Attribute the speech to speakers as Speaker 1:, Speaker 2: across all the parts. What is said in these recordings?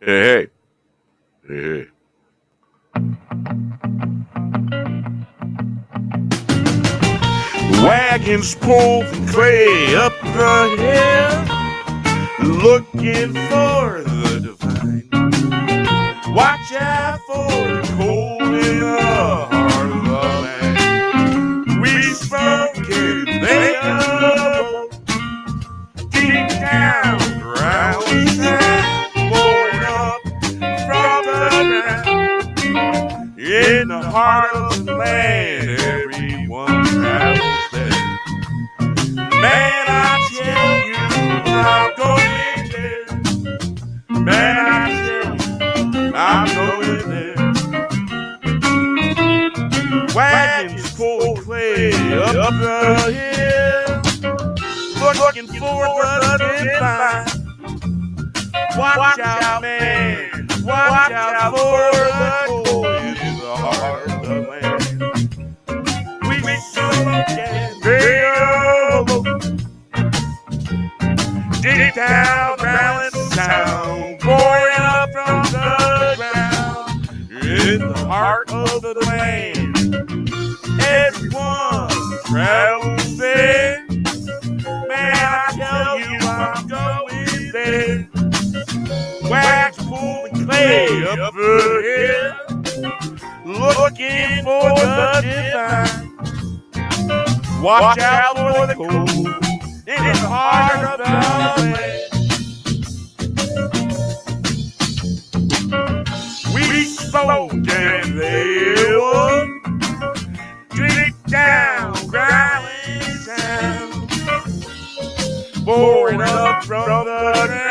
Speaker 1: Hey, hey, hey. Wagons pulling clay up the hill, looking for the divine. Watch out for the cold in the heart of the land. We smoking, they up, deep down, ground sound, pouring up from the ground. In the heart of the land, everyone travels there. Man, I tell you, I'm going there. Man, I tell you, I'm going there. Wagons full of clay up the hill, looking for the divine. Watch out, man. Watch out for the cold in the heart of the land. We smoke and big dig down, growling sound, pouring up from the ground. In the heart of the land, everyone travels there. Man, I tell you, I'm going there. Wax pulling clay up the hill, looking for the divine. Watch out for the cold in the heart of the land. We smoke and they would dig down, growling sound, pouring up from the ground.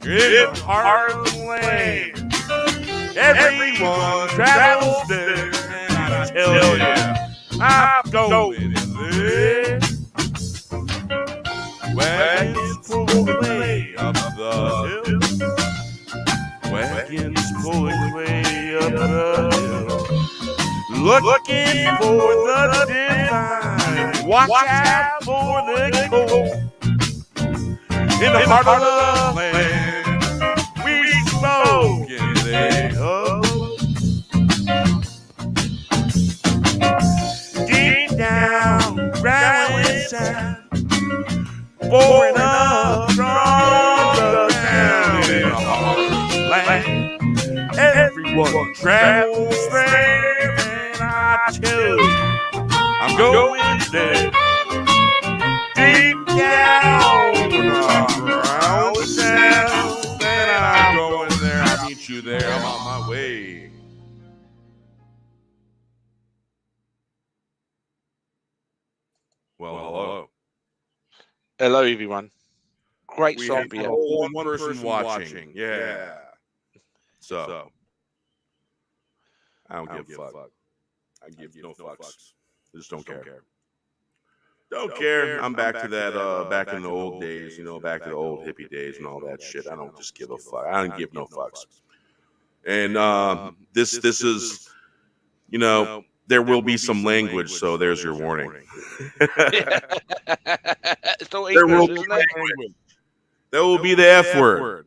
Speaker 1: In the heart of the land, everyone travels there, and I tell you, I'm going there. Wagons pull away up the hill. Wagons pull away up the hill. Looking for the divine. Watch out for the cold. In the heart of the land, we smoke and they up. Deep down, growling sound, pouring up from the ground in the heart of the land. Everyone travels there, and I tell you, I'm going there. Deep down around the sound, and I'm going there. I'll meet you there. I'm on my way. Well, hello.
Speaker 2: Hello, everyone. Great
Speaker 1: We
Speaker 2: song
Speaker 1: have
Speaker 2: for
Speaker 1: a
Speaker 2: you.
Speaker 1: whole one person watching. Yeah. So, I don't give a fuck. I give no fucks. I just don't care. Don't care. I'm back to that, back in the old days, back to the old hippie days and all that shit. I don't just give a fuck. I don't give no fucks. And this is, there will be some language, so there's your warning.
Speaker 2: It's all
Speaker 1: There will
Speaker 2: English,
Speaker 1: be
Speaker 2: isn't it?
Speaker 1: language. There will be the F word.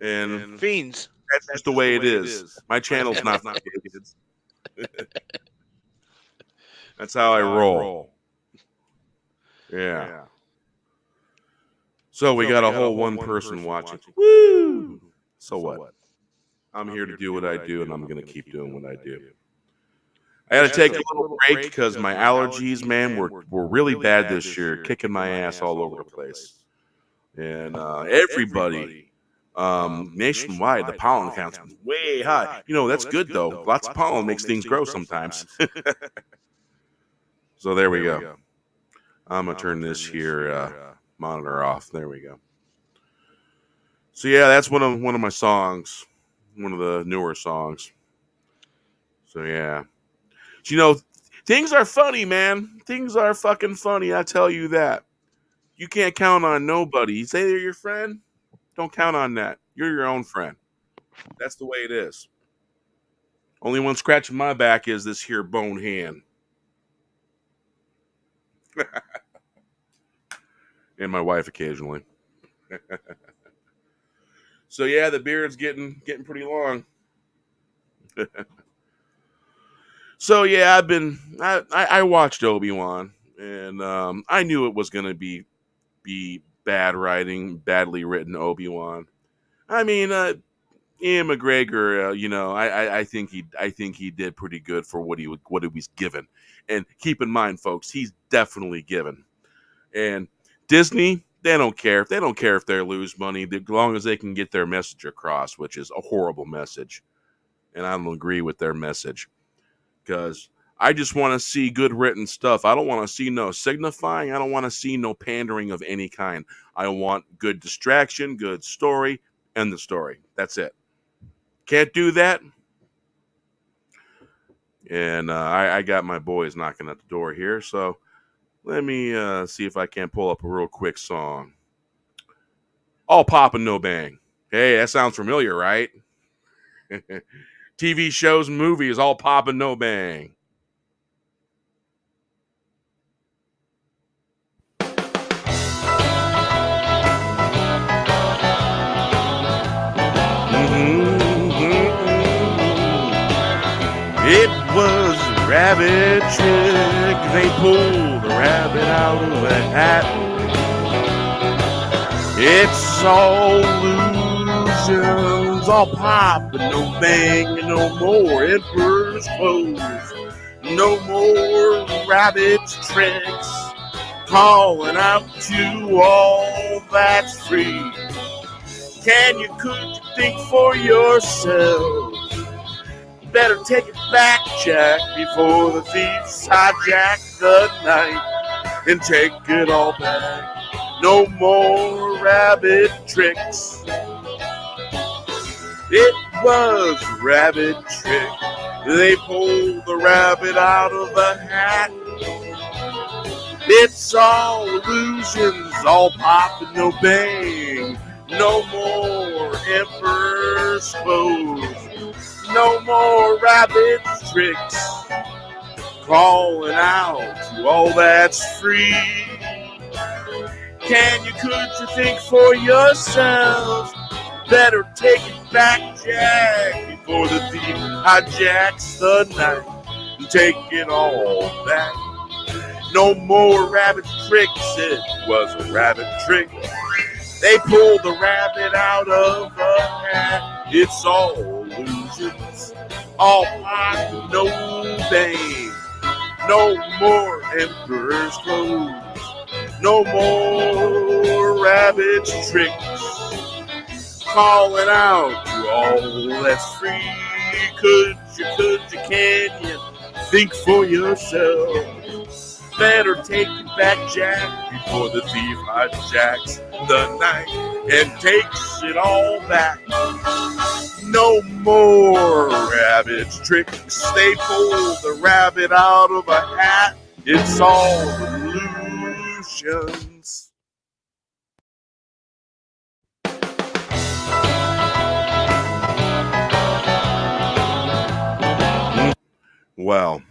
Speaker 1: And
Speaker 2: Fiends.
Speaker 1: that's just the way it is. My channel's not for kids. That's how I roll. Yeah. So we got a whole one person watching. Woo! So what? I'm here to do what I do, and I'm going to keep doing what I do. I had to take a little break because my allergies, man, were really bad this year, kicking my ass all over the place. And everybody, nationwide, the pollen count's way high. That's good, though. Lots of pollen makes things grow sometimes. So there we go. I'm going to turn this here monitor off. There we go. So yeah, that's one of my songs, one of the newer songs. So yeah, things are funny, man. Things are fucking funny. I tell you that. You can't count on nobody. You say they're your friend, don't count on that. You're your own friend. That's the way it is. Only one scratching my back is this here bone hand, and my wife occasionally. So yeah, the beard's getting pretty long. So yeah, I watched Obi-Wan, and I knew it was gonna be bad writing, badly written Obi-Wan. I mean, Ian McGregor, I think he did pretty good for what he was given. And keep in mind, folks, he's definitely given. And Disney, they don't care if they lose money, as long as they can get their message across, which is a horrible message. And I don't agree with their message because I just want to see good written stuff. I don't want to see no signifying. I don't want to see no pandering of any kind. I want good distraction, good story, and the story. That's it. Can't do that. And I got my boys knocking at the door here, so let me see if I can pull up a real quick song. All pop and no bang. Hey, that sounds familiar, right? TV shows and movies, all pop and no bang. It was a rabbit trick. They pulled the rabbit out of the hat. It's all illusions, all pop and no bang, and no more emperor's clothes. No more rabbit tricks. Calling out to all that's free. Could you think for yourself? Better take it back, Jack, before the thieves hijack the night and take it all back. No more rabbit tricks. It was a rabbit trick. They pulled the rabbit out of the hat. It's all illusions, all pop and no bang. No more emperor's clothes. No more rabbit tricks. Calling out to all that's free. Could you think for yourselves? Better take it back, Jack, before the thief hijacks the night and take it all back. No more rabbit tricks, it was a rabbit trick. They pulled the rabbit out of the hat. It's all illusions, all pop, no bang. No more emperor's clothes. No more rabbit tricks. Calling out to all that's free. Could you, can you think for yourself? Better take it back, Jack, before the thief hijacks the night and takes it all back. No more rabbit tricks. They pulled the rabbit out of a hat. It's all illusions. Well,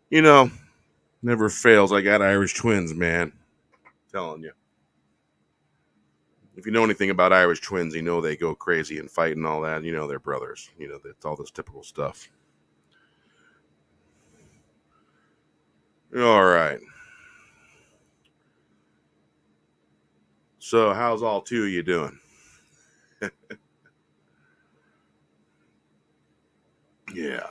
Speaker 1: you know, never fails. I got Irish twins, man. I'm telling you. If you know anything about Irish twins, you know they go crazy and fight and all that. You know they're brothers. You know that's all this typical stuff. All right. So how's all two of you doing? Yeah.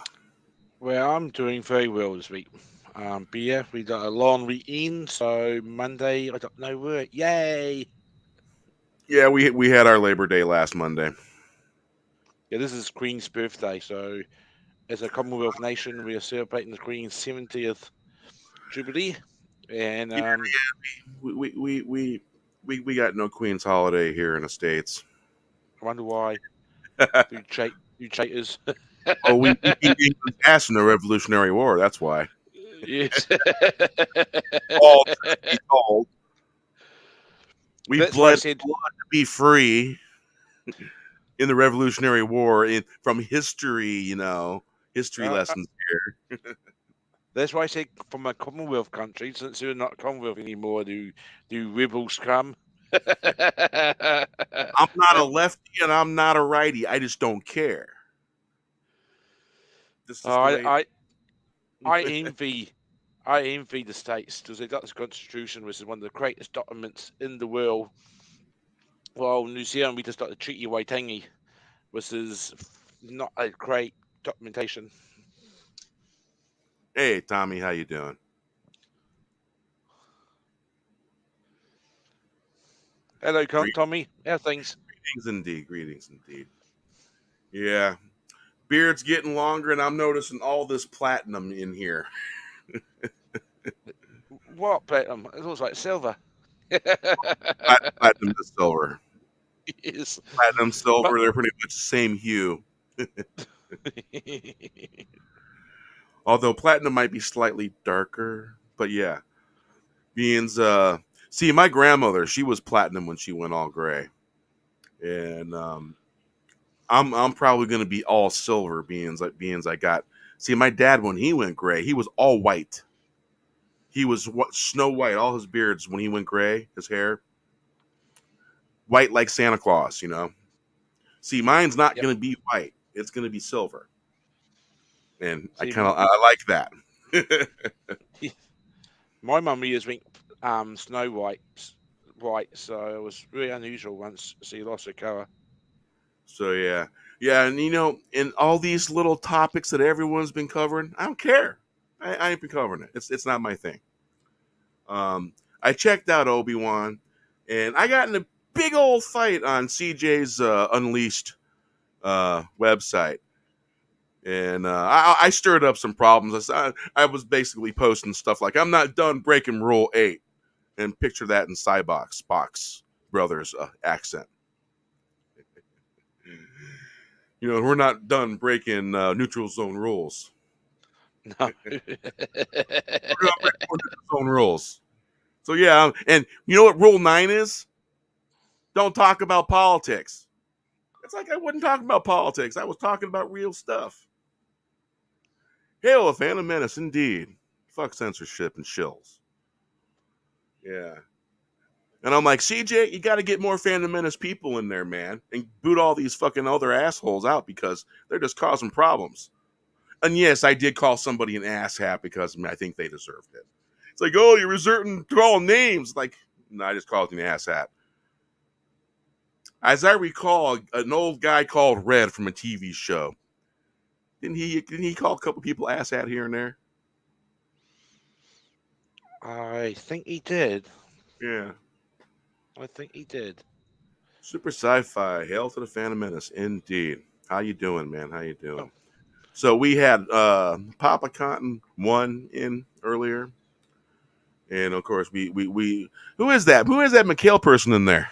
Speaker 2: Well, I'm doing very well this week. But yeah, we got a long weekend, so Monday I got no work. Yay!
Speaker 1: Yeah, we had our Labor Day last Monday.
Speaker 2: Yeah, this is Queen's birthday, so as a Commonwealth nation, we are celebrating the Queen's 70th Jubilee, and
Speaker 1: Yeah, we got no Queen's holiday here in the States.
Speaker 2: I wonder why. You traitors.
Speaker 1: Oh, we beat England's ass in the Revolutionary War. That's why.
Speaker 2: Yes.
Speaker 1: All truth be told, we
Speaker 2: That's why I
Speaker 1: bled
Speaker 2: said.
Speaker 1: blood to be free in the Revolutionary War. From history, history
Speaker 2: Uh, uh,
Speaker 1: lessons here.
Speaker 2: that's why I said from a Commonwealth country, since we're not Commonwealth anymore. Do rebels come?
Speaker 1: I'm not a lefty and I'm not a righty. I just don't care. This is the
Speaker 2: I,
Speaker 1: way.
Speaker 2: I, I envy, I envy the states because they got this constitution, which is one of the greatest documents in the world. Well, New Zealand, we just got the Treaty of Waitangi, which is not a great documentation.
Speaker 1: Hey, Tommy, how you doing?
Speaker 2: Hello,
Speaker 1: Greetings
Speaker 2: Tommy. How things?
Speaker 1: indeed. Greetings indeed. Yeah, beard's getting longer, and I'm noticing all this platinum in here.
Speaker 2: What platinum? It looks like silver.
Speaker 1: Platinum to silver.
Speaker 2: Yes.
Speaker 1: Platinum,
Speaker 2: But
Speaker 1: silver, they're pretty much the same hue. Although platinum might be slightly darker. But yeah, beans. See, my grandmother, she was platinum when she went all gray. And I'm probably gonna be all silver beans I got. See, my dad, when he went gray, he was all white. He was snow white. All his beards when he went gray, his hair white like Santa Claus. See, mine's not
Speaker 2: yep.
Speaker 1: gonna be white. It's gonna be silver, and I
Speaker 2: See,
Speaker 1: kind of I like that.
Speaker 2: my mummy is went Snow white, so it was really unusual once she lost her colour.
Speaker 1: So yeah, yeah, and in all these little topics that everyone's been covering, I don't care. I ain't been covering it. It's not my thing. Um, I checked out Obi-Wan, and I got in a big old fight on CJ's Unleashed website, and I stirred up some problems. I was basically posting stuff like, "I'm not done breaking Rule 8," and picture that in Spock's brother's accent. We're not done breaking neutral zone rules.
Speaker 2: No.
Speaker 1: We're not breaking more neutral zone rules. So yeah, and you know what Rule 9 is? Don't talk about politics. It's like I wasn't talking about politics. I was talking about real stuff. Hail a Phantom Menace, indeed. Fuck censorship and shills. Yeah. And I'm like, CJ, you got to get more Phantom Menace people in there, man, and boot all these fucking other assholes out because they're just causing problems. And yes, I did call somebody an asshat because I think they deserved it. It's like, oh, you're resorting to all names. Like, no, I just called you an asshat. As I recall, an old guy called Red from a TV show. Didn't he call a couple people asshat here and there?
Speaker 2: I think he did.
Speaker 1: Yeah.
Speaker 2: I think he did.
Speaker 1: Super sci-fi. Hail to the Phantom Menace, indeed. How you doing, man? How you
Speaker 2: Oh,
Speaker 1: doing? So we had Papa Cotton 1 in earlier, and of course we who is that? Who is that McHale person in there?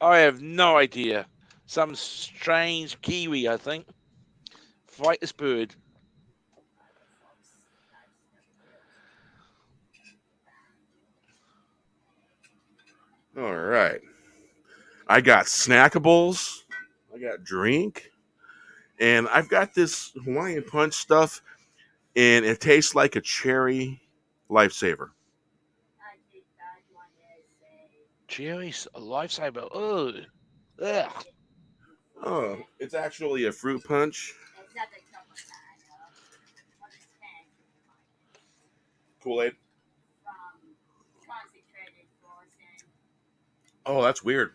Speaker 2: I have no idea. Some strange Kiwi, I think. Flightless bird.
Speaker 1: All right, I got snackables, I got drink, and I've got this Hawaiian Punch stuff, and it tastes like a cherry lifesaver.
Speaker 2: Cherries, a lifesaver. Oh, ugh.
Speaker 1: Oh, it's actually a fruit punch. Kool Aid. Oh, that's weird.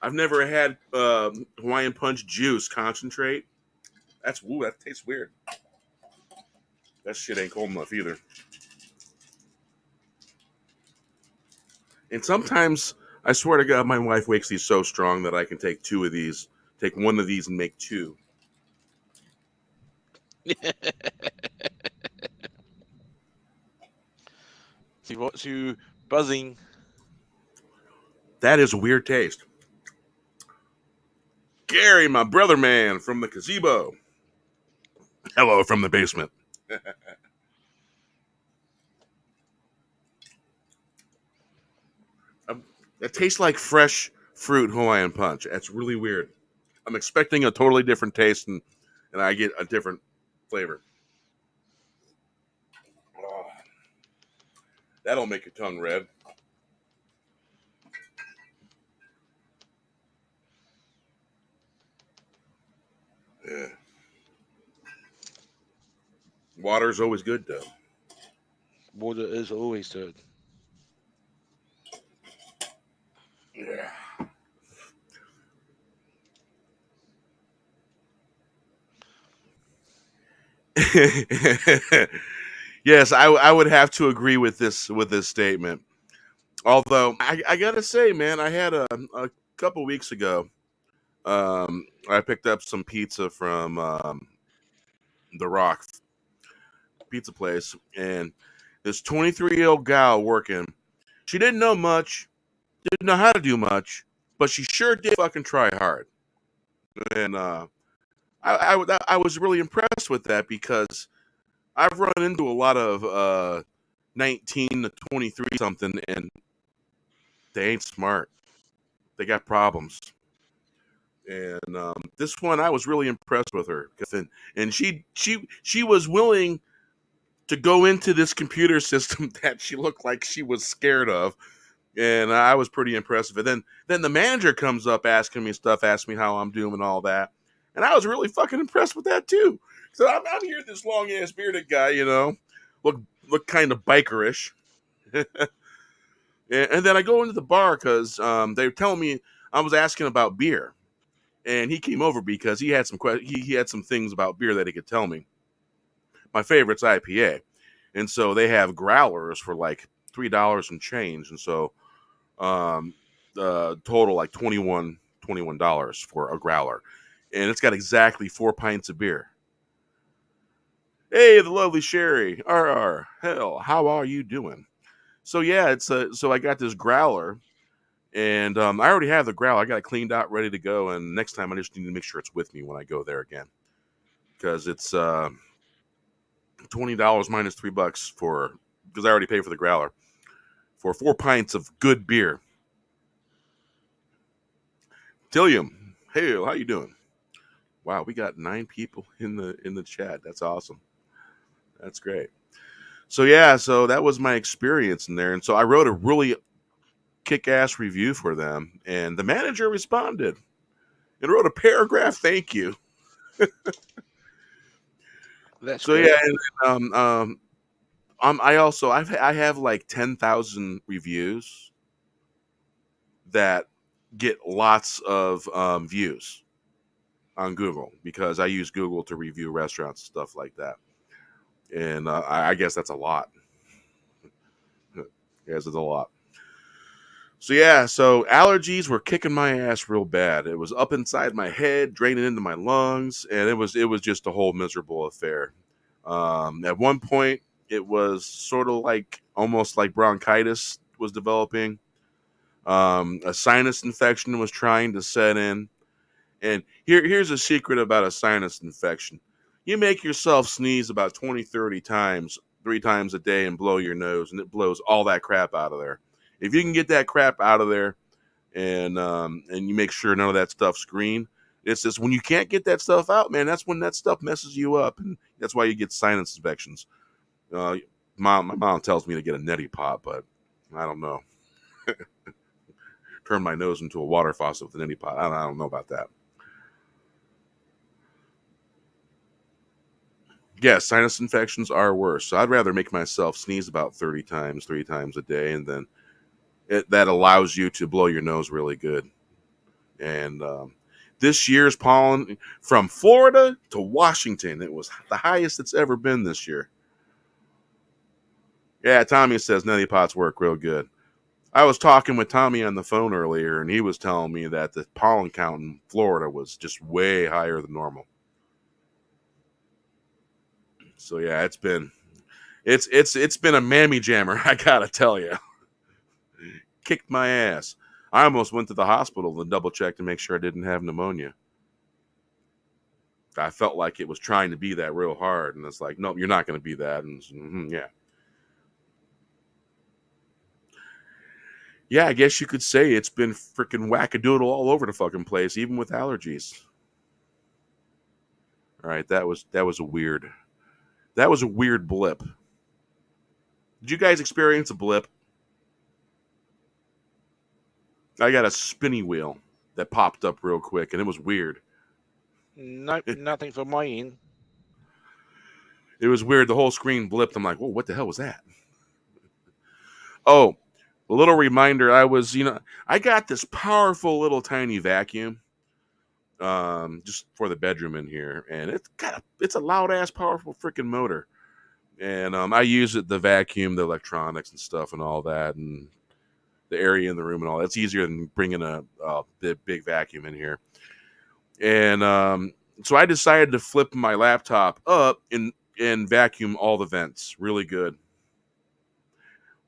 Speaker 1: I've never had Hawaiian Punch juice concentrate. That tastes weird. That shit ain't cold enough either. And sometimes I swear to God, my wife wakes these so strong that I can take two of these, take one of these and make two.
Speaker 2: See what's you buzzing?
Speaker 1: That is a weird taste. Gary, my brother man from the gazebo. Hello from the basement. It tastes like fresh fruit Hawaiian Punch. That's really weird. I'm expecting a totally different taste, and I get a different flavor. Oh. That'll make your tongue red. Yeah. Water's always good, though.
Speaker 2: Water is always good.
Speaker 1: Yeah. Yes, I would have to agree with this statement. Although I gotta say, man, I had a couple weeks ago. I picked up some pizza from the Rock pizza place, and this 23-year-old gal working. She didn't know much, didn't know how to do much, but she sure did fucking try hard. And I was really impressed with that because I've run into a lot of 19 to 23 something, and they ain't smart. They got problems. And this one, I was really impressed with her, and she was willing to go into this computer system that she looked like she was scared of, and I was pretty impressed with it. Then the manager comes up asking me stuff, asking me how I'm doing and all that, and I was really fucking impressed with that too. So I'm here, this long ass bearded guy, look kind of bikerish, and then I go into the bar because they were telling me I was asking about beer, and he came over because he had he had some things about beer that he could tell me. My favorite's IPA, and so they have growlers for like $3 and change, and so um, total like $21 for a growler, and it's got exactly 4 pints of beer. Hey, the lovely Sherry, hell, how are you doing? So yeah, so I got this growler, and I already have the growler. I got it cleaned out, ready to go, and next time I just need to make sure it's with me when I go there again, because it's $20 minus $3 for, because I already paid for the growler for 4 pints of good beer. Tillium, hey, how you doing? Wow, we got 9 people in the chat. That's awesome. That's great. So yeah, so that was my experience in there, and so I wrote a really kick-ass review for them, and the manager responded and wrote a paragraph thank you.
Speaker 2: That's
Speaker 1: So yeah,
Speaker 2: great.
Speaker 1: and, I have like 10,000 reviews that get lots of views on Google because I use Google to review restaurants and stuff like that. And I guess that's a lot. Yes, it's a lot. So yeah, so allergies were kicking my ass real bad. It was up inside my head, draining into my lungs, and it was just a whole miserable affair. At one point, it was sort of like almost like bronchitis was developing. A sinus infection was trying to set in. And here's a secret about a sinus infection. You make yourself sneeze about 20, 30 times, 3 times a day, and blow your nose, and it blows all that crap out of there. If you can get that crap out of there, and you make sure none of that stuff's green, it's just when you can't get that stuff out, man, that's when that stuff messes you up, and that's why you get sinus infections. Uh, my mom tells me to get a neti pot, but I don't know. Turn my nose into a water faucet with a neti pot. I don't know about that. Yeah, sinus infections are worse. So I'd rather make myself sneeze about 30 times, 3 times a day, and then that allows you to blow your nose really good. And this year's pollen from Florida to Washington, it was the highest it's ever been this year. Yeah, Tommy says neti pots work real good. I was talking with Tommy on the phone earlier, and he was telling me that the pollen count in Florida was just way higher than normal. So yeah, it's been a mammy jammer. I gotta tell you, kicked my ass. I almost went to the hospital to double check to make sure I didn't have pneumonia. I felt like it was trying to be that real hard, and it's like, nope, you're not going to be that. And yeah, yeah, I guess you could say it's been freaking wackadoodle all over the fucking place, even with allergies. All right, that was a weird blip. Did you guys experience a blip? I got a spinny wheel that popped up real quick, and it was weird.
Speaker 2: Nope, nothing from my end.
Speaker 1: It was weird. The whole screen blipped. I'm like, whoa, what the hell was that? Oh, a little reminder. I got this powerful little tiny vacuum, just for the bedroom in here, and it's a loud ass, powerful freaking motor. And I use it the vacuum, the electronics and stuff, and all that, and the area in the room and all. That's easier than bringing a big vacuum in here. And so I decided to flip my laptop up and vacuum all the vents. Really good.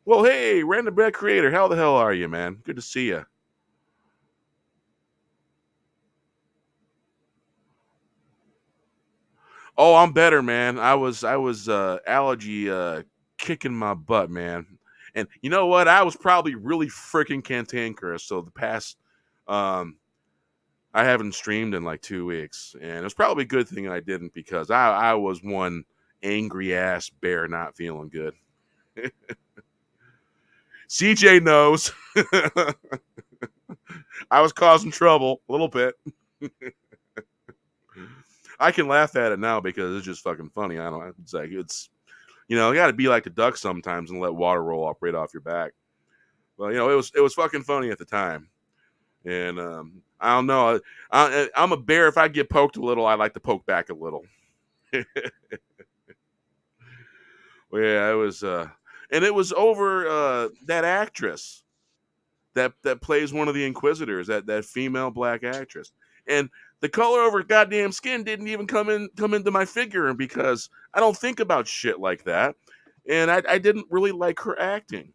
Speaker 1: Well, hey, Random Bread Creator, how the hell are you, man? Good to see you. Oh, I'm better, man. I was allergy kicking my butt, man. And you know what? I was probably really freaking cantankerous. So the past, um, I haven't streamed in like 2 weeks, and it's probably a good thing I didn't because I was one angry ass bear not feeling good. CJ knows. I was causing trouble a little bit. I can laugh at it now because it's just fucking funny. I don't know. It's like you got to be like the duck sometimes and let water roll off right off your back. Well, it was fucking funny at the time, and I don't know. I'm a bear. If I get poked a little, I like to poke back a little. Well, yeah, it was, and it was over that actress that plays one of the Inquisitors, that female black actress, and the color of her goddamn skin didn't even come into my figure because I don't think about shit like that, and I didn't really like her acting,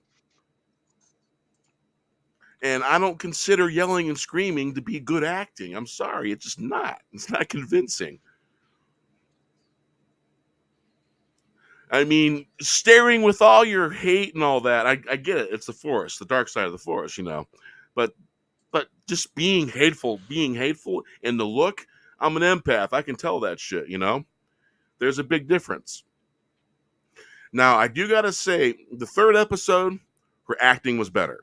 Speaker 1: and I don't consider yelling and screaming to be good acting. I'm sorry, it's just not. It's not convincing. I mean, staring with all your hate and all that, I get it. It's the forest, the dark side of the forest. But just being hateful in the look, I'm an empath. I can tell that shit. There's a big difference. Now, I do gotta say, the third episode, her acting was better.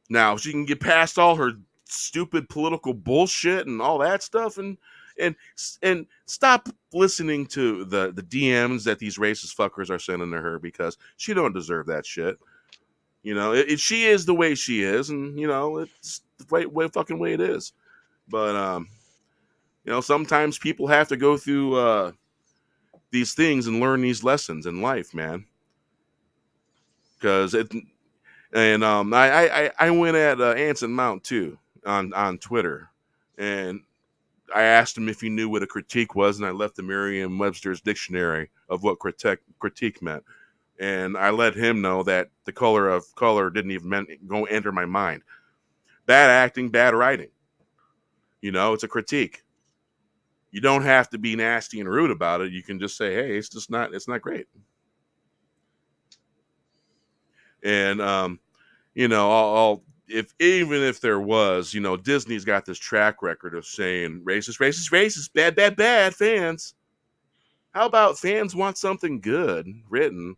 Speaker 1: Now, she can get past all her stupid political bullshit and all that stuff, and and stop listening to the DMs that these racist fuckers are sending to her because she don't deserve that shit. She is the way she is, and it's the fucking way it is. But sometimes people have to go through these things and learn these lessons in life, man. Because it and I went at Anson Mount too on Twitter, and I asked him if he knew what a critique was, and I left the Merriam-Webster's dictionary of what critique meant, and I let him know that the color didn't even go enter my mind. Bad acting, bad writing. It's a critique. You don't have to be nasty and rude about it. You can just say, hey, it's not great. And I'll if even if there was, Disney's got this track record of saying racist, racist, racist, bad, bad, bad fans. How about fans want something good written?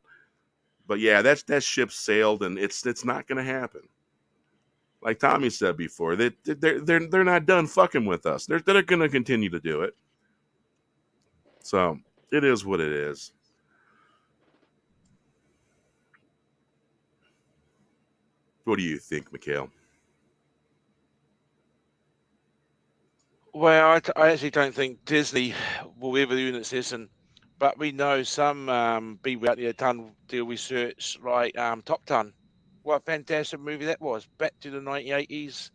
Speaker 1: But yeah, that ship sailed, and it's not going to happen. Like Tommy said before, they're not done fucking with us. They're going to continue to do it. So it is what it is. What do you think, Mikhail?
Speaker 2: Well, I actually don't think Disney will ever do this season, but we know some people out there done their research, like Top Gun. What a fantastic movie that was! Back to the 1980s,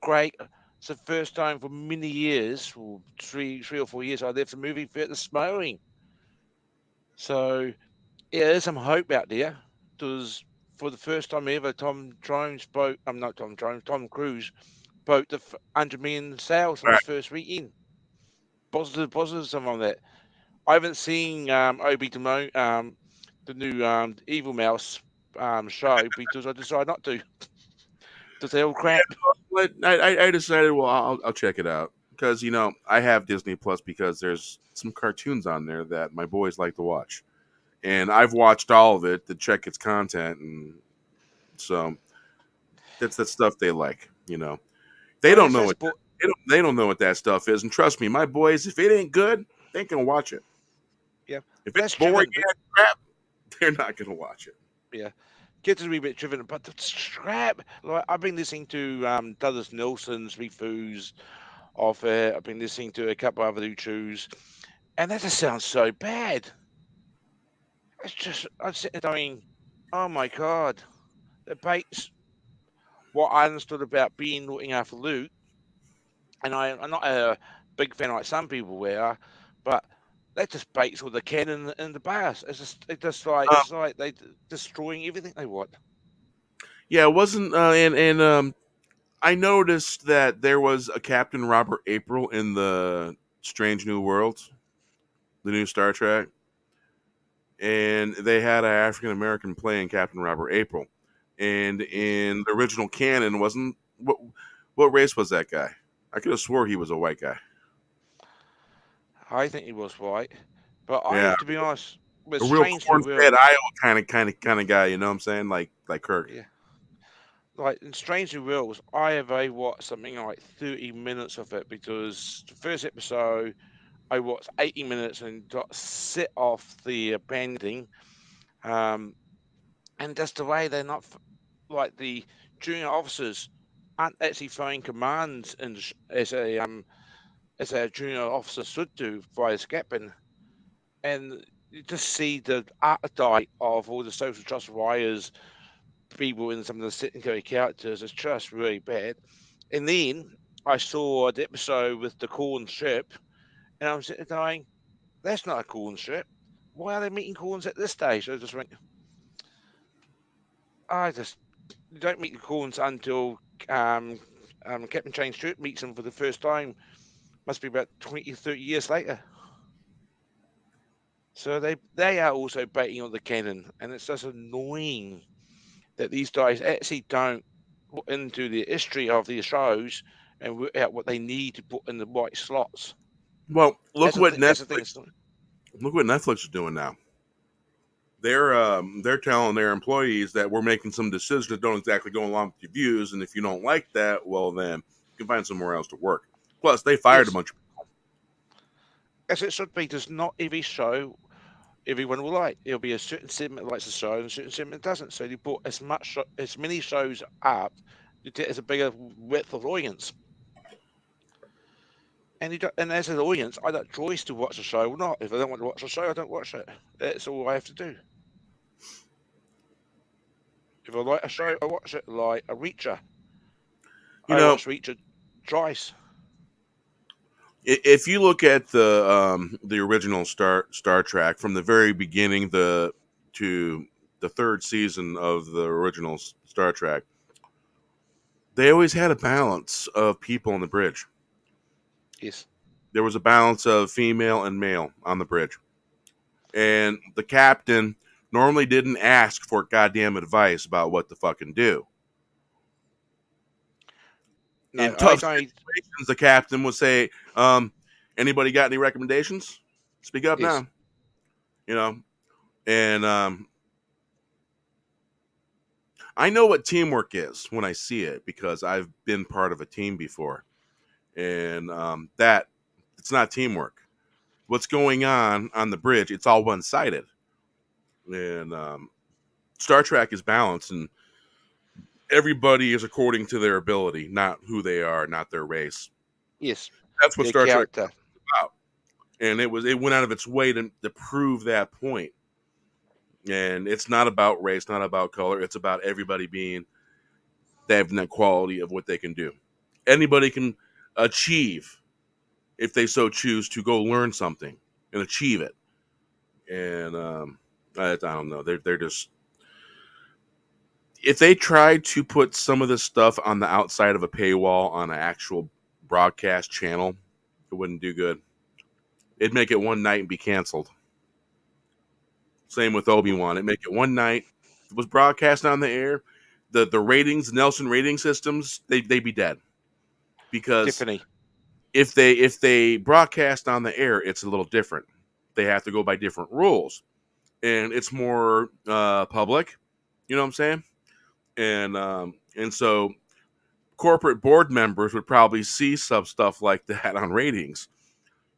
Speaker 2: great. It's the first time for many years, or three or 4 years, I left the movie for the smiling. So yeah, there's some hope out there. Because for the first time ever, Tom Jones spoke. I'm not Tom Jones. Tom Cruise broke the 100 million sales on
Speaker 1: All
Speaker 2: his
Speaker 1: right.
Speaker 2: first weekend. Positive, some on that. I haven't seen Obi the new Evil Mouse show because I decided not to. Because they're all crap.
Speaker 1: But I decided, well, I'll check it out because I have Disney Plus because there's some cartoons on there that my boys like to watch, and I've watched all of it to check its content, and so that's that stuff they like. They
Speaker 2: Well,
Speaker 1: don't
Speaker 2: that's
Speaker 1: know
Speaker 2: that's
Speaker 1: what
Speaker 2: but
Speaker 1: they don't know what that stuff is, and trust me, my boys, if it ain't good, they ain't gonna watch it.
Speaker 2: yeah,
Speaker 1: If
Speaker 2: but
Speaker 1: it's
Speaker 2: that's
Speaker 1: boring
Speaker 2: driven. But
Speaker 1: and crap, they're not gonna watch it.
Speaker 2: yeah, kids are a wee bit driven. But the scrap. Like I've been listening to Douglas Nelson's reviews of it. I've been listening to a couple of other YouTubers, and that just sounds so bad. It's just I'm sitting there going, oh my god, the baits. What I understood about being looking after Luke, and I'm not a big fan like some people were, but that just baits all the cannon and the bass.
Speaker 1: Um,
Speaker 2: It's like destroying everything they want.
Speaker 1: yeah, it wasn't, and I noticed that there was a Captain Robert April in the Strange New Worlds, the new Star Trek, and they had an African American playing Captain Robert April. And
Speaker 2: Yes,
Speaker 1: in the original canon, wasn't what race was that guy? I could have swore he was a white guy.
Speaker 2: I think he was right, but I,
Speaker 1: Yeah,
Speaker 2: to be honest, with
Speaker 1: a real
Speaker 2: Strange New
Speaker 1: corn-fed
Speaker 2: World,
Speaker 1: Iowa kind of guy. You know what I'm saying? Like Kirk.
Speaker 2: yeah, like in Strange New Worlds, I have I watched something like 30 minutes of it because the first episode I watched 80 minutes and got sit off the banding. Um, and just the way they're not like the junior officers aren't actually throwing commands in as a junior officer should do via Scapin, and you just see the appetite of all the social justice warriors people in some of the secondary characters is just really bad. And then I saw the episode with the corn strip, and I'm sitting there going, "That's not a corn strip. Why are they meeting corns at this stage?" I just went, "I just you don't meet the corns until um, Captain Jane Stewart meets them for the first time. Must be about 20, 30 years later." So they are also baiting on the canon, and it's just annoying that these guys actually don't put into the history of these shows and work out what they need to put in the right slots.
Speaker 1: Well,
Speaker 2: That's the thing.
Speaker 1: look what Netflix is doing now. They're telling their employees that we're making some decisions that don't exactly go along with your views, and if you don't like that, well then you can find somewhere else to work. Plus, they fired a
Speaker 2: Yes,
Speaker 1: bunch of.
Speaker 2: as it should be. There's not every show everyone will like. There'll be a certain segment that likes the show and a certain segment doesn't. So they put as many shows up to get as a bigger width of audience. And and as an audience, I got choice to watch the show or not. If I don't want to watch the show, I don't watch it. That's all I have to do. If I like a show, I watch it. Like a Reacher,
Speaker 1: You
Speaker 2: I
Speaker 1: know,
Speaker 2: watched Reacher twice.
Speaker 1: if you look at the original Star Trek from the very beginning to the third season of the original Star Trek, they always had a balance of people on the bridge.
Speaker 2: Yes,
Speaker 1: There was a balance of female and male on the bridge, and the captain normally didn't ask for goddamn advice about what to fucking do. In
Speaker 2: no, I
Speaker 1: tough
Speaker 2: don't.
Speaker 1: situations, the captain would say, "Anybody got any recommendations? Speak up
Speaker 2: Yes,
Speaker 1: now." You know, and I know what teamwork is when I see it because I've been part of a team before, and that it's not teamwork. What's going on the bridge? It's all one sided, and Star Trek is balanced, and everybody is according to their ability, not who they are, not their race.
Speaker 2: yes,
Speaker 1: That's what
Speaker 2: their
Speaker 1: Star Trek
Speaker 2: character.
Speaker 1: is about, and it went out of its way to prove that point. And it's not about race, not about color. It's about everybody being having that quality of what they can do. Anybody can achieve if they so choose to go learn something and achieve it. And I don't know. They're just if they tried to put some of this stuff on the outside of a paywall on an actual broadcast channel, it wouldn't do good. It'd make it one night and be canceled. Same with Obi-Wan. It'd make it one night. If it was broadcast on the air, the ratings, Nelson rating systems, they'd be dead. Because
Speaker 2: Tiffany.
Speaker 1: if they broadcast on the air, it's a little different. They have to go by different rules. and it's more public. You know what I'm saying? And so corporate board members would probably see some stuff like that on ratings.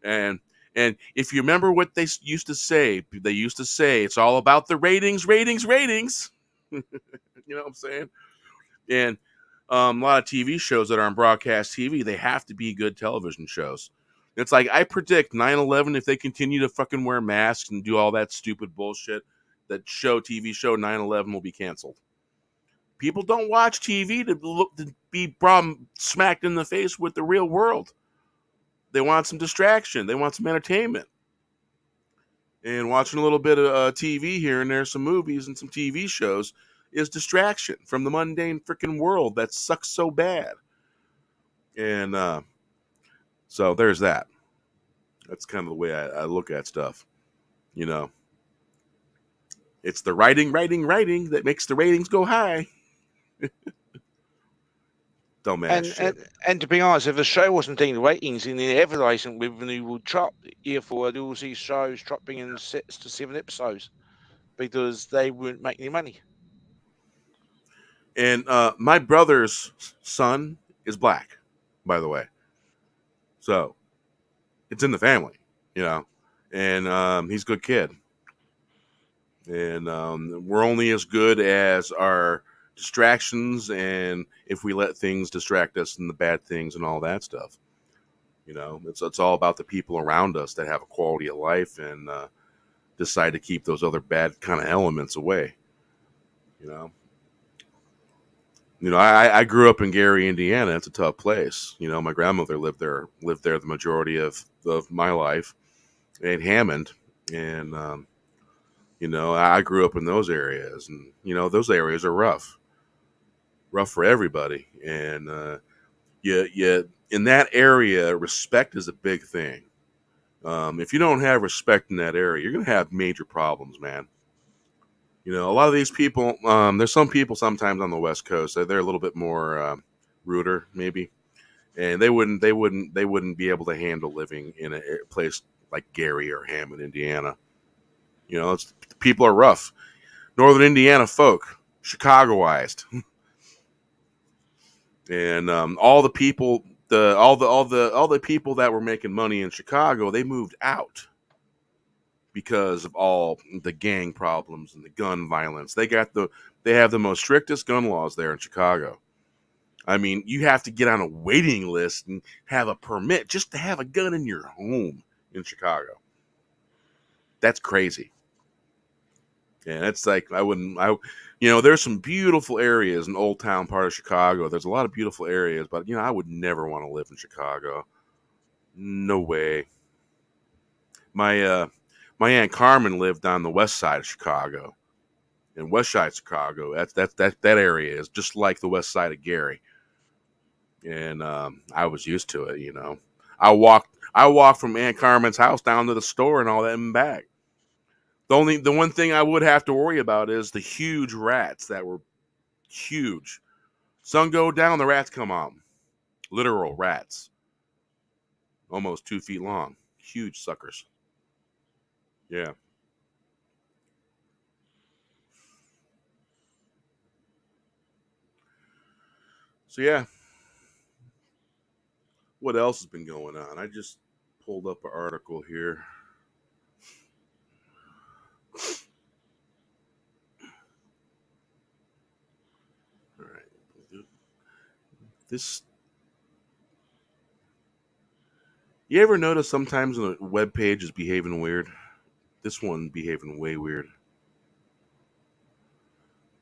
Speaker 1: And and if you remember what they used to say it's all about the ratings, ratings, ratings. You know what I'm saying? And a lot of TV shows that are on broadcast TV, they have to be good television shows. It's like I predict 9/11, if they continue to fucking wear masks and do all that stupid bullshit, that TV show 9/11 will be canceled. People don't watch TV to be smacked in the face with the real world. They want some distraction. They want some entertainment. And watching a little bit of TV here and there, some movies and some TV shows, is distraction from the mundane freaking world that sucks so bad. And so there's that. That's kind of the way I look at stuff. You know, it's the writing, writing, writing that makes the ratings go high. Dumbass
Speaker 2: And,
Speaker 1: shit.
Speaker 2: and to be honest, if the show wasn't taking the ratings, then the advertising revenue would drop. Therefore, there will see shows dropping in 6 to 7 episodes because they wouldn't make any money.
Speaker 1: And my brother's son is black, by the way. So it's in the family, you know. And he's a good kid. And we're only as good as our distractions and if we let things distract us and the bad things and all that stuff. You know, it's all about the people around us that have a quality of life and decide to keep those other bad kind of elements away. You know, I grew up in Gary, Indiana. It's a tough place. You know, my grandmother lived there the majority of my life, in Hammond, and I grew up in those areas, and those areas are rough for everybody, and you in that area, respect is a big thing. If you don't have respect in that area, you're gonna have major problems, man. A lot of these people, there's some people sometimes on the West Coast that they're a little bit more ruder, maybe, and they wouldn't be able to handle living in a place like Gary or Hammond, Indiana. People are rough. Northern Indiana folk, Chicagoized, and all the people, all the people that were making money in Chicago, they moved out because of all the gang problems and the gun violence. They have the most strictest gun laws there in Chicago. I mean, you have to get on a waiting list and have a permit just to have a gun in your home in Chicago. That's crazy. And it's like there's some beautiful areas in Old Town part of Chicago. There's a lot of beautiful areas, but I would never want to live in Chicago. No way. My aunt Carmen lived on the west side of Chicago. In West Side Chicago, that area is just like the west side of Gary. And I was used to it. I walked from Aunt Carmen's house down to the store and all that and back. The one thing I would have to worry about is the huge rats that were huge. Sun go down, the rats come out. Literal rats, almost 2 feet long, huge suckers. Yeah. So yeah, what else has been going on? I just pulled up an article here. All right. This You ever notice sometimes when a web page is behaving weird? This one behaving way weird.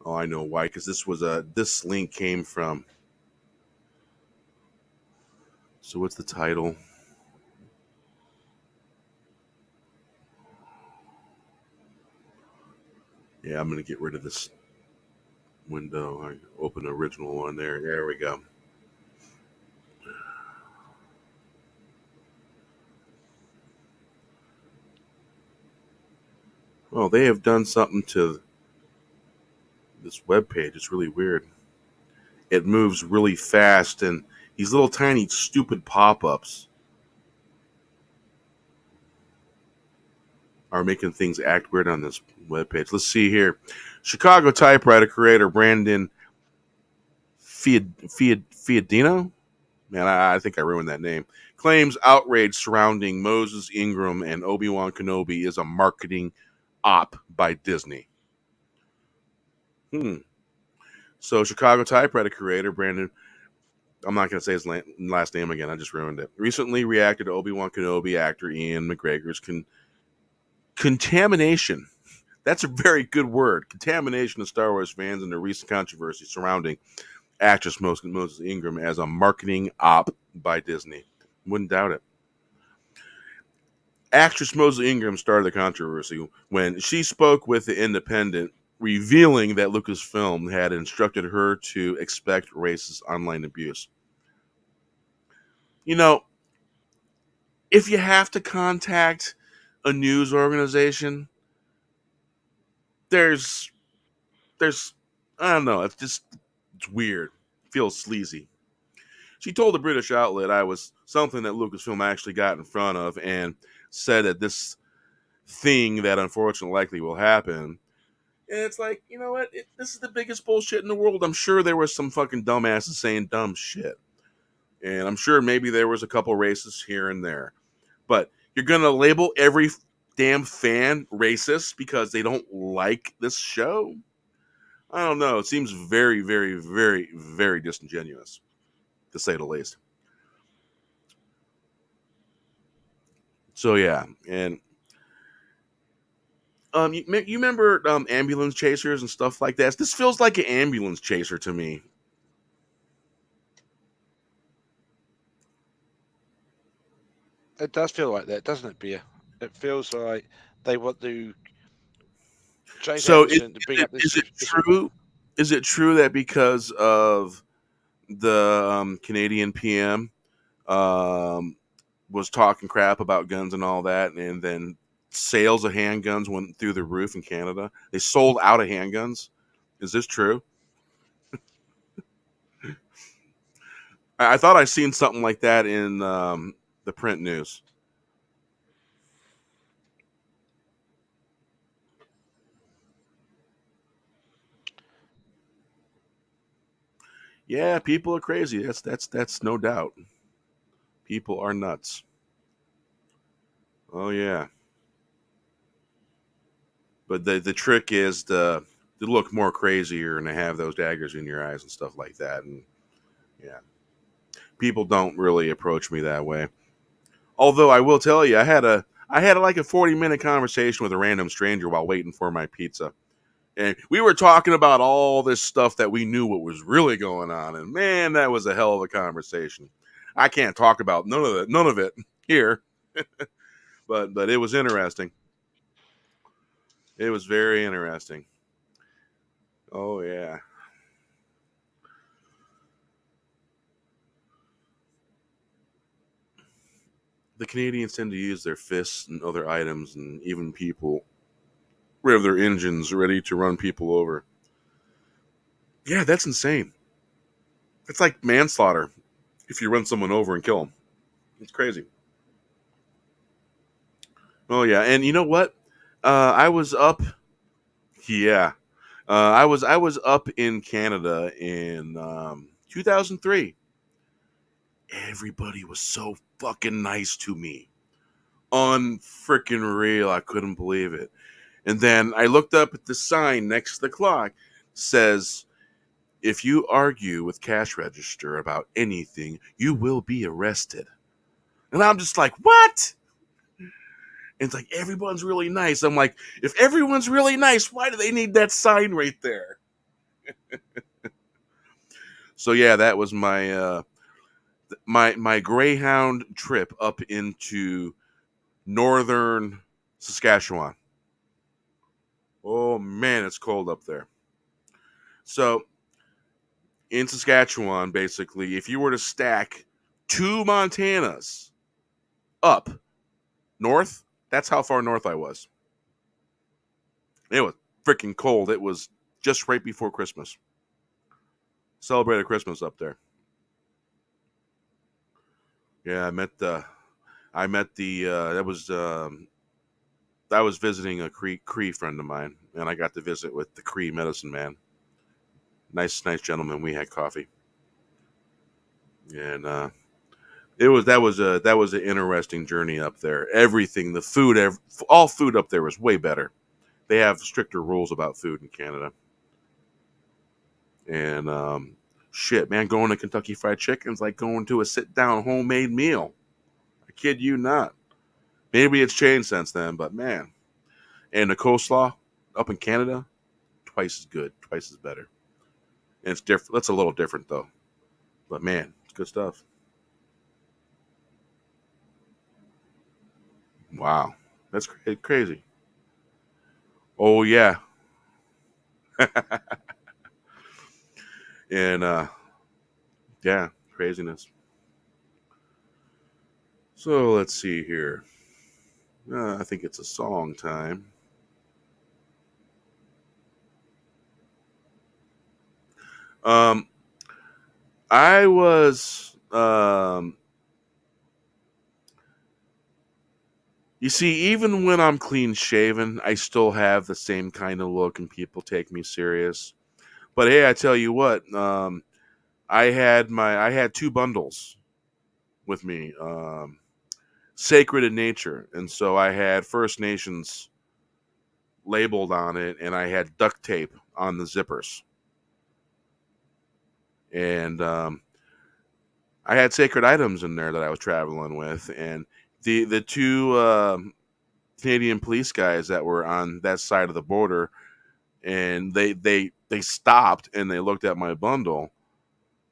Speaker 1: Oh, I know why. Because this link came from. So what's the title? Yeah, I'm gonna get rid of this window. I open the original one there. There we go. Oh, they have done something to this web page. It's really weird. It moves really fast, and these little tiny stupid pop-ups. are making things act weird on this webpage. Let's see here. Chicago typewriter creator Brandon Fiadino, man, I think I ruined that name, claims outrage surrounding Moses Ingram and Obi-Wan Kenobi is a marketing op by Disney. So Chicago typewriter creator Brandon, I'm not going to say his last name again, I just ruined it, recently reacted to Obi-Wan Kenobi actor Ian McGregor's contamination. That's a very good word. Contamination of Star Wars fans and the recent controversy surrounding actress Moses Ingram as a marketing op by Disney. Wouldn't doubt it. Actress Moses Ingram started the controversy when she spoke with The Independent, revealing that Lucasfilm had instructed her to expect racist online abuse. You know, if you have to contact a news organization, there's I don't know, it's weird. It feels sleazy. She told the British outlet I was something that Lucasfilm actually got in front of and said that this thing that unfortunately likely will happen. And it's like, you know what? This is the biggest bullshit in the world. I'm sure there was some fucking dumbasses saying dumb shit. And I'm sure maybe there was a couple racists here and there. But you're going to label every damn fan racist because they don't like this show? I don't know. It seems very, very, very, very disingenuous, to say the least. So yeah, and you remember ambulance chasers and stuff like that? This feels like an ambulance chaser to me.
Speaker 2: It does feel like that, doesn't it, Beer? It feels like they want to chase
Speaker 1: So
Speaker 2: attention to bring up
Speaker 1: is it
Speaker 2: this.
Speaker 1: true? Is it true that because of the Canadian PM um, was talking crap about guns and all that, and then sales of handguns went through the roof in Canada? They sold out of handguns. Is this true? I thought I seen something like that in the print news. Yeah, people are crazy. That's no doubt. People are nuts. Oh yeah, but the trick is to look more crazier and to have those daggers in your eyes and stuff like that. And yeah, people don't really approach me that way. Although I will tell you, I had like a 40-minute conversation with a random stranger while waiting for my pizza. And we were talking about all this stuff that we knew what was really going on. And man, that was a hell of a conversation. I can't talk about none of it here, but it was interesting. It was very interesting. Oh yeah. The Canadians tend to use their fists and other items and even people rev their engines ready to run people over. Yeah, that's insane. It's like manslaughter if you run someone over and kill them. It's crazy. Oh yeah, and you know what? I was up. Yeah, I was up in Canada in 2003. Everybody was so fucking nice to me. Unfreaking real. I couldn't believe it. And then I looked up at the sign next to the clock. Says, if you argue with cash register about anything, you will be arrested. And I'm just like, what? And it's like, everyone's really nice. I'm like, if everyone's really nice, why do they need that sign right there? So yeah, that was my Greyhound trip up into northern Saskatchewan. Oh man, it's cold up there. So in Saskatchewan, basically, if you were to stack two Montanas up north, that's how far north I was. It was freaking cold. It was just right before Christmas. Celebrated Christmas up there. Yeah, I met the that was I was visiting a Cree friend of mine, and I got to visit with the Cree medicine man. Nice gentleman. We had coffee, and that was an interesting journey up there. Everything, the food, all food up there was way better. They have stricter rules about food in Canada, and shit, man, going to Kentucky Fried Chicken's like going to a sit down homemade meal. I kid you not. Maybe it's changed since then, but man, and the coleslaw up in Canada, twice as good, twice as better. And it's different. That's a little different though, but man, it's good stuff. Wow, that's crazy. Oh yeah, and yeah, craziness. So let's see here. I think it's a song time. Um, I was, you see, even when I'm clean shaven, I still have the same kind of look, and people take me serious. But hey, I tell you what, I had two bundles with me, sacred in nature, and so I had First Nations labeled on it, and I had duct tape on the zippers, and I had sacred items in there that I was traveling with, and the two Canadian police guys that were on that side of the border, and they stopped and they looked at my bundle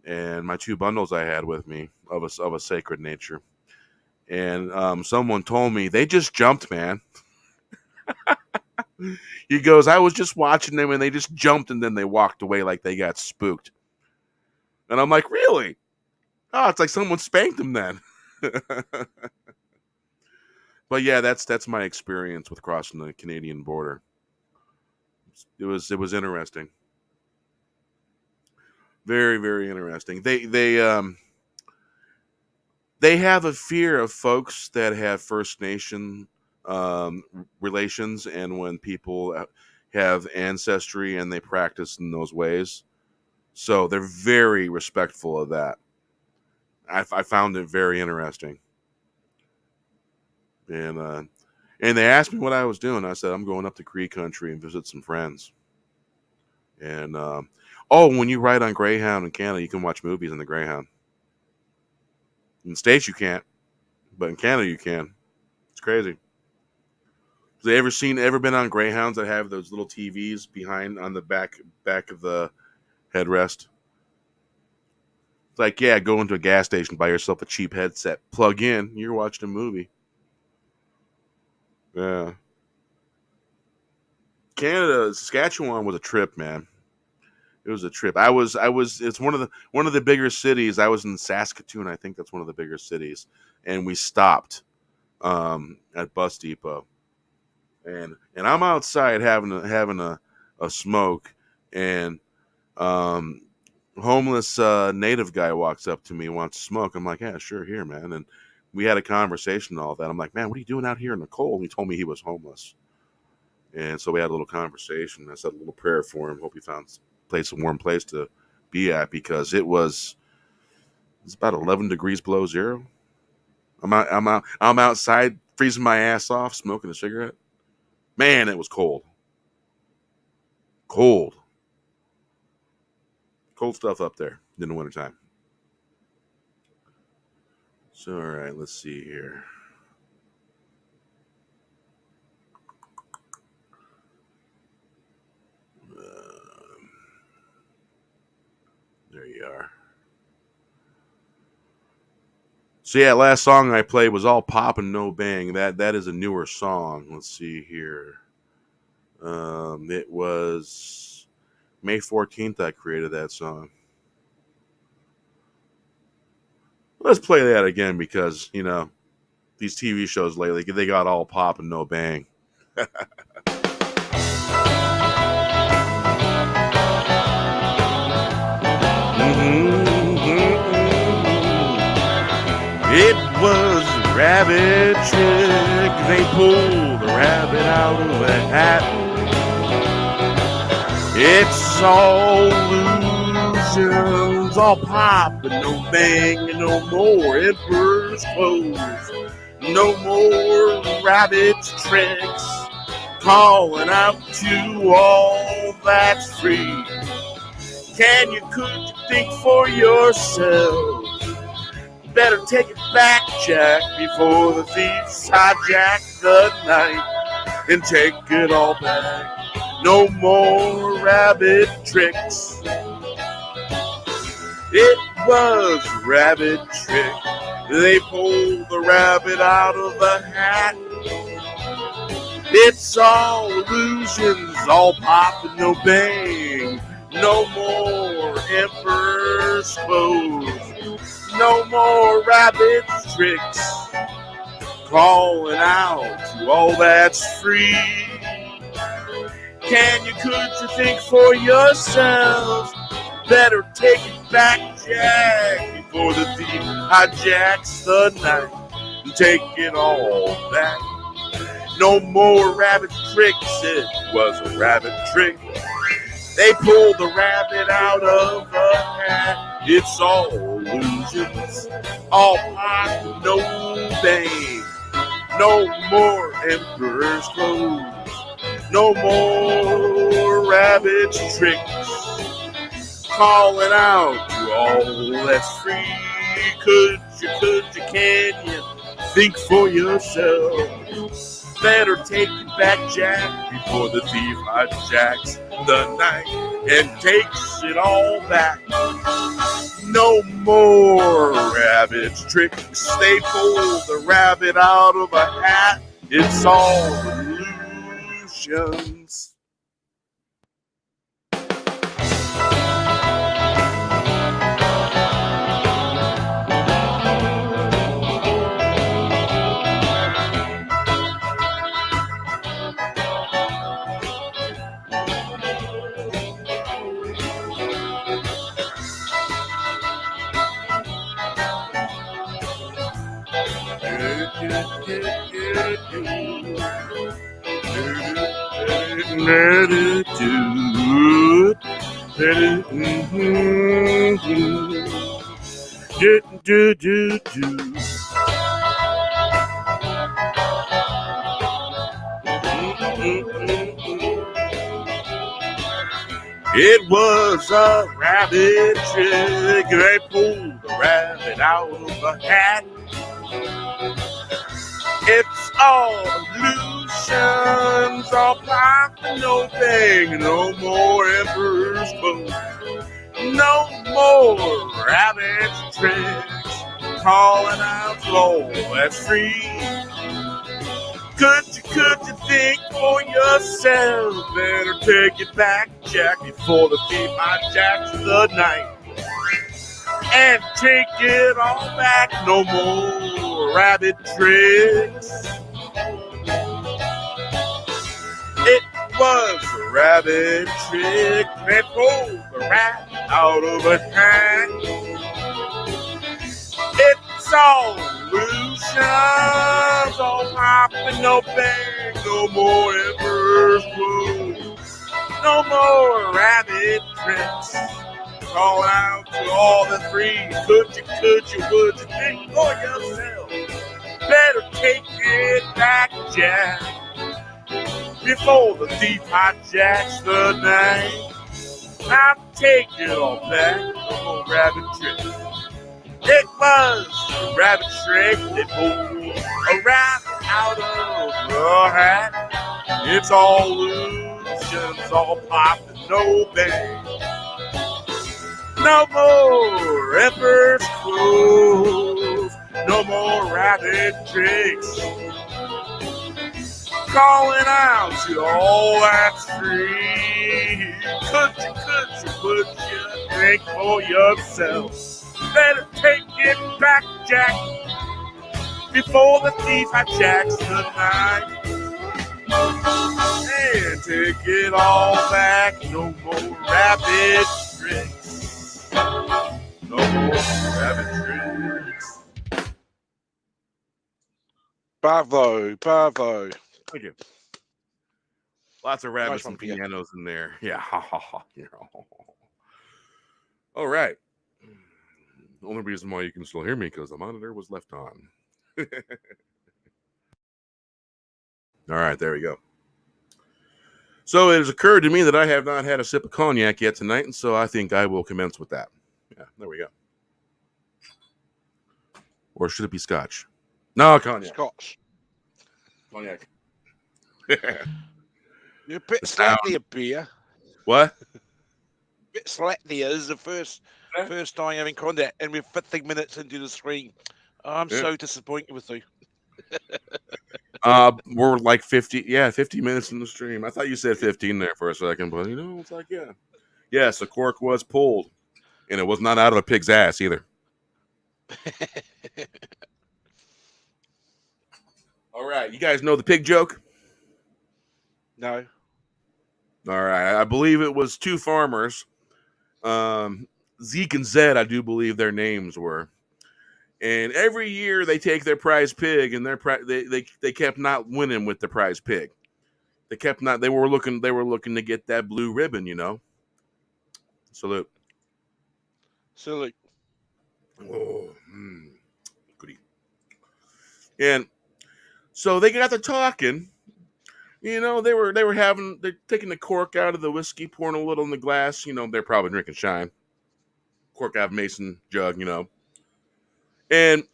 Speaker 1: and my two bundles I had with me of a sacred nature, and someone told me they just jumped, man. He goes, I was just watching them and they just jumped and then they walked away like they got spooked, and I'm like, really? Oh, it's like someone spanked them then. But yeah, that's my experience with crossing the Canadian border. It was interesting, very interesting. They have a fear of folks that have First Nation relations, and when people have ancestry and they practice in those ways, so they're very respectful of that. I found it very interesting, and they asked me what I was doing. I said I'm going up to Cree country and visit some friends. And oh, when you ride on Greyhound in Canada, you can watch movies in the Greyhound. In the States, you can't, but in Canada, you can. It's crazy. Have you ever been on Greyhounds that have those little TVs behind on the back of the headrest? It's like, yeah, go into a gas station, buy yourself a cheap headset, plug in, you're watching a movie. Yeah. Canada, Saskatchewan was a trip, man. It was a trip. It's one of the bigger cities. I was in Saskatoon. I think that's one of the bigger cities, and we stopped at bus depot, and I'm outside having a smoke, and homeless native guy walks up to me and wants to smoke. I'm like, yeah, sure, here, man. And we had a conversation and all that. I'm like, man, what are you doing out here in the cold? And he told me he was homeless, and so we had a little conversation. I said a little prayer for him. Hope he found a warm place to be at, because it's about 11 degrees below zero. I'm outside freezing my ass off, smoking a cigarette. Man, it was cold. Cold. Cold stuff up there in the wintertime. So, all right, let's see here. There you are. So yeah, last song I played was All Pop and No Bang. That is a newer song. Let's see here. It was May 14th I created that song. Let's play that again because, these TV shows lately, they got all pop and no bang. It was rabbit chicken they pulled the rabbit out of the hat. It's all illusions, all pop and no bang, and no more emperor's clothes. No more rabbit's tricks, calling out to all that's free. Could you think for yourself? Better take it back, Jack, before the thieves hijack the night and take it all back. No more rabbit tricks. It was a rabbit trick. They pulled the rabbit out of the hat. It's all illusions, all pop and no bang. No more emperor's clothes. No more rabbit's tricks. Calling out to all that's free. Could you think for yourselves? Better take it back, Jack, before the thief hijacks the night and take it all back. No more rabbit tricks, it was a rabbit trick. They pulled the rabbit out of the hat. It's all illusions, all pop, no bang. No more emperor's clothes. No more rabbit's tricks. Calling out to all that's free. Could you, can you think for yourself? Better take it back, Jack, before the thief hijacks the night and takes it all back. No more rabbit's tricks. They pulled the rabbit out of a hat. It's all illusions. It was a rabbit trick. They pulled the rabbit out of the hat. It's all illusions, all pop and no bang. No more emperor's clothes. No more rabbit's tricks. Calling out low, that's free. Could you think for yourself? Better take it back, Jack, before the thief hijacks the night and take it all back. No more rabbit tricks. It was a rabbit trick. They pulled the rat out of a hat. It's all illusions, all pop and no bang. No more emperor's clothes. No more rabbit tricks. Call out to all the free. Could you, would you think for yourself? Better take it back, Jack, before the thief hijacks the night. I'll take it all back. No more rabbit tricks. It was a rabbit trick that pulled a rabbit out of the hat. It's all illusions, all pop and no bang. No more emperor's clothes. No more rabbit tricks. Calling out to all that's free. Could you, would you think for yourself? Better take it back, Jack, before the thief hijacks the night. And take it all back. No more rabbit tricks. No more rabbit tricks.
Speaker 2: Bravo, bravo.
Speaker 1: Thank you. Lots of
Speaker 2: Nice
Speaker 1: rabbits
Speaker 2: one,
Speaker 1: and
Speaker 2: Peter.
Speaker 1: pianos in there. Yeah, ha ha ha. All right. Only reason why you can still hear me because the monitor was left on. All right, there we go. So it has occurred to me that I have not had a sip of cognac yet tonight, and so I think I will commence with that. Yeah, there we go. Or should it be scotch? No, cognac.
Speaker 2: Scotch.
Speaker 1: Cognac.
Speaker 2: You're a bit
Speaker 1: The sound.
Speaker 2: slightly a beer.
Speaker 1: What?
Speaker 2: Bit slightly is the first time having contact, and we're 15 minutes into the screen. I'm
Speaker 1: Yeah.
Speaker 2: so disappointed with you.
Speaker 1: We're like 50, 50 minutes in the stream. I thought you said 15 there for a second, but it's like, yeah. Yes, the cork was pulled, and it was not out of a pig's ass either. All right, you guys know the pig joke?
Speaker 2: No.
Speaker 1: All right, I believe it was two farmers. Zeke and Zed, I do believe their names were. And every year they take their prize pig, and they kept not winning with the prize pig. They kept not. They were looking to get that blue ribbon. Salute.
Speaker 2: Silly.
Speaker 1: Oh, goody. And so they got to talking. They're taking the cork out of the whiskey, pouring a little in the glass. They're probably drinking shine. Cork out of mason jug. And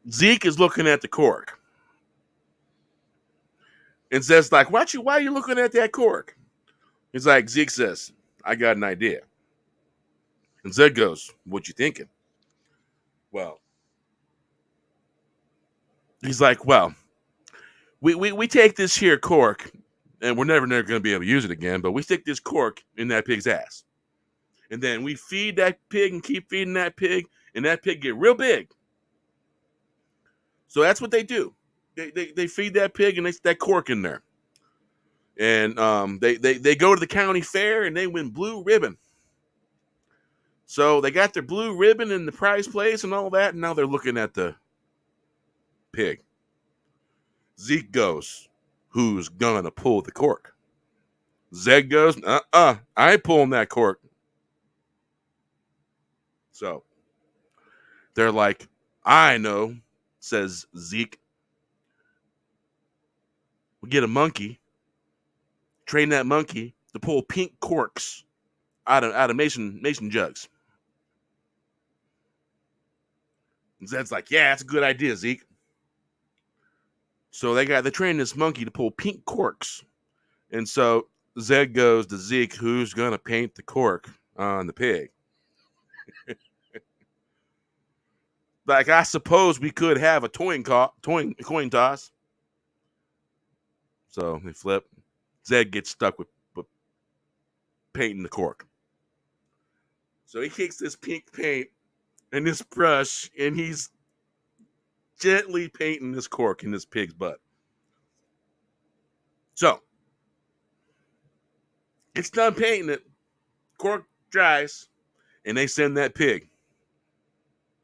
Speaker 1: Zeke is looking at the cork and says, like, why are you looking at that cork? He's like, Zeke says, I got an idea. And Zed goes, what you thinking? Well, he's like, well, we take this here cork, and we're never going to be able to use it again, but we stick this cork in that pig's ass. And then we feed that pig and keep feeding that pig, and that pig get real big. So that's what they do. They feed that pig and they stick that cork in there. And they go to the county fair and they win blue ribbon. So they got their blue ribbon in the prize place and all that, and now they're looking at the pig. Zeke goes, who's gonna pull the cork? Zed goes, I ain't pulling that cork. So they're like, I know, says Zeke. We'll get a monkey, train that monkey to pull pink corks out of mason jugs. And Zed's like, yeah, that's a good idea, Zeke. So they trained this monkey to pull pink corks. And so Zed goes to Zeke, who's gonna paint the cork on the pig? Like, I suppose we could have a coin toss. So they flip. Zed gets stuck with painting the cork. So he takes this pink paint and this brush, and he's gently painting this cork in this pig's butt. So it's done painting it. Cork dries, and they send that pig.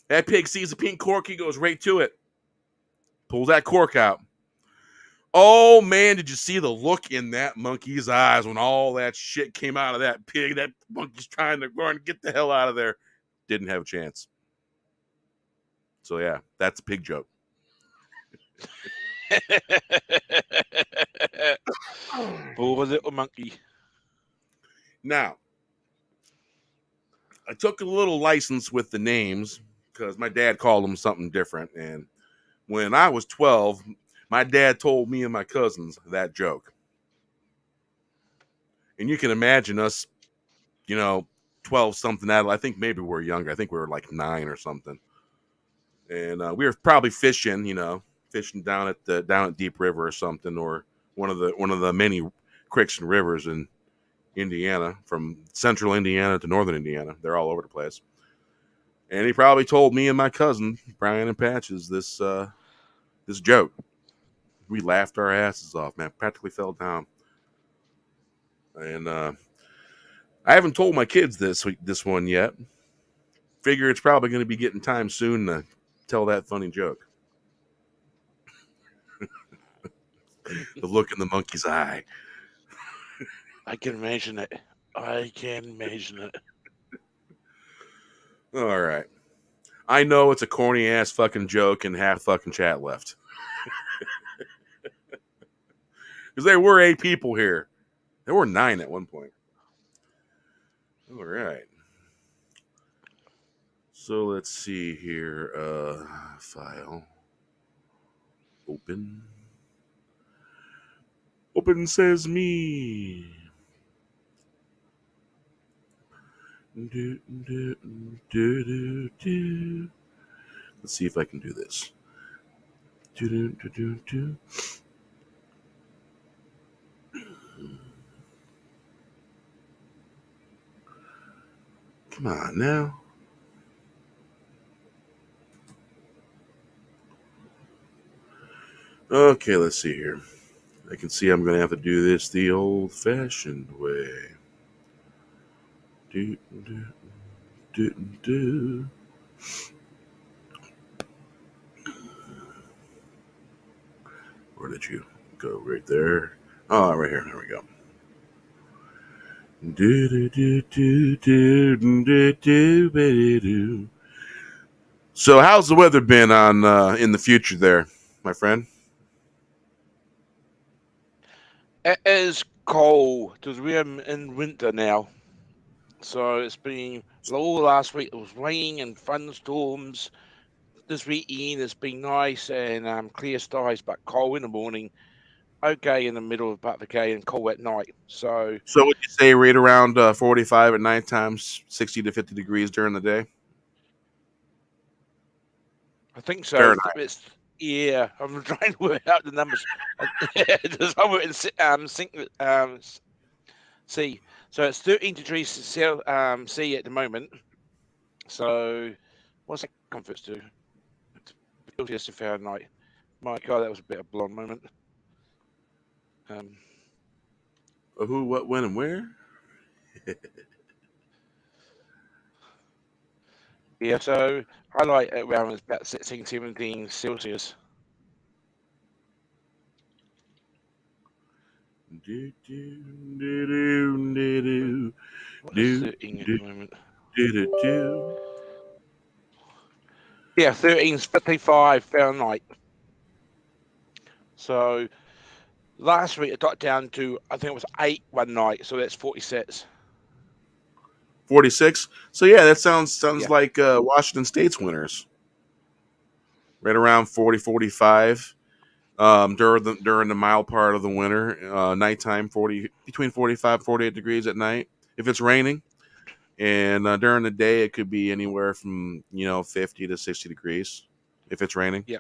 Speaker 1: That pig sees the pink cork. He goes right to it. Pulls that cork out. Oh, man, did you see the look in that monkey's eyes when all that shit came out of that pig? That monkey's trying to run, get the hell out of there. Didn't have a chance. So, yeah, that's a pig joke.
Speaker 2: Poor little monkey.
Speaker 1: Now, I took a little license with the names because my dad called them something different. And when I was 12, my dad told me and my cousins that joke. And you can imagine us, 12 something out. I think maybe we were younger. I think we were like 9 or something. And we were probably fishing, fishing down at Deep River or something, or one of the many creeks and rivers in Indiana, from central Indiana to northern Indiana. They're all over the place. And he probably told me and my cousin Brian and Patches this joke. We laughed our asses off, man. Practically fell down. And I haven't told my kids this one yet. Figure it's probably going to be getting time soon to tell that funny joke. The look in the monkey's eye.
Speaker 2: I can imagine it. I can imagine it.
Speaker 1: All right. I know it's a corny ass fucking joke and half fucking chat left. Because there were 8 people here. There were 9 at one point. All right. So let's see here. File. Open. Open says me. Do, do, do, do, do. Let's see if I can do this. Do, do, do, do, do. Come on now. Okay, let's see here. I can see I'm going to have to do this the old fashioned way. Do, do, do, do. Where did you go? Right there. Oh, right here. There we go. Do, do, do, do, do, do, do, do, do. So, how's the weather been on in the future there, my friend?
Speaker 2: It is cold because we're in winter now. So it's been low last week. It was rain and thunderstorms. This weekend it's been nice and clear skies, but cold in the morning. Okay, in the middle of the day and cold at night. So
Speaker 1: So, would you say right around 45 at night times, 60 to 50 degrees during the day?
Speaker 2: I think so.
Speaker 1: Fahrenheit.
Speaker 2: It's yeah. I'm trying to work out the numbers. Just over in sync C. So it's 13 degrees C at the moment. So what's that converts to? Celsius to Fahrenheit. My God, that was a bit of a blonde moment. Um,
Speaker 1: Who, what, when, and where?
Speaker 2: yeah, so I like it around about 16, 17 Celsius.
Speaker 1: Do, do, do, do, do,
Speaker 2: What is
Speaker 1: do,
Speaker 2: 13 at
Speaker 1: do,
Speaker 2: the moment?
Speaker 1: do, do, do.
Speaker 2: Yeah, 13 is 55 Fahrenheit. So last week it got down to, I think it was 8 one night. So that's 46.
Speaker 1: 46. So yeah, that sounds
Speaker 2: Yeah,
Speaker 1: like Washington State's winners, right around 40, 45. During the mild part of the winter, nighttime 40 between 45 48 degrees at night if it's raining, and during the day it could be anywhere from 50 to 60 degrees if it's raining.
Speaker 2: yeah.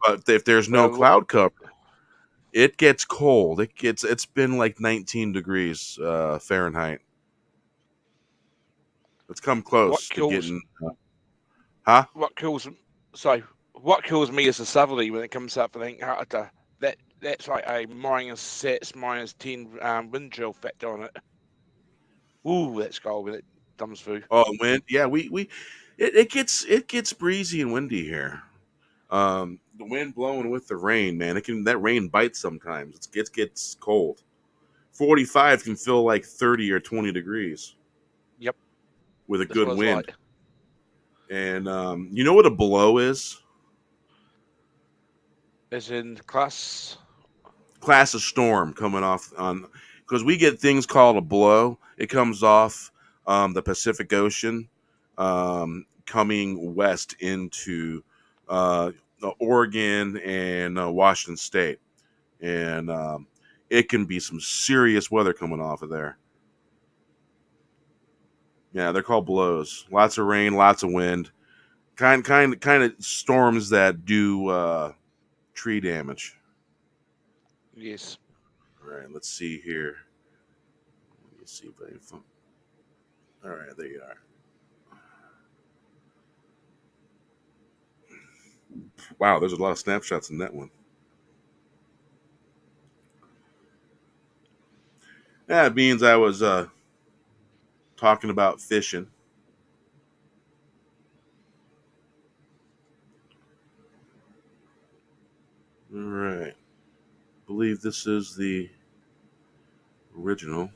Speaker 1: But if there's no
Speaker 2: Well,
Speaker 1: cloud cover, it gets cold. It's been like 19 degrees Fahrenheit. It's come
Speaker 2: what
Speaker 1: close to
Speaker 2: kills
Speaker 1: getting huh.
Speaker 2: what kills sorry, what kills me is the southerly when it comes up. I think that's like a -6, -10 wind chill factor on it. Ooh, that's cold when it comes through.
Speaker 1: Oh, wind. Yeah, it gets breezy and windy here. The wind blowing with the rain, man. That rain bites sometimes. It gets cold. 45 can feel like 30 or 20 degrees
Speaker 2: Yep,
Speaker 1: with a
Speaker 2: that's
Speaker 1: good
Speaker 2: what it's
Speaker 1: wind.
Speaker 2: like.
Speaker 1: And you know what a blow is?
Speaker 2: As in class.
Speaker 1: Class of storm coming off on because we get things called a blow. It comes off the Pacific Ocean, coming west into uh, Oregon and Washington State, and it can be some serious weather coming off of there. Yeah, they're called blows. Lots of rain, lots of wind. Kind of storms that do tree damage.
Speaker 2: Yes.
Speaker 1: All right, let's see here. Let me see if I can find. All right, there you are. Wow, there's a lot of snapshots in that one. That means I was talking about fishing. All right, believe this is the original.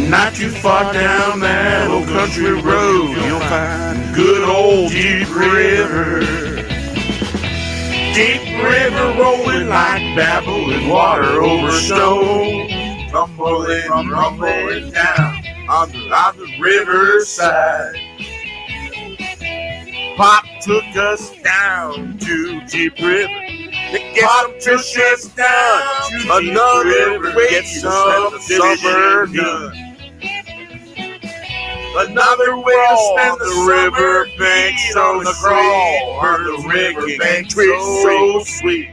Speaker 1: Not too far down that old country road, you'll find good old Deep River. Deep River rolling like babbling water over stone, rumbling down on the riverside. Pop took us down to Deep River. Pop took us down to another way to get some summer done. Another way to spend the river banks on the crawl, on the river banks so sweet.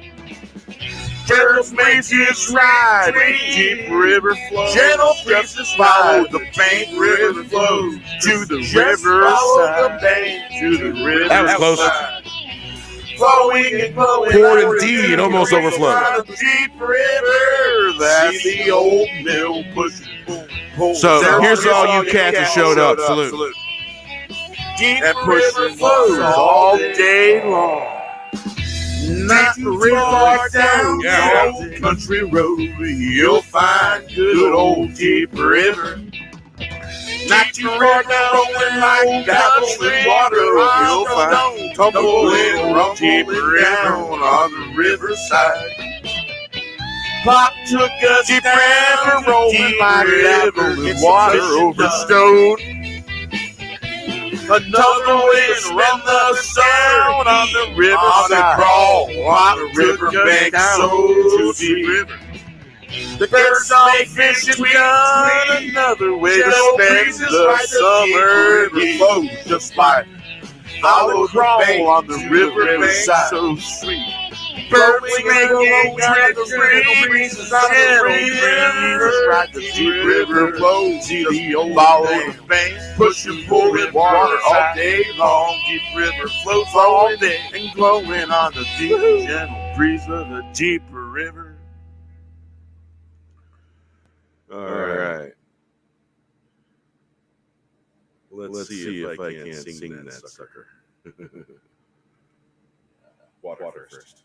Speaker 1: Turtles may just ride, Deep River flows. Gentle breezes follow the bank, river flows to the river side. To the river.
Speaker 3: That was close.
Speaker 1: Flowing and flowing.
Speaker 3: Poured indeed, almost overflowed.
Speaker 1: Deep River, that's the old mill pushing.
Speaker 3: So here's all you cats that showed up. Salute.
Speaker 1: Deep River flows all day long. Not the river down the old country road, you'll find good old Deep River. Not too far down, rolling like dabbling water, you'll find tumbling, rumbling down on the riverside. Pop took us Deep River, rolling like dabbling water over stone. Another way to spend the sound on the riverside. Crawl on the riverbank, so Deep River. The birds make fish and gun. Another way to spend the summer. The flows just by follow crawl on the riverbank, so sweet. Birds make a breezes on the river. Right, the Deep River flows. The old follow the bank, push and pull in water all day long. Deep River flows all day and glowing on the deep, gentle breeze of the Deep River. All right. Let's see if I can sing that sucker. Water first.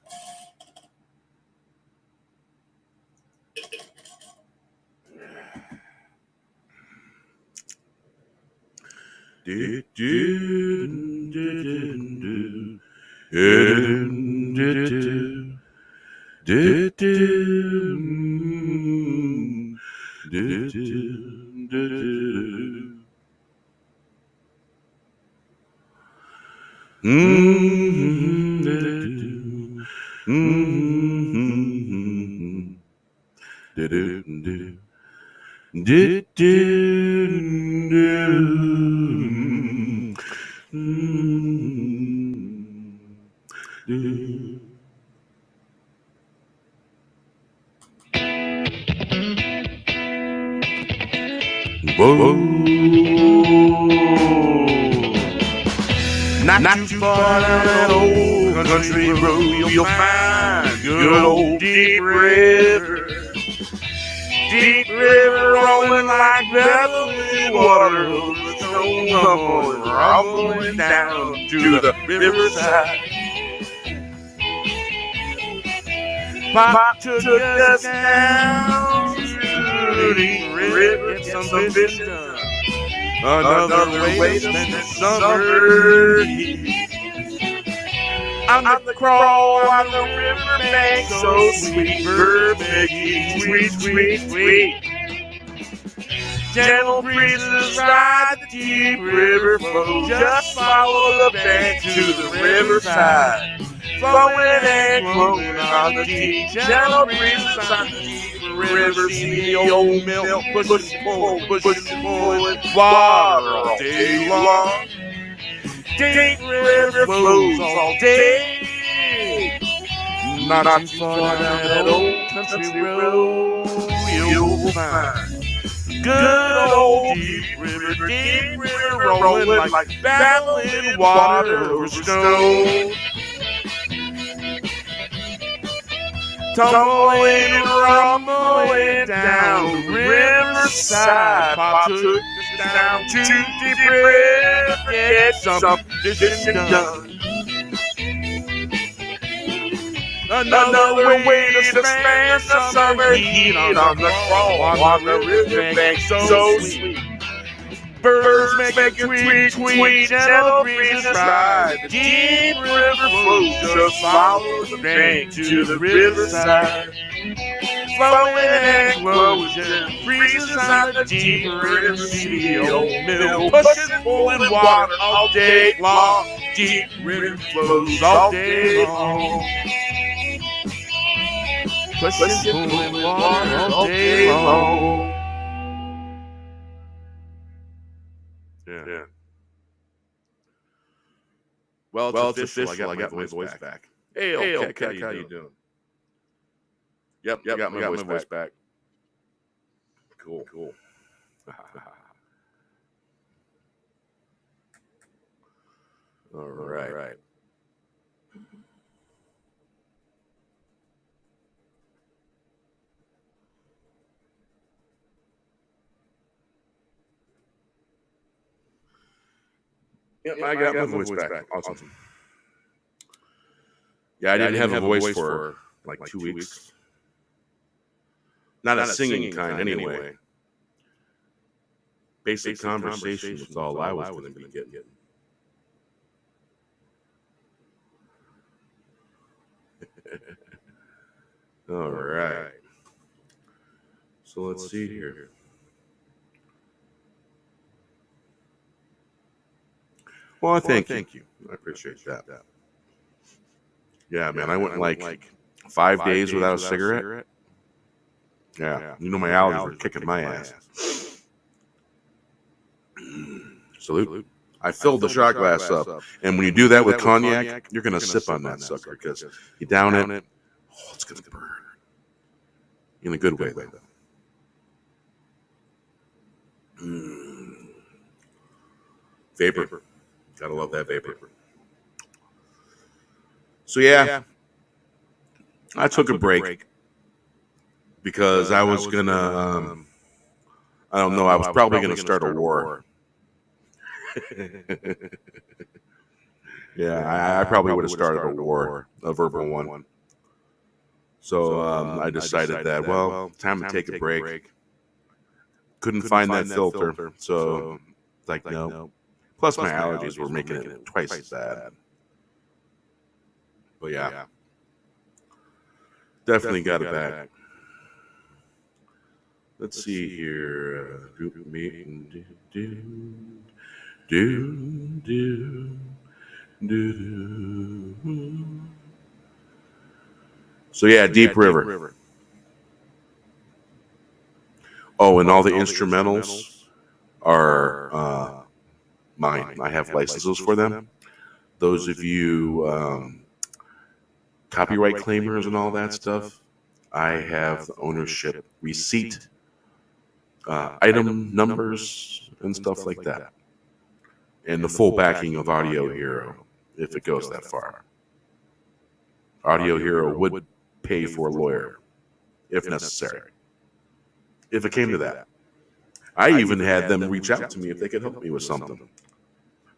Speaker 1: Do do do do do do do do. Whoa. Not too far down that old country road, you'll find good old Deep River. Deep River rolling like babbling water, rumbling down to the riverside. Pop took us down to the Deep River, get some fish done. Another way to spend the summer heat. On the crawl on the riverbank, so sweet, birds making sweet. Gentle breezes ride the Deep River flow. Just follow the bank to the riverside. Flowing and glowing on the deep, gentle breezes on the deep river. See the old mill push and pull, water all day long. Deep River flows all day. Not too far down that old country road, you'll find good old Deep River rolling like babbling water over stone. Tumbling and rumbling down the riverside. Pop took us
Speaker 3: down to Deep River, get some fishing done. Another way to spend the summer heat on the crawl on the riverbank, so sweet. Birds make a tweet, tweet, gentle breezes ride. The deep river flows, just follow the bank to the riverside. Flowing explosion, breezes on the deep river, see the old mill pushing, pulling water all day long. Deep river flows all day long. Pushing, pulling water all day long.
Speaker 1: Yeah. Well, it's official. I got my voice back. Hey, okay, how you doing? Yep, I got my voice back. Cool. All right. Yep, I got my voice back. Awesome. Yeah, I didn't have a voice for like 2 weeks. Not a singing kind, anyway. Basic conversation was all I was going to be getting. All right. So let's see here. Well, thank you. I appreciate that. Yeah, man, I went like 5 days without a cigarette. Yeah, you know my allergies were kicking my ass. Salute. I filled the shot glass up, and when you do that with cognac, you're gonna sip on that sucker because you down it. Oh, it's gonna burn in a good way, though. Vapor. Gotta love that vapor. So yeah, I took a break because I was gonna. I don't know. I was probably gonna start a war. Yeah, I probably would have started a war, a verbal one. So I decided that, well, time to take a break. Couldn't find that filter, so like, no. Plus, my allergies were making it twice as bad. But yeah, definitely got it back. Let's see here. So yeah, Deep River. Oh, and all the instrumentals are mine. I have licenses for them. Those of you copyright claimers and all that stuff, I have the ownership receipt, item numbers, and stuff like that. And the full backing of Audio Hero, if it goes that far. Audio Hero would pay for a lawyer, if necessary. If it came to that. I even had them reach out to me if they could help me with something.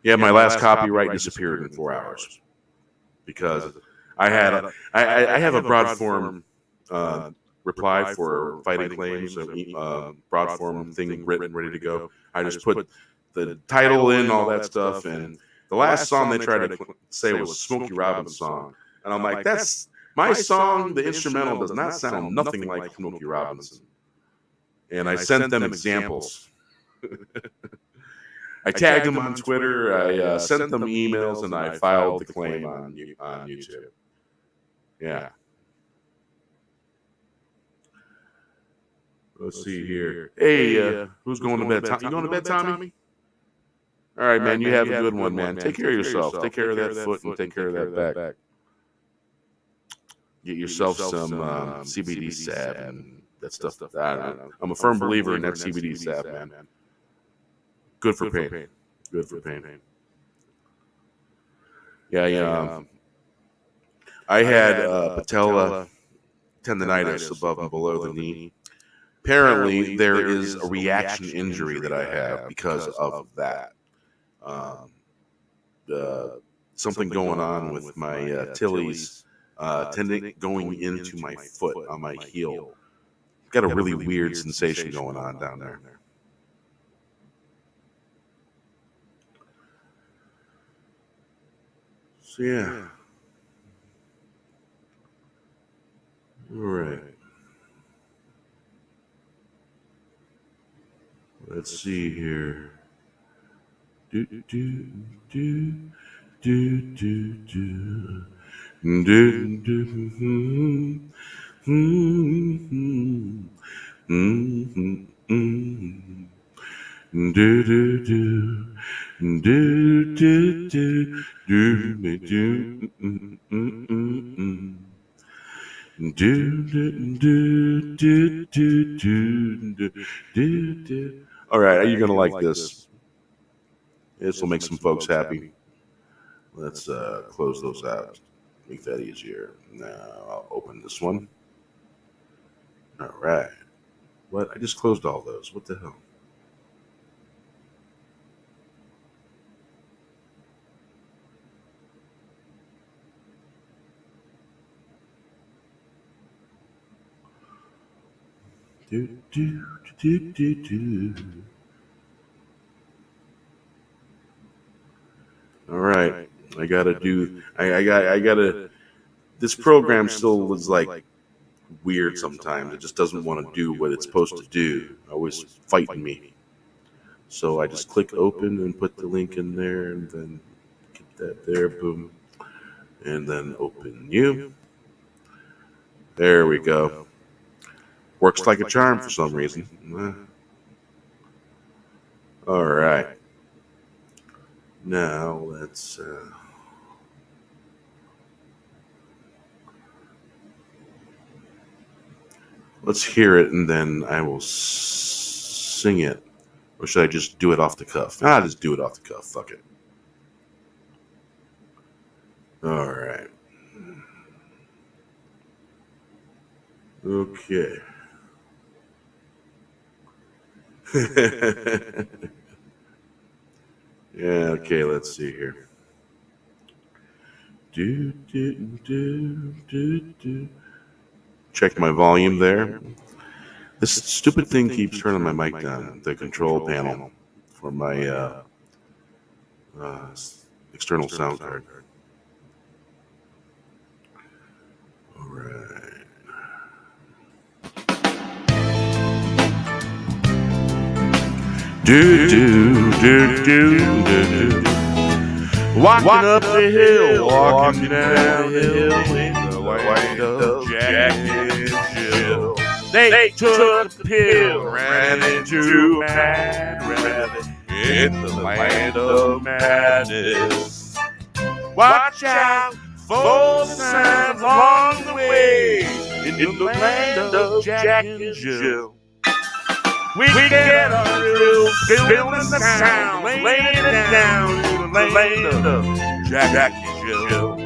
Speaker 1: Yeah, my last copyright disappeared in 4 hours. Because I have a broad form reply for fighting claims, a broad form thing written, ready to go. I just put the title in, all that stuff, and the last song they tried to say was a Smokey Robinson song. And I'm like, that's my song, the instrumental does not sound nothing like Smokey Robinson. And I sent them examples. I tagged them on Twitter, I sent them emails, and I filed the claim on YouTube. Yeah. Let's see here. Hey, who's going to bed? You going to bed, Tommy? All right, man. You have a good one, man. Take care of yourself. Take care of that foot and take care of that back. Get yourself some CBD sap and that stuff. I don't know. I'm a firm believer in that CBD sap, man. Good for pain. Good for pain. Yeah. I had patella tendonitis above and below the knee. apparently there is a reaction injury that I have because of that. Something going on with my Tillies going into my foot on my heel. Got a really weird sensation going on down there. So yeah. All right. Let's see here. Do do do do do do do do do. Do do do do do do do do. All right, you're gonna like this. This will make some folks happy. Let's close those out. Make that easier. Now I'll open this one. All right. What? I just closed all those. What the hell? Do do do do do. All right, I gotta do. I gotta. This program still is like weird sometimes. It just doesn't want to do what it's supposed to do. Always fighting me. So I just click open and put the link in there, and then get that there. Boom, and then open new. There we go. Works like a charm for some reason. All right. Now let's hear it, and then I will sing it. Or should I just do it off the cuff? I'll just do it off the cuff. Fuck it. All right. Okay. Yeah, okay, let's see here. Do, do, do, do, do. Check my volume there. This stupid thing keeps turning my mic down, the control panel for my external sound card. All right. Do do do do do do. Walking up the hill, walking down the hill in the land of Jack and Jill. They took the pill, ran into a mad rabbit in the land of madness. Watch out for signs along the way in the land of Jack and Jill. We get our thrills, feeling the sound, laying it down in the land of Jack and Jill.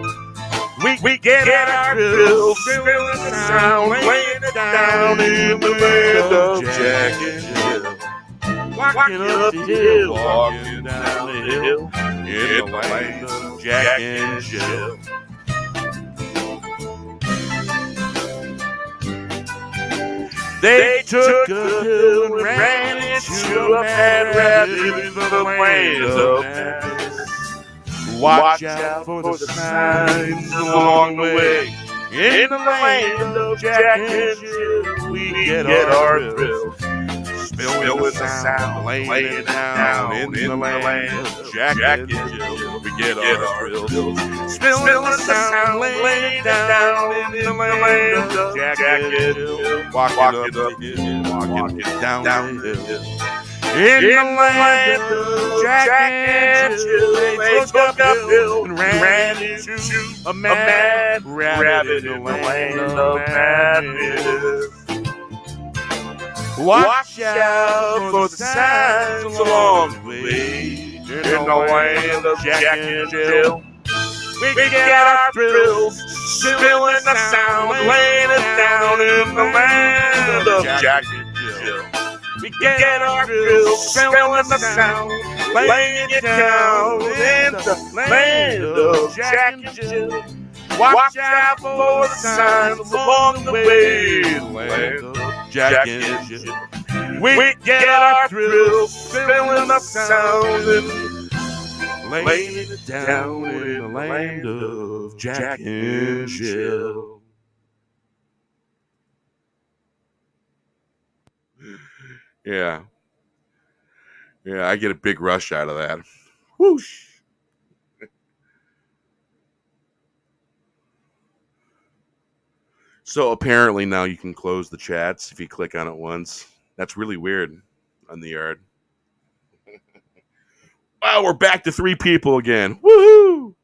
Speaker 1: We get our thrills, feeling the sound, laying it down in the land of Jack and Jill. Walking up the hill, walking down the hill in the land of Jack and Jill. They took a pill and ran into a mad rabbit in the land of madness. Watch out for the signs along the way. In the land of Jack and Jill, we get our thrills. Spilling the sound, laying it down in the land of Jack and Jill, we get our thrills. Spilling the sound, laying it down in the land of Jack and Jill, walking up the hill, walking down the hill. In the land of Jack and Jill, they took a pill and ran into a mad rabbit in the land of madness. Watch out for the signs along the way in the land of Jack and Jill. We get our thrills, spilling the sound, laying it down in the land of Jack and Jill.
Speaker 3: We get our thrill, spelling the sound, laying it down in the land of Jack and Jill. Watch out for the signs along the way, land of Jack and Jill. We get our thrill, spelling the sound, and laying it down in the land of Jack and Jill.
Speaker 1: Yeah. Yeah, I get a big rush out of that. Whoosh. So apparently now you can close the chats if you click on it once. That's really weird on the yard. Wow, we're back to 3 people again. Woohoo!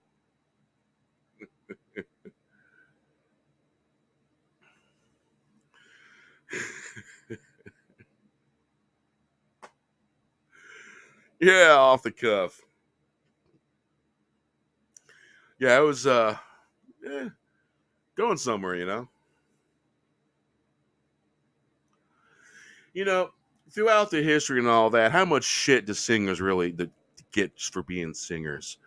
Speaker 1: Yeah, off the cuff. Yeah, I was going somewhere, you know. You know, throughout the history and all that, how much shit do singers really get for being singers?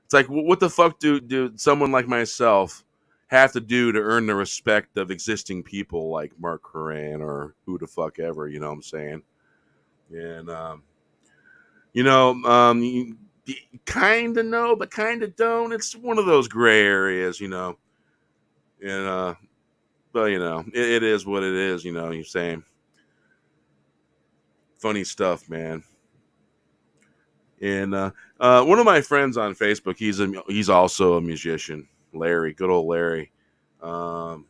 Speaker 1: It's like, what the fuck do someone like myself have to do to earn the respect of existing people like Mark Horan or who the fuck ever? You know what I'm saying? And you kind of know, but kind of don't. It's one of those gray areas, you know. And but you know, it is what it is. You know, you're saying funny stuff, man. And one of my friends on Facebook, he's also a musician, Larry, good old Larry. Um,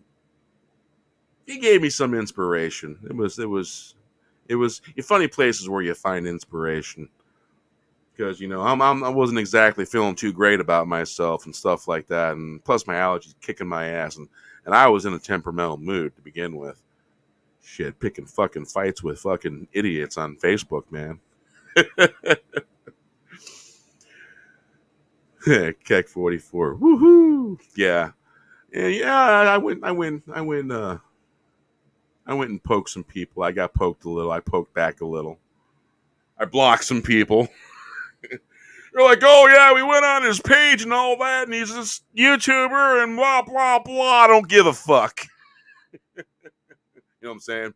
Speaker 1: he gave me some inspiration. It was funny places where you find inspiration because you know I wasn't exactly feeling too great about myself and stuff like that, and plus my allergies kicking my ass, and I was in a temperamental mood to begin with. Shit, picking fucking fights with fucking idiots on Facebook, man. Keck 44. Woohoo! Yeah. Yeah, I went and poked some people. I got poked a little. I poked back a little. I blocked some people. They're like, oh yeah, we went on his page and all that, and he's this YouTuber and blah blah blah. I don't give a fuck. You know what I'm saying?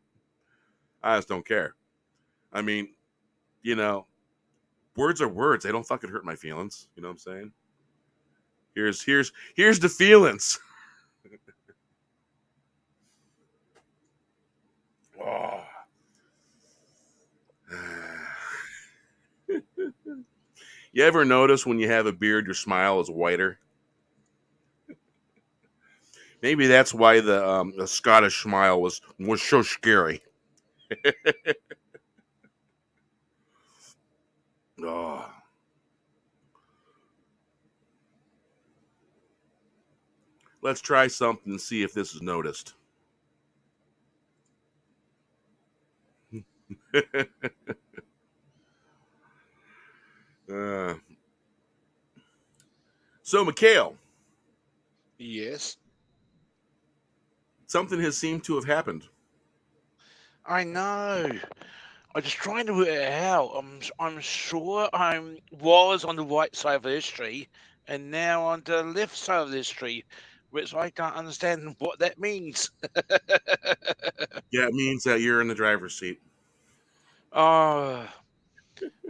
Speaker 1: I just don't care. I mean, you know, words are words. They don't fucking hurt my feelings. You know what I'm saying? Here's the feelings. Oh. You ever notice when you have a beard, your smile is whiter? Maybe that's why the Scottish smile was so scary. Oh. Let's try something and see if this is noticed. uh, so, Mikhail,
Speaker 2: Yes.
Speaker 1: something has seemed to have happened.
Speaker 2: I know. I'm just trying to work it out. I'm sure I was on the right side of history, and now on the left side of history, which I don't understand what that means.
Speaker 1: Yeah, it means that you're in the driver's seat.
Speaker 2: Oh,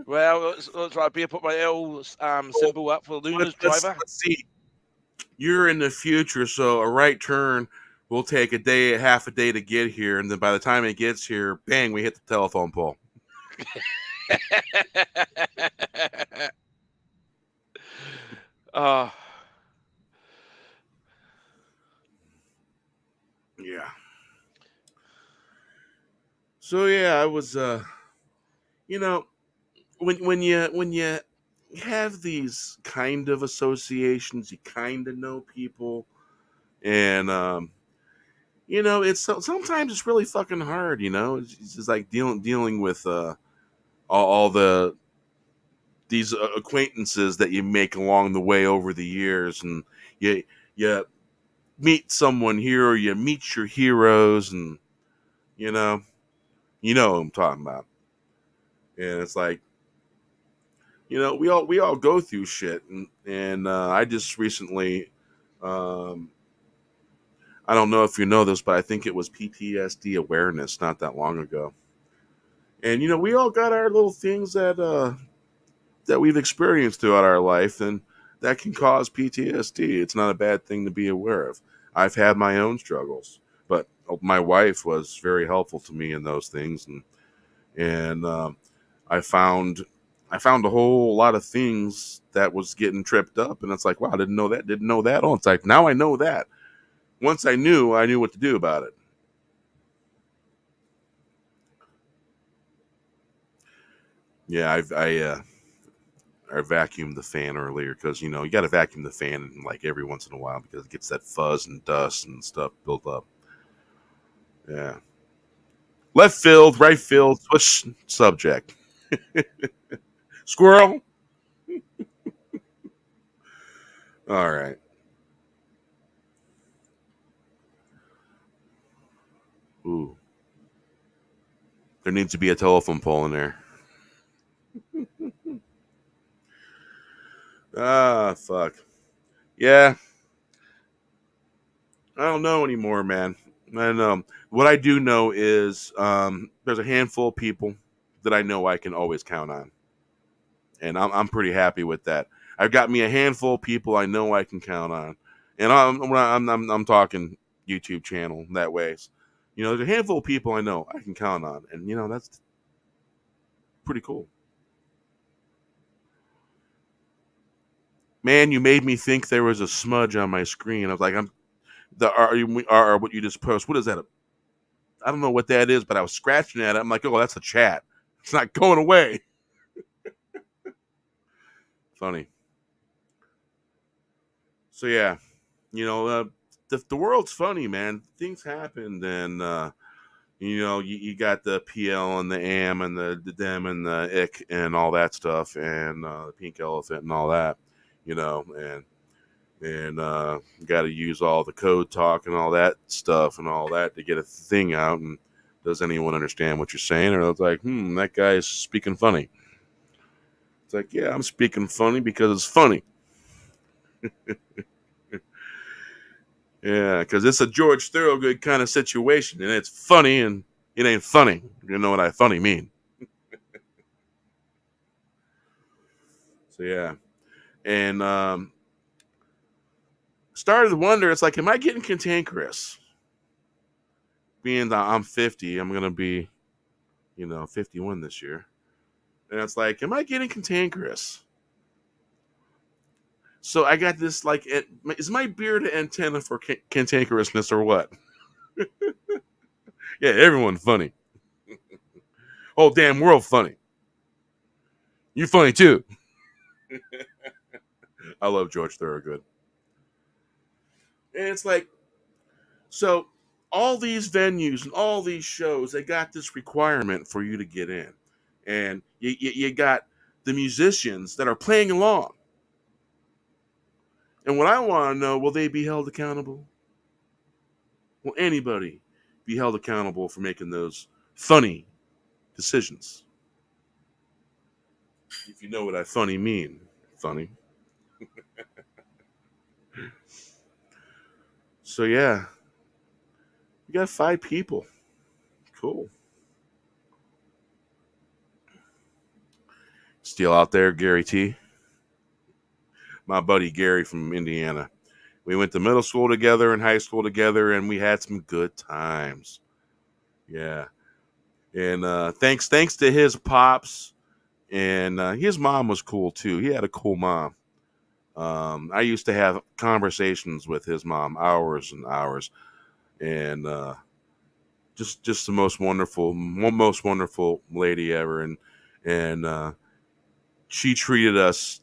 Speaker 2: well, let's right here. Put my L symbol up for Luna's driver.
Speaker 1: Let's see. You're in the future, so a right turn will take half a day to get here, and then by the time it gets here, bang, we hit the telephone pole.
Speaker 2: uh,
Speaker 1: Yeah. So yeah, I was you know, when you have these kind of associations, you kind of know people, and you know, sometimes it's really fucking hard. You know, it's just like dealing with all these acquaintances that you make along the way over the years, and you meet someone here, or you meet your heroes, and you know, You know what I'm talking about. And it's like, we all go through shit, and I just recently, um, I don't know if you know this, but I think it was PTSD awareness not that long ago. And we all got our little things that we've experienced throughout our life, and that can cause PTSD. It's not a bad thing to be aware of. I've had my own struggles, but my wife was very helpful to me in those things, and I found I found a whole lot of things that was getting tripped up, and it's like, wow, I didn't know that, didn't know that. Oh, it's like now I know that. Once I knew what to do about it. Yeah, I vacuumed the fan earlier because you got to vacuum the fan like every once in a while because it gets that fuzz and dust and stuff built up. Yeah. Left field, right field, switch subject. Squirrel. All right. Ooh, there needs to be a telephone pole in there. Ah, fuck. Yeah, I don't know anymore, man. And what I do know is there's a handful of people that I know I can always count on, and I'm pretty happy with that. I've got me a handful of people I know I can count on, and I'm talking YouTube channel that way. There's a handful of people I know I can count on, and that's pretty cool. Man, you made me think there was a smudge on my screen. I was like, what you just post. What is that? I don't know what that is, but I was scratching at it. I'm like, oh, that's a chat. It's not going away. Funny. So yeah, the world's funny, man. Things happen, and you got the PL and the AM and the them and the ick and all that stuff, and the pink elephant and all that, and got to use all the code talk and all that stuff and all that to get a thing out. And does anyone understand what you're saying? Or it's like, that guy's speaking funny. It's like, yeah, I'm speaking funny because it's funny. Yeah, because it's a George Thorogood kind of situation, and it's funny, and it ain't funny. You know what I funny mean? So yeah, and started to wonder. It's like, am I getting cantankerous? Being that I'm 50, I'm gonna be, 51 this year, and it's like, am I getting cantankerous? So I got this like, is my beard an antenna for cantankerousness or what? Yeah, everyone funny. Whole damn world funny. You funny too. I love George Thorogood. And it's like, so all these venues and all these shows, they got this requirement for you to get in. And you got the musicians that are playing along. And what I want to know, will they be held accountable? Will anybody be held accountable for making those funny decisions? If you know what I funny mean. Funny. So yeah, we got 5 people. Cool. Still out there, Gary T. My buddy Gary from Indiana. We went to middle school together and high school together, and we had some good times. Yeah, and thanks to his pops, and his mom was cool too. He had a cool mom. I used to have conversations with his mom, hours and hours, and just the most wonderful lady ever, and she treated us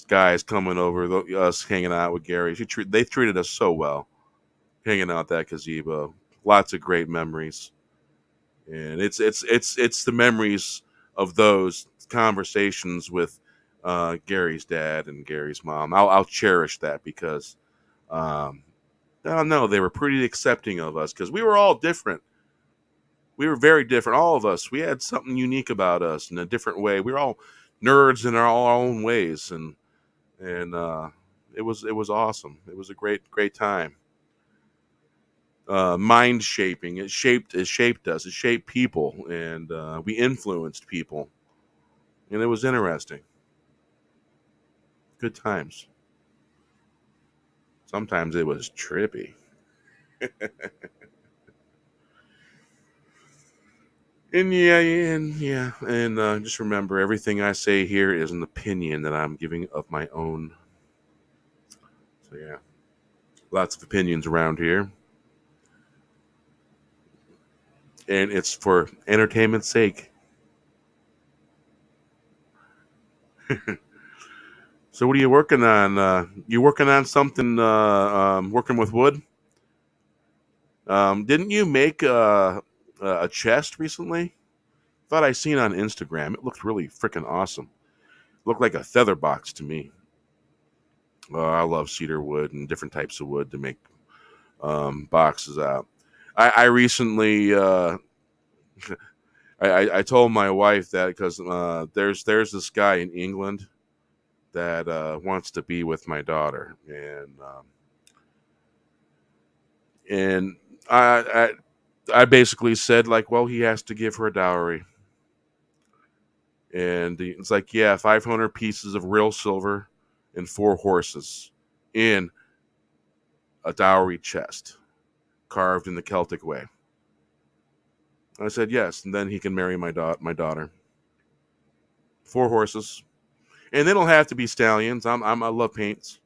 Speaker 1: guys coming over, us hanging out with Gary. They treated us so well, hanging out at that gazebo. Lots of great memories, and it's the memories of those conversations with Gary's dad and Gary's mom. I'll cherish that because I don't know, they were pretty accepting of us because we were all different. We were very different, all of us. We had something unique about us in a different way. We were all nerds in our own ways, and it was awesome. It was a great time. Mind shaping. It shaped us. It shaped people, and we influenced people, and it was interesting. Good times. Sometimes it was trippy. And just remember, everything I say here is an opinion that I'm giving of my own. So yeah, lots of opinions around here, and it's for entertainment's sake. So what are you working on? You working on something? Working with wood? Didn't you make a chest recently? Thought I seen it on Instagram. It looked really freaking awesome. Looked like a feather box to me. I love cedar wood and different types of wood to make boxes out. I recently I told my wife that because there's this guy in England that wants to be with my daughter, and I basically said like, well, he has to give her a dowry, and it's like, yeah, 500 pieces of real silver and 4 horses in a dowry chest carved in the Celtic way. I said yes, and then he can marry my daughter. 4 horses, and they don't have to be stallions. I love paints,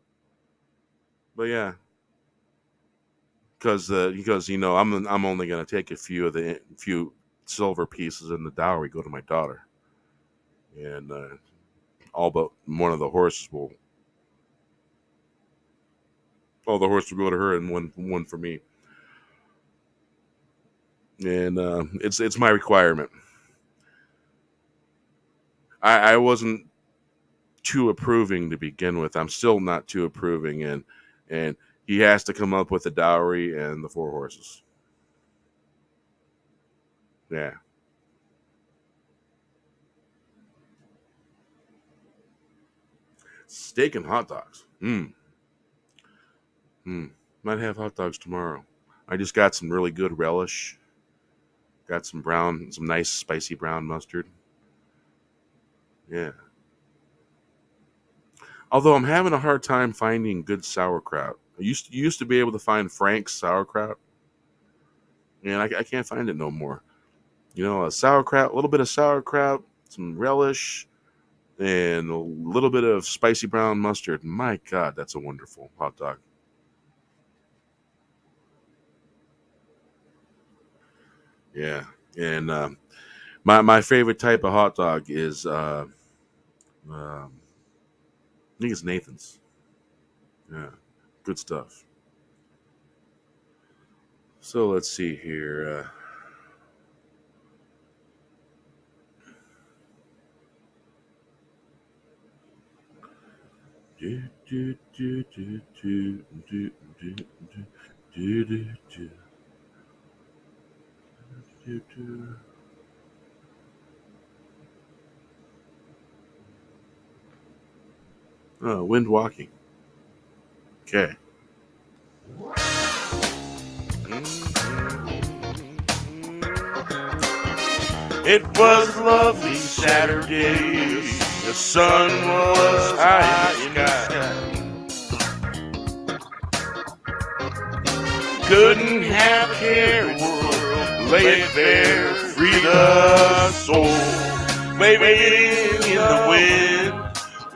Speaker 1: but yeah, because I'm only gonna take a few silver pieces in the dowry go to my daughter, and all but one of the horses will all the horses will go to her and one for me, and it's my requirement. I wasn't too approving to begin with. I'm still not too approving, and he has to come up with a dowry and the 4 horses. Yeah. Steak and hot dogs. Might have hot dogs tomorrow. I just got some really good relish. Got some nice spicy brown mustard. Yeah. Although I'm having a hard time finding good sauerkraut. I used to be able to find Frank's sauerkraut, and I can't find it no more. A sauerkraut, a little bit of sauerkraut, some relish, and a little bit of spicy brown mustard. My God, that's a wonderful hot dog. Yeah, and my favorite type of hot dog is I think it's Nathan's. Yeah, good stuff. So let's see here. Do, do, do, do, do, do, do, do, do, do, do, do. Oh, wind walking. Okay. It was a lovely Saturday. The sun was high in the sky. Couldn't have a care in the world. Lay it bare, free the soul. Waving in the wind,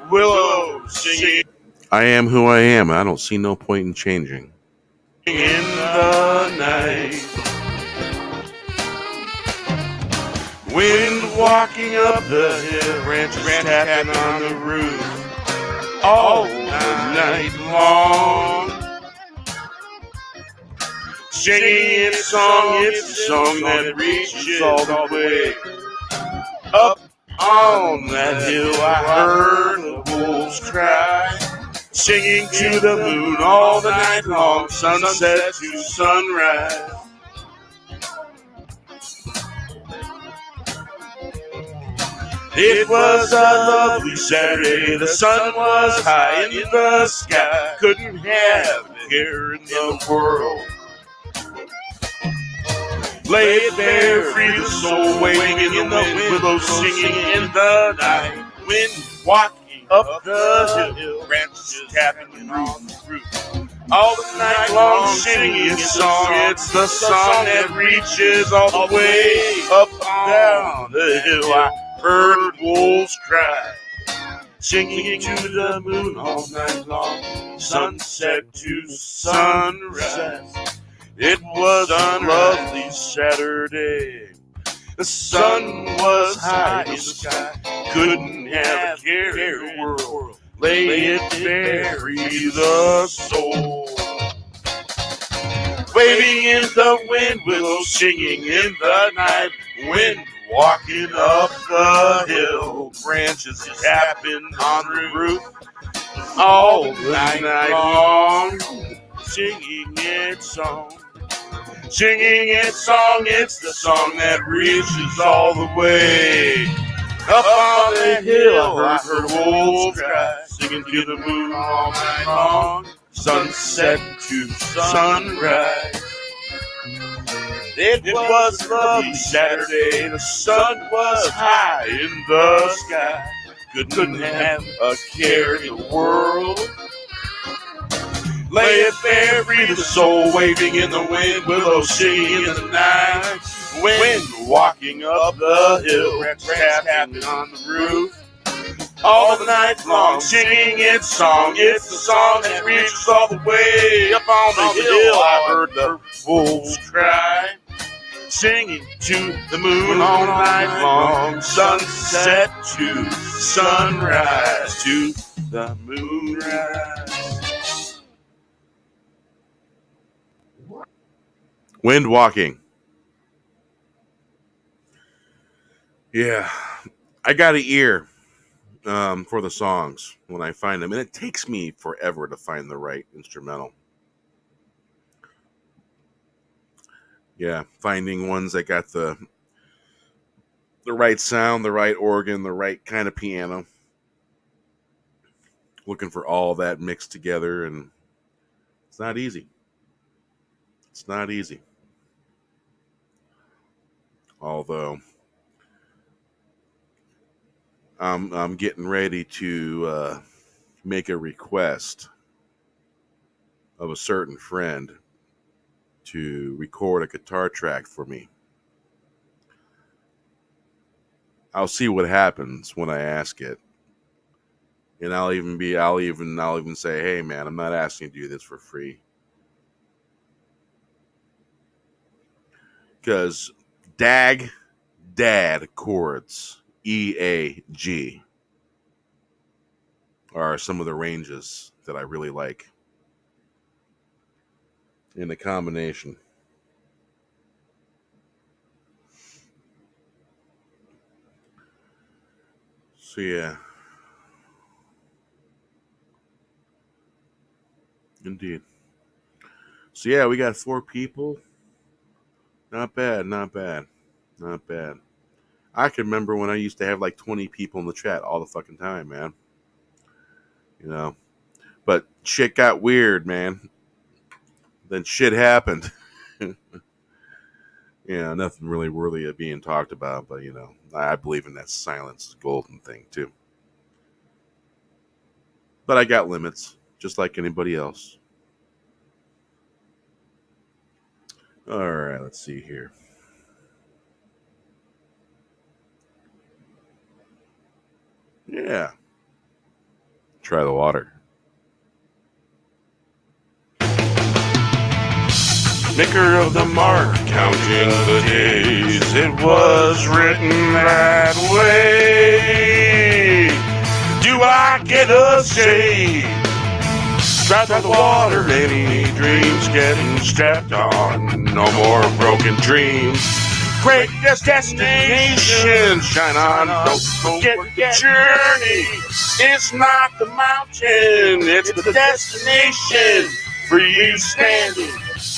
Speaker 1: willow singing. I am who I am. I don't see no point in changing. In the night, wind walking up the hill, branches tapping on the roof all night long. Singing its a song that reaches all the way up on that hill. I heard the wolves cry, singing to the moon all the night long, sunset to sunrise. It was a lovely Saturday, the sun was high in the sky, couldn't have a care in the world. Lay it bare, free the soul, waving in the wind, willows singing in the night, wind walking up the hill, branches tapping on the roof. All the night long singing a song, it's the song that reaches all the way up down the hill. I heard wolves cry, singing to the moon all night long, sunset to sunrise. It was a lovely Saturday. The sun was high in the sky, couldn't have a care in the world. Lay it bare, free the soul. Waving in the wind, willows singing in the night, wind walking up the hill, branches tapping on the roof, all the night long, singing its song. Singing its song, it's the song that reaches all the way up on the hill. I heard wolves cry, singing to the moon all night long, sunset to sunrise. It was a lovely Saturday, the sun was high in the sky, couldn't have a care in the world. Lay it bare, free the soul, waving in the wind, willows singing in the night, wind walking up the hill, rats tapping on the roof, all the night long, singing its song. It's the song that reaches all the way up on the hill. I heard the wolves cry, singing to the moon all night long, sunset to sunrise, to the moonrise. Wind walking. Yeah, I got an ear for the songs when I find them, and it takes me forever to find the right instrumental. Yeah, finding ones that got the right sound, the right organ, the right kind of piano. Looking for all that mixed together, and it's not easy. It's not easy. Although I'm getting ready to make a request of a certain friend to record a guitar track for me. I'll see what happens when I ask it. And I'll even say, hey man, I'm not asking you to do this for free. Because dad chords, EAG, are some of the ranges that I really like in the combination. So yeah, indeed. So yeah, we got 4 people. Not bad, not bad, not bad. I can remember when I used to have like 20 people in the chat all the fucking time, man. You know, but shit got weird, man. Then shit happened. Yeah, nothing really worthy of being talked about, but you know, I believe in that silence is golden thing too. But I got limits, just like anybody else. All right, let's see here. Yeah. Try the water. Maker of the mark, counting the days. It was written that way. Do I get a say? Try the water, any dreams getting stepped on. No more broken dreams. Greatest destination, shine on, don't forget the journey. It's not the mountain, it's the destination for you standing.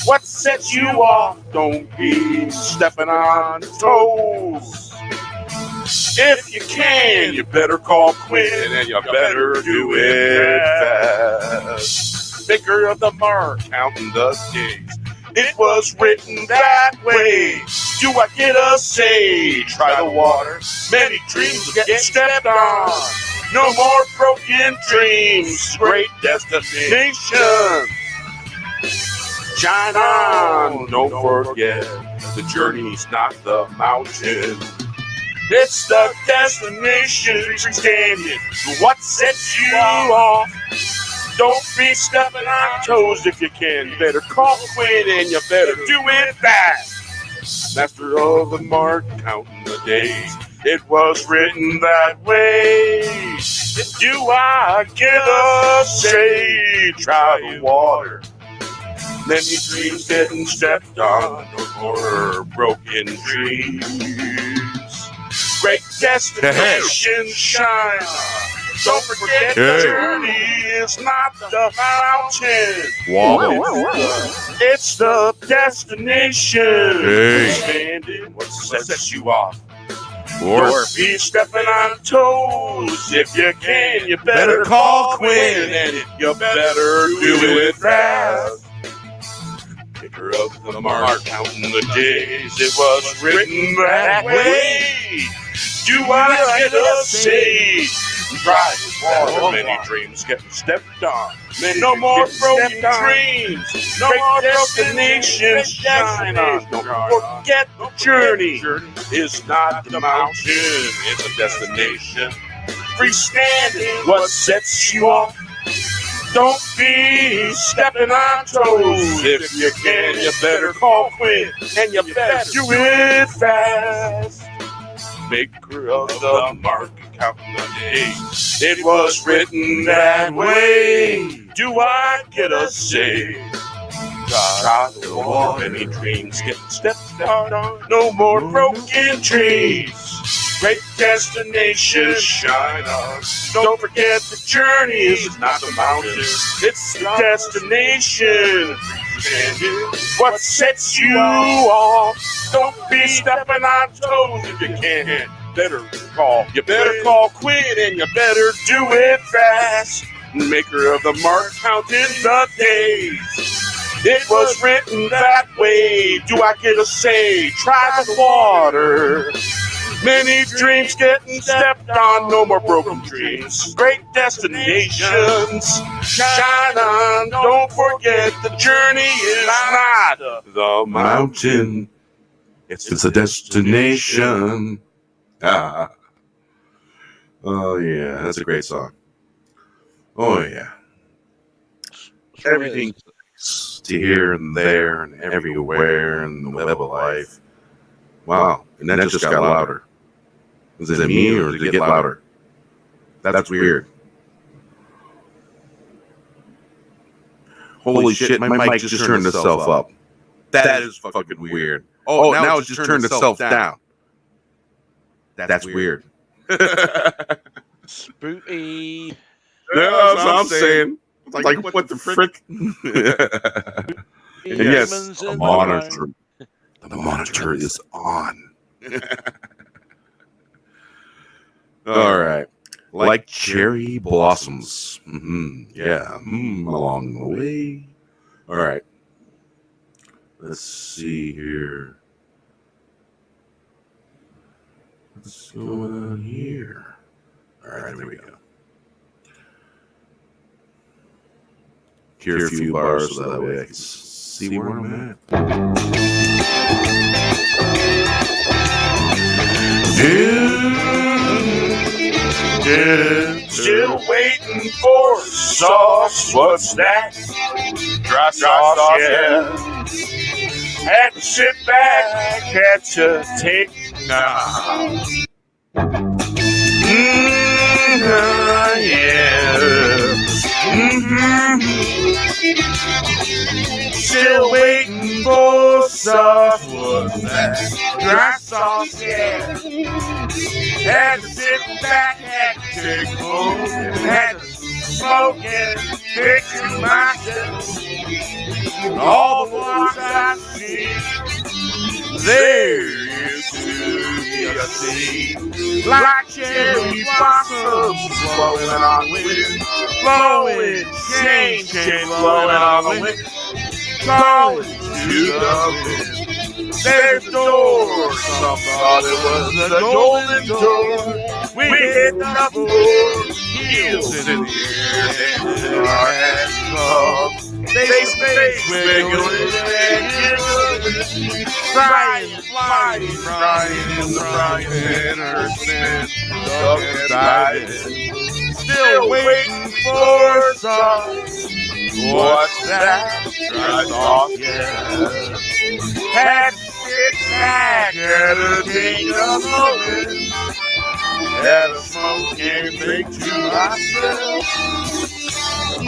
Speaker 1: What sets you off, don't be stepping on toes. If you can, you better call Quinn, and you better do it fast. Maker of the mark, counting the days. It was written that way. Do I get a say? Try the water. Many dreams get stepped on. No more broken dreams. Great destination. Shine on. Don't forget, the journey's not the mountain. It's the destination. Standing. What sets you off? Don't be stepping on toes if you can. You better call Quinn and you better do it fast. Master of the mark, counting the days. It was written that way. Do I get a say? Try the water. Many dreams getting stepped on. No more broken dreams. Great destination shine on. Don't forget the journey is not the mountain. It's the destination. Standing what sets you off. Or be stepping on toes. If you can, you better call Quinn. And you better do it fast. Picker up the mark, counting the days. It was written that way. Do I get a say? Try the water, many dreams getting stepped on. No more broken dreams. No more destinations shine on. Don't forget the journey is not the mountain. It's a destination. Freestanding, what sets you off? Don't be stepping on toes. If you can, you better call Quinn. And you better do it fast. Maker of the mark, counting the days. It was written that way. Do I get a say? Try the water, many dreams getting stepped on. No more broken trees. Great destinations shine on. Don't forget the journey is not the mountain. It's the destination. What sets you off? Don't be stepping on toes if you can. You better call Quinn and you better do it fast. Maker of the mark, counting the days. It was written that way. Do I get a say? Try the water. Many dreams getting stepped on. No more broken dreams. Great destinations. Shine on. Don't forget the journey is not the mountain. It's a destination. Ah. Oh, yeah. That's a great song. Oh, yeah. Everything to here and there and everywhere in the web of life. Wow. And that just got louder. Is it me or did it get louder? That's weird. Holy shit, my mic just turned itself up. That is fucking weird. Oh, now it just turned itself down. That's weird.
Speaker 2: Spooky.
Speaker 1: Yeah, that's what I'm saying. Like what the frick? And yes, the monitor. The monitor is on. All right. Like cherry blossoms. Yeah. Along the way. All right. Let's see here. What's going on here? All right, there we go. Hear a few bars so that way I can see where I'm at. Still waiting for sauce. What's that? Dry sauce, yeah. Had to sit back, had to take now. Yeah. Still waiting for sauce. What's that? Dry sauce, yeah. Had to sit back, had to take hold, had to smoke and picture myself. All the ones I see, there used to be a
Speaker 3: sea. Like cherry blossoms blowing on the wind. Blowing, change, blowing on the wind. Calling to the wind. There's a door, some thought it was a golden door. We hit the floor, heels in the air, dancing our asses off. Face to face, wiggling and giggling. Crying, flying in the frying pan, earthman, duck and diving. Still waiting for some. What's that? Dry sauce, yeah. Had to sit back and take a moment. Had a smoke and think to myself,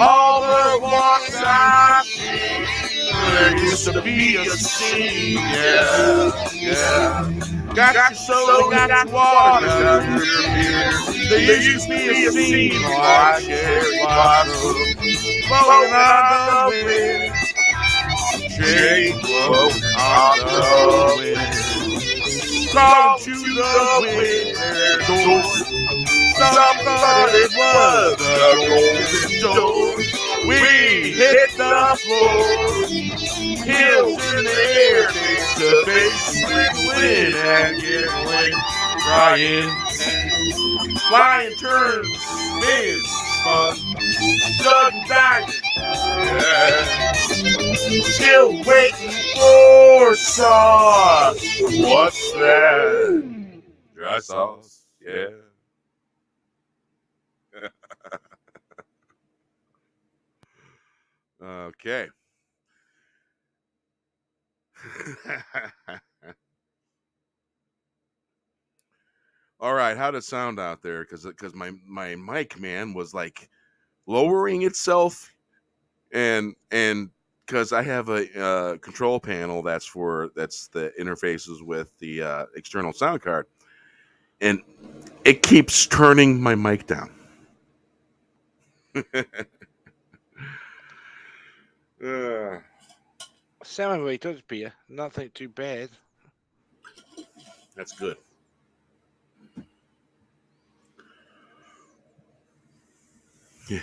Speaker 3: all the walks I've seen, there used to be a scene, yeah. Got your soda, got your water, got your beer. There used to be a scene like cherry blossom blowing on the wind. Cherry blowing on the wind. Call to the wind, their door. Some thought it was the golden door. We hit the floor, heels in the air, face to face, wiggling and giggling, crying, flying turns, spins, spun, dug and diving, yeah. Still waiting for sauce. What's that? Dry sauce, yeah. Okay. All right, how'd it sound out there? Because my mic, man, was like lowering itself, and because I have a control panel that's the interfaces with the external sound card, and it keeps turning my mic down.
Speaker 2: Sound way does beer. Nothing too bad.
Speaker 1: That's good. You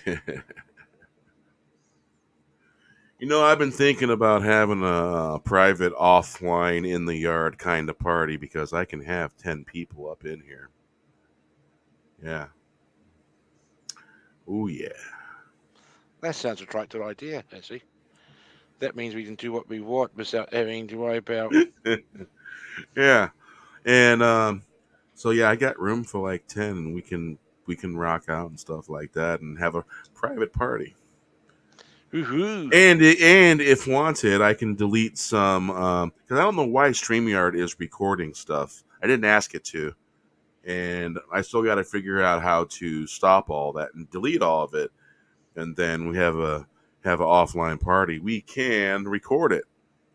Speaker 1: know, I've been thinking about having a private offline in the yard kind of party because I can have 10 people up in here. Yeah. Oh, yeah.
Speaker 2: That sounds a right good idea, actually. That means we can do what we want without having to worry about.
Speaker 1: Yeah. And so yeah, I got room for like 10 and we can rock out and stuff like that and have a private party.
Speaker 2: Woohoo!
Speaker 1: And if wanted, I can delete some because I don't know why StreamYard is recording stuff. I didn't ask it to, and I still got to figure out how to stop all that and delete all of it. And then we have an offline party. We can record it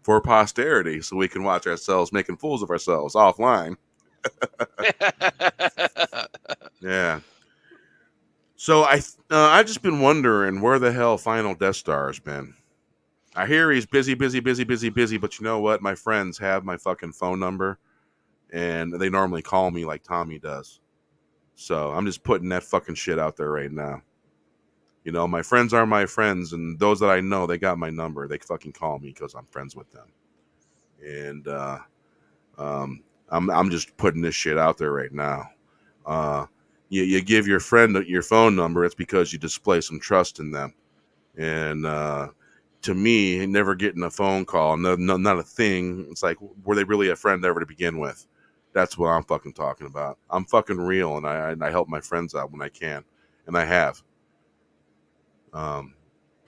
Speaker 1: for posterity, so we can watch ourselves making fools of ourselves offline. Yeah. So I've just been wondering where the hell Final Death Star's been. I hear he's busy, but you know what? My friends have my fucking phone number, and they normally call me like Tommy does. So I'm just putting that fucking shit out there right now. You know, my friends are my friends, and those that I know, they got my number. They fucking call me because I'm friends with them. And I'm just putting this shit out there right now. You give your friend your phone number, it's because you display some trust in them. And to me, never getting a phone call, not a thing. It's like, were they really a friend ever to begin with? That's what I'm fucking talking about. I'm fucking real, and I help my friends out when I can, and I have,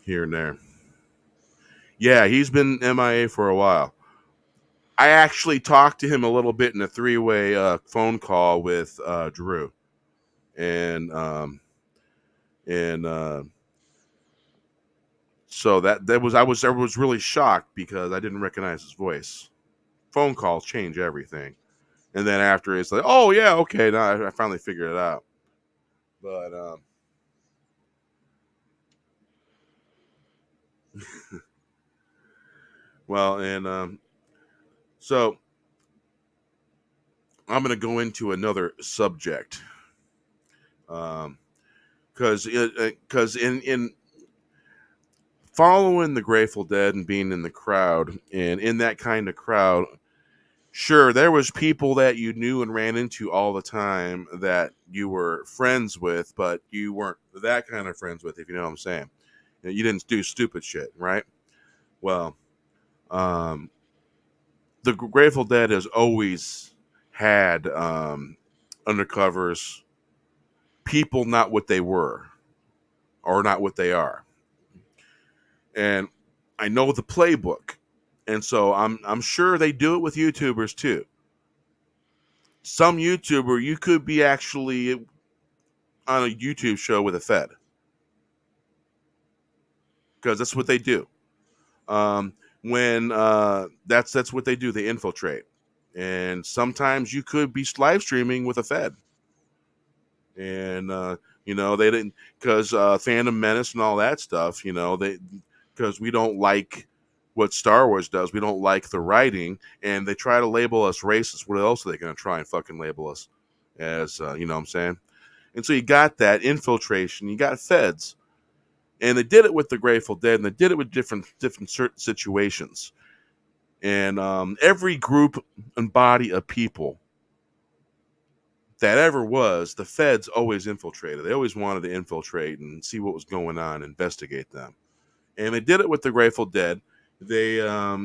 Speaker 1: here and there. Yeah, he's been MIA for a while. I actually talked to him a little bit in a three-way phone call with Drew, and so that was I was really shocked because I didn't recognize his voice. Phone calls change everything, and then after it's like, oh yeah, okay, now I finally figured it out. But well, and so I'm going to go into another subject. Because in following the Grateful Dead and being in the crowd, and in that kind of crowd, sure, there was people that you knew and ran into all the time that you were friends with, but you weren't that kind of friends with, if you know what I'm saying. You didn't do stupid shit, right? Well, um, the Grateful Dead has always had undercovers, people not what they were or not what they are. And I know the playbook. And so I'm sure they do it with YouTubers too. Some YouTuber, you could be actually on a YouTube show with a Fed, because that's what they do. When that's what they do. They infiltrate, and sometimes you could be live streaming with a Fed, and they didn't, because Phantom Menace and all that stuff. They, because we don't like what Star Wars does. We don't like the writing, and they try to label us racist. What else are they going to try and fucking label us as? You know what I'm saying? And so you got that infiltration. You got Feds, and they did it with the Grateful Dead, and they did it with different certain situations. And every group and body of people that ever was, the Feds always infiltrated. They always wanted to infiltrate and see what was going on, investigate them. And they did it with the Grateful Dead. They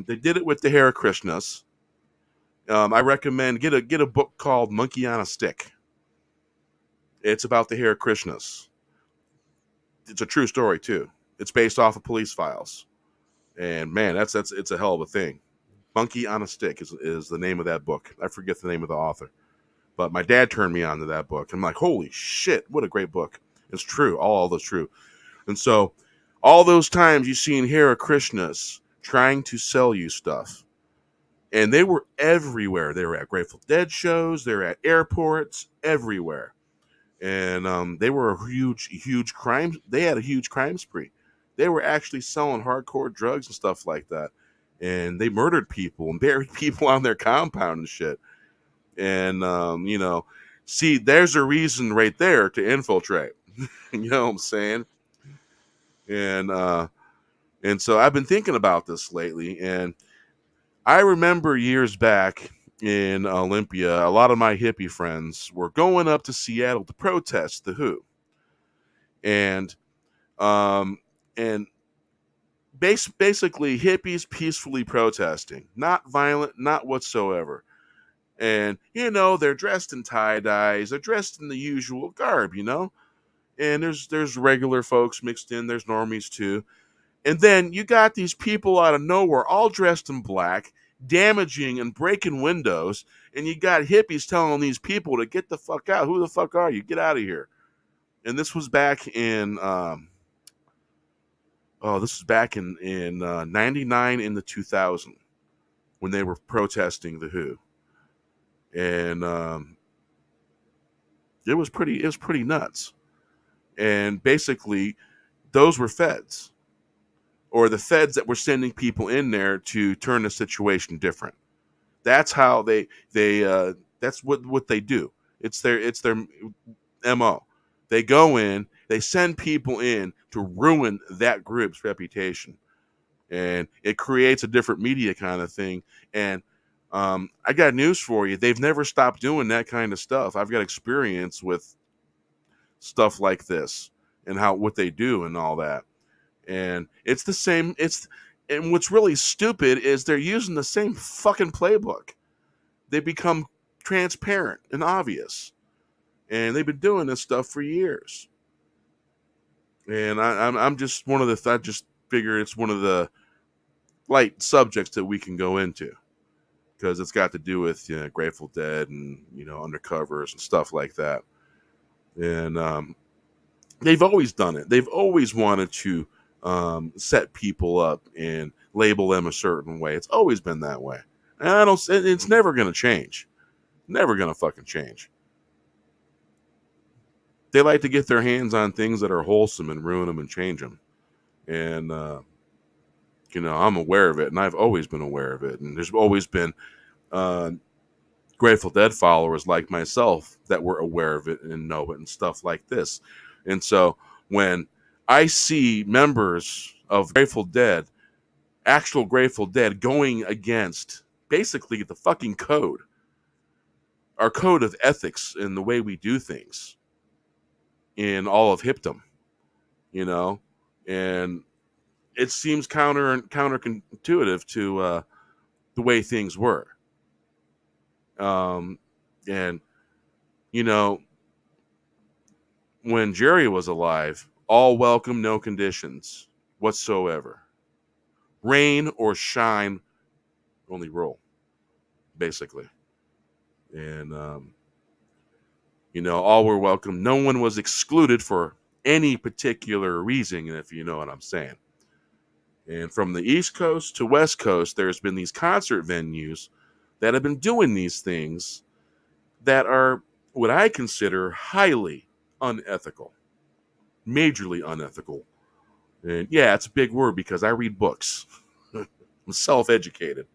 Speaker 1: did it with the Hare Krishnas. I recommend get a book called Monkey on a Stick. It's about the Hare Krishnas. It's a true story too. It's based off of police files, and man, that's it's a hell of a thing. Monkey on a Stick is the name of that book. I forget the name of the author, but my dad turned me on to that book. I'm like, holy shit, what a great book! It's true, all that's true. And so, all those times you've seen Hare Krishnas trying to sell you stuff, and they were everywhere. They were at Grateful Dead shows, they were at airports, everywhere. And they were a huge crime. They had a huge crime spree. They were actually selling hardcore drugs and stuff like that, and they murdered people and buried people on their compound and shit. And see, there's a reason right there to infiltrate. You know what I'm saying? And so I've been thinking about this lately, and I remember years back in Olympia, a lot of my hippie friends were going up to Seattle to protest the Who, and um, and basically hippies peacefully protesting, not violent, not whatsoever. And they're dressed in tie dyes, they're dressed in the usual garb, and there's regular folks mixed in, there's normies too. And then you got these people out of nowhere, all dressed in black, damaging and breaking windows. And you got hippies telling these people to get the fuck out. Who the fuck are you? Get out of here. And this was back in, in '99 in the 2000 when they were protesting the Who, and it was pretty nuts. And basically, those were Feds, or the Feds that were sending people in there to turn the situation different. That's how they that's what they do. It's their MO. They go in, they send people in to ruin that group's reputation, and it creates a different media kind of thing. And I got news for you: they've never stopped doing that kind of stuff. I've got experience with stuff like this and what they do and all that. And it's the same. And what's really stupid is they're using the same fucking playbook. They become transparent and obvious, and they've been doing this stuff for years. And I'm just one of the. I just figure it's one of the light subjects that we can go into, because it's got to do with Grateful Dead and undercovers and stuff like that. And they've always done it. They've always wanted to set people up and label them a certain way. It's always been that way. And it's never going to change. Never going to fucking change. They like to get their hands on things that are wholesome and ruin them and change them. And, I'm aware of it, and I've always been aware of it. And there's always been Grateful Dead followers like myself that were aware of it and know it and stuff like this. And so when I see members of Grateful Dead, actual Grateful Dead, going against basically the fucking code, our code of ethics and the way we do things in all of hipdom, you know, and it seems counterintuitive to the way things were. And you know, when Jerry was alive, all welcome, no conditions whatsoever. Rain or shine, only roll, basically. And you know, all were welcome. No one was excluded for any particular reason, if you know what I'm saying. And from the East Coast to West Coast, there's been these concert venues that have been doing these things that are what I consider highly unethical, majorly unethical. And yeah, it's a big word because I read books. I'm self-educated.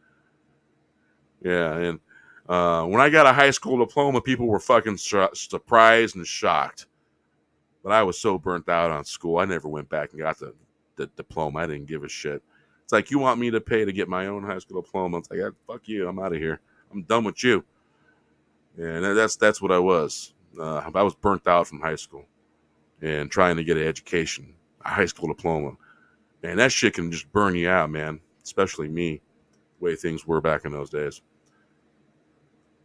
Speaker 1: Yeah, and when I got a high school diploma, people were fucking surprised and shocked. But I was so burnt out on school, I never went back and got the diploma. I didn't give a shit. It's like, you want me to pay to get my own high school diploma? It's like, fuck you, I'm out of here. I'm done with you. And that's what I was. I was burnt out from high school and trying to get an education, a high school diploma. And that shit can just burn you out, man. Especially me, the way things were back in those days.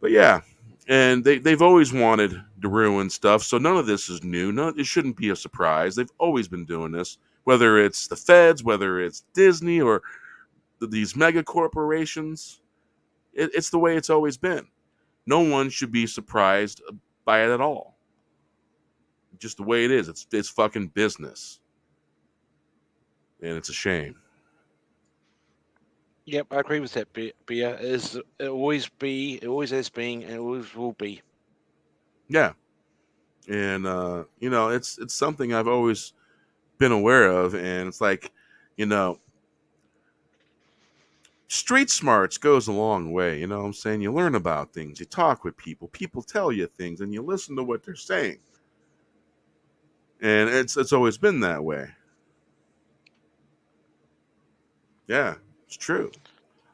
Speaker 1: But yeah, and they've always wanted to ruin stuff, so none of this is new. It shouldn't be a surprise. They've always been doing this, whether it's the feds, whether it's Disney, or these mega corporations. It's the way it's always been. No one should be surprised by it at all. Just the way it is. It's fucking business, and it's a shame.
Speaker 2: Yep, I agree with that, Bia. It always has been, and it always will be.
Speaker 1: Yeah, and you know, it's something I've always been aware of, and it's like, you know, street smarts goes a long way. You know what I'm saying? You learn about things, you talk with people tell you things, and you listen to what they're saying, and it's always been that way. Yeah, it's true.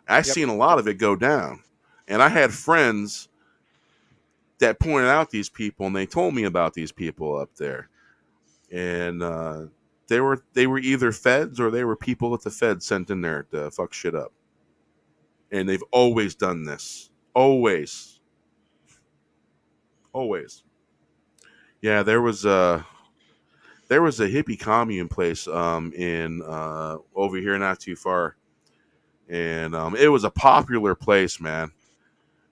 Speaker 1: I've
Speaker 2: Yep.
Speaker 1: seen a lot of it go down, and I had friends that pointed out these people, and they told me about these people up there, and they were either feds or they were people that the feds sent in there to fuck shit up, and they've always done this, always. Yeah, there was a hippie commune place in over here not too far, and it was a popular place, man.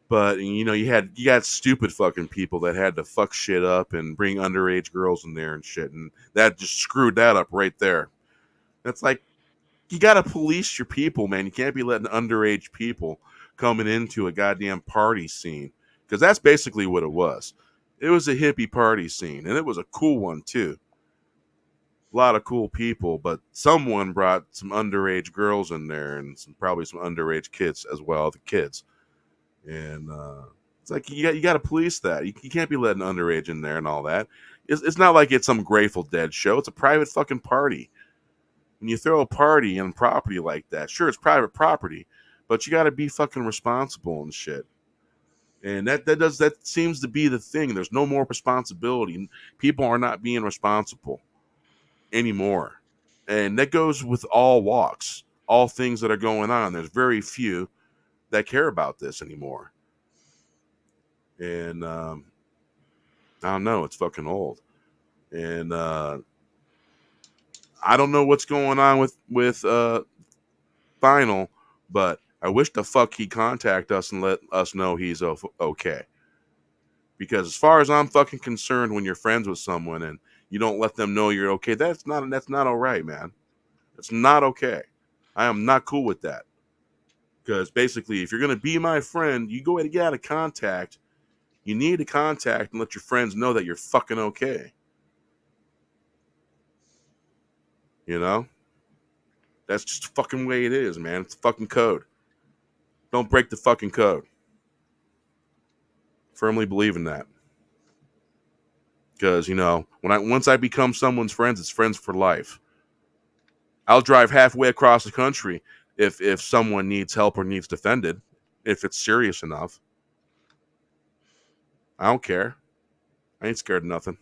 Speaker 1: But you know, you got stupid fucking people that had to fuck shit up and bring underage girls in there and shit, and that just screwed that up right there. That's like, you got to police your people, man. You can't be letting underage people coming into a goddamn party scene, because that's basically what it was. It was a hippie party scene, and it was a cool one too. A lot of cool people, but someone brought some underage girls in there and probably some underage kids as well, the kids. And it's like, you got to police that. You can't be letting underage in there and all that. It's not like it's some Grateful Dead show. It's a private fucking party. When you throw a party on property like that, sure, it's private property, but you got to be fucking responsible and shit. And that seems to be the thing. There's no more responsibility. People are not being responsible anymore. And that goes with all walks, all things that are going on. There's very few that care about this anymore. And I don't know, it's fucking old. And I don't know what's going on with Final, but I wish the fuck he'd contact us and let us know he's okay. Because as far as I'm fucking concerned, when you're friends with someone and you don't let them know you're okay, that's not all right, man. That's not okay. I am not cool with that. Because basically, if you're gonna be my friend, you go ahead and get out of contact. You need to contact and let your friends know that you're fucking okay. You know? That's just the fucking way it is, man. It's the fucking code. Don't break the fucking code. Firmly believe in that. Because, once I become someone's friends, it's friends for life. I'll drive halfway across the country if someone needs help or needs defended, if it's serious enough. I don't care. I ain't scared of nothing.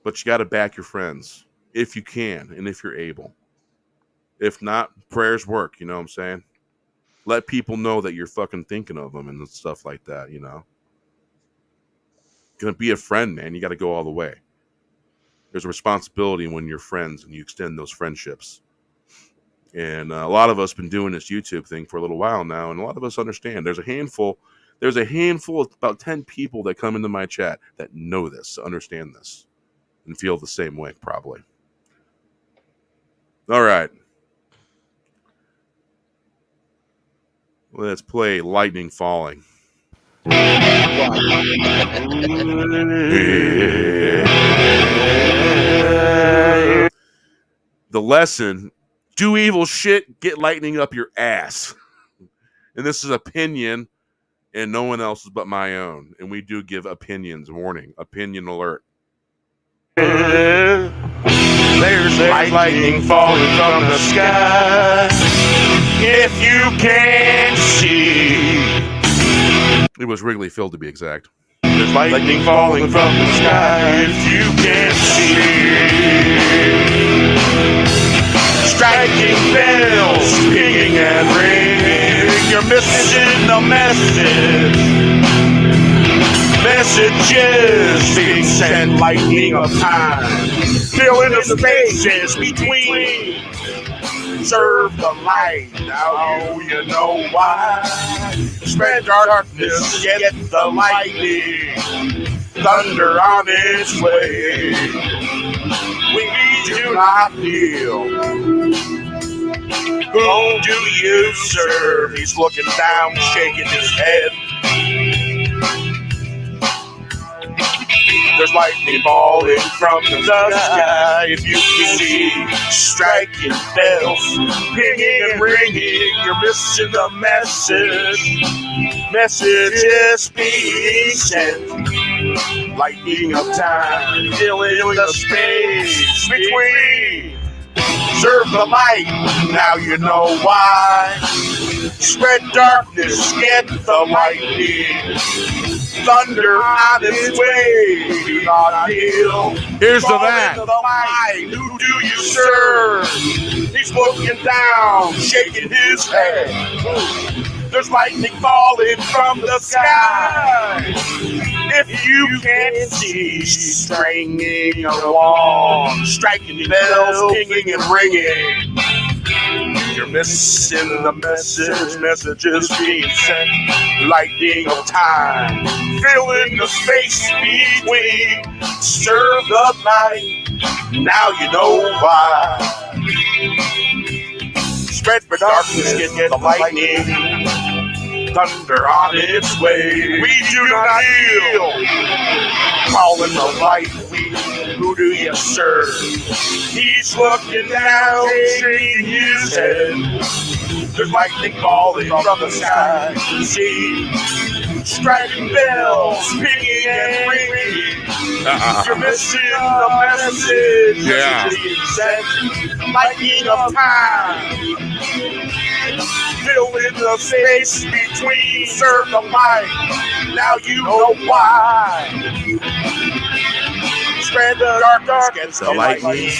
Speaker 1: But you got to back your friends if you can and if you're able. If not, prayers work, you know what I'm saying? Let people know that you're fucking thinking of them and stuff like that, Gonna be a friend, man. You got to go all the way. There's a responsibility when you're friends and you extend those friendships. And a lot of us been doing this YouTube thing for a little while now, and a lot of us understand. There's a handful of about 10 people that come into my chat that know this, understand this, and feel the same way, probably. All right. Let's play Lightning Falling. The lesson: do evil shit, get lightning up your ass. And this is opinion and no one else's but my own. And we do give opinions. Warning. Opinion alert.
Speaker 3: There's lightning falling from the sky. If you can see.
Speaker 1: It was Wrigley Field, to be exact.
Speaker 3: There's lightning falling from the sky. If you can see. Striking bells, pinging and ringing. You're missing the message. Messages being sent, lightning of time. Filling the spaces between. Serve the light, now you know why. Spread darkness, get the lightning. Thunder on its way. We do not kneel. Who do you serve? He's looking down, shaking his head. There's lightning falling from the sky. If you can see, striking bells, pinging and ringing. You're missing the message. Messages being sent. Lightning of time, filling the space between. Serve the light, now you know why. Spread darkness, get the lightning. Thunder on its way, do not kneel.
Speaker 1: Here's the that.
Speaker 3: The light. Who do you serve? He's looking down, shaking his head. There's lightning falling from the sky. If you can't see, stringing along, striking bells, pinging and ringing. You're missing the message, messages being sent. Lightning of time, filling the space between. Serve the light, now you know why. Spread for darkness, get the lightning. Thunder on its way. We do not kneel. Calling the light, who do you serve? He's looking down, shaking his head. There's lightning falling from the sky. See, striking bells, pinging and ringing. You're missing the message.
Speaker 1: Yeah.
Speaker 3: Lightning of time. Filling the space between. Serve the light. Now you know why. Spread the darkness, gets the lightning.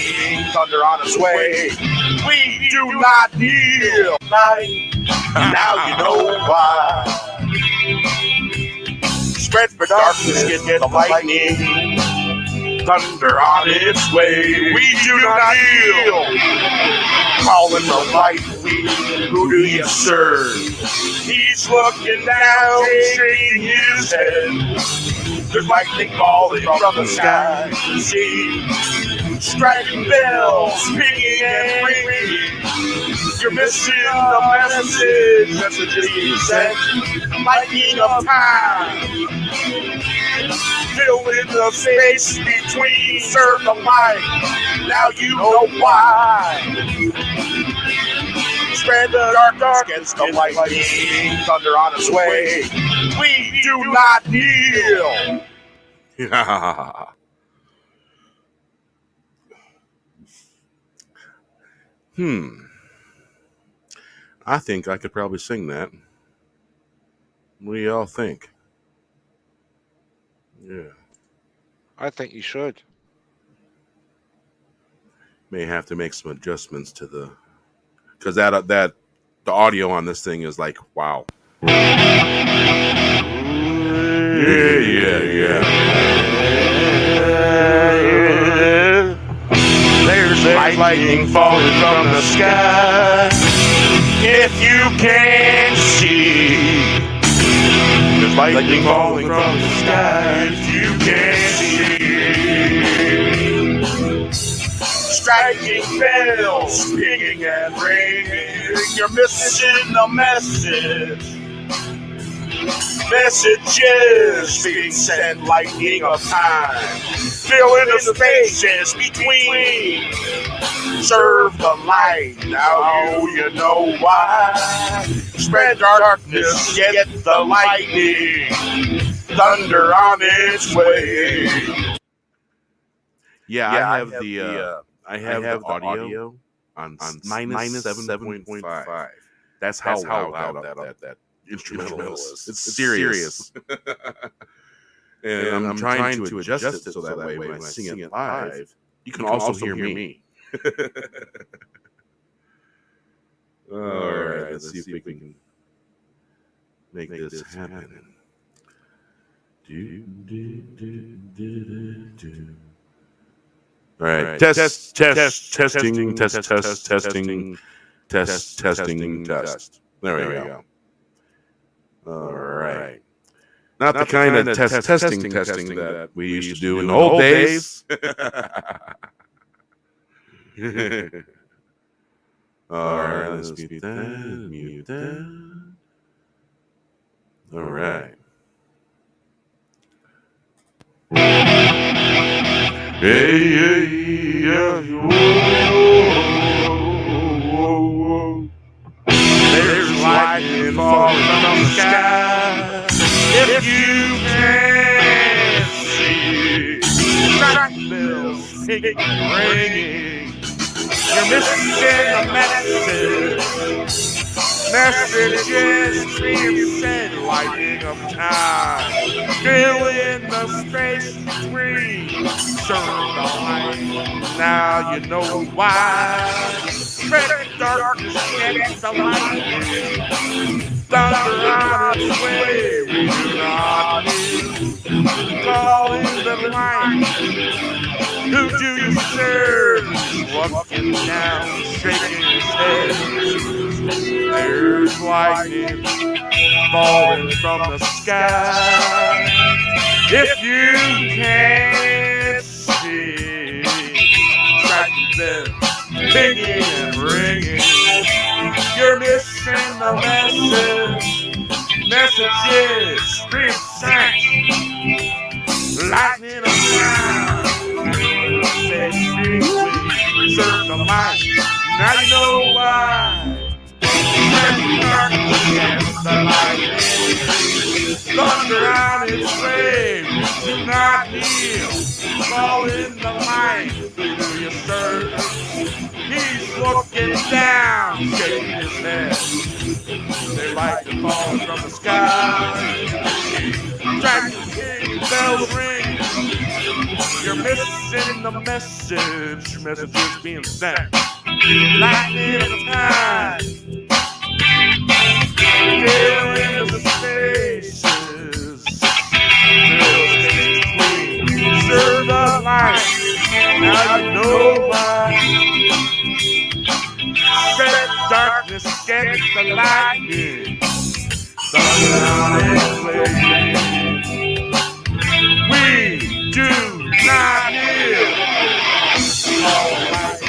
Speaker 3: Thunder on its way. We do not kneel. Now you know why. Spread for darkness, get the lightning. Thunder on its way. We do not kneel. Calling the light, who do you serve? He's looking down, shaking his head. There's lightning falling from the sky. See, striking bells, pinging and ringing. You're missing the message. Messages being sent. Lightning of time. Filling the space between. Serve the light. Now you know why. Spread the darkness, gets the lightning, thunder on its way. We do not kneel.
Speaker 1: Yeah. I think I could probably sing that. What do y'all think? Yeah.
Speaker 2: I think you should.
Speaker 1: May have to make some adjustments to the, because that the audio on this thing is like, wow. Yeah.
Speaker 3: There's lightning falling from the sky. If you can't see, there's lightning falling from the sky. If you can't see, striking bells, ringing and ringing. You're missing a message. Messages being sent, lightning of time, filling the spaces between. Serve the light, now you know why. Spread darkness, get the lightning, thunder on its way.
Speaker 1: Yeah, I have the audio on minus 7.5. That's how loud that instrumental is. It's serious. And I'm trying to adjust it so that way when I sing it live, you can also hear me. All right, let's see if we can make this happen. All right, testing. There we go. All right. Not the kind of testing that we used to do in the old days. All right, let's mute that. All right. Yeah. Whoa. There's lightning falling from the sky. If you can't see, striking bells, ringing. You're missing a message. Messages being sent, lightning of time, filling the space between. Serve the light, now you know why. Spread darkness, get the lightning, thunder on its way. We do not need. Calling the light. Who do you serve? Walking down, shaking his head. There's lightning falling from the sky. If you can't see, striking them, pinging and ringing. You're missing the message. Messages, street signs, lightning around. Serve the light, now you know why. The lightning, thunder on its way. We do not kneel, fall in the light. Who do you serve? He's looking down, shaking his head. There's lightning falling from the sky. Dragons sing, bells ring. You're missing the message. Your message is being sent. Lightning of time. Filling the spaces. Serve the light. Now you know why. Spread darkness, get the lightning. Thunder on its way. We do not kneel. All light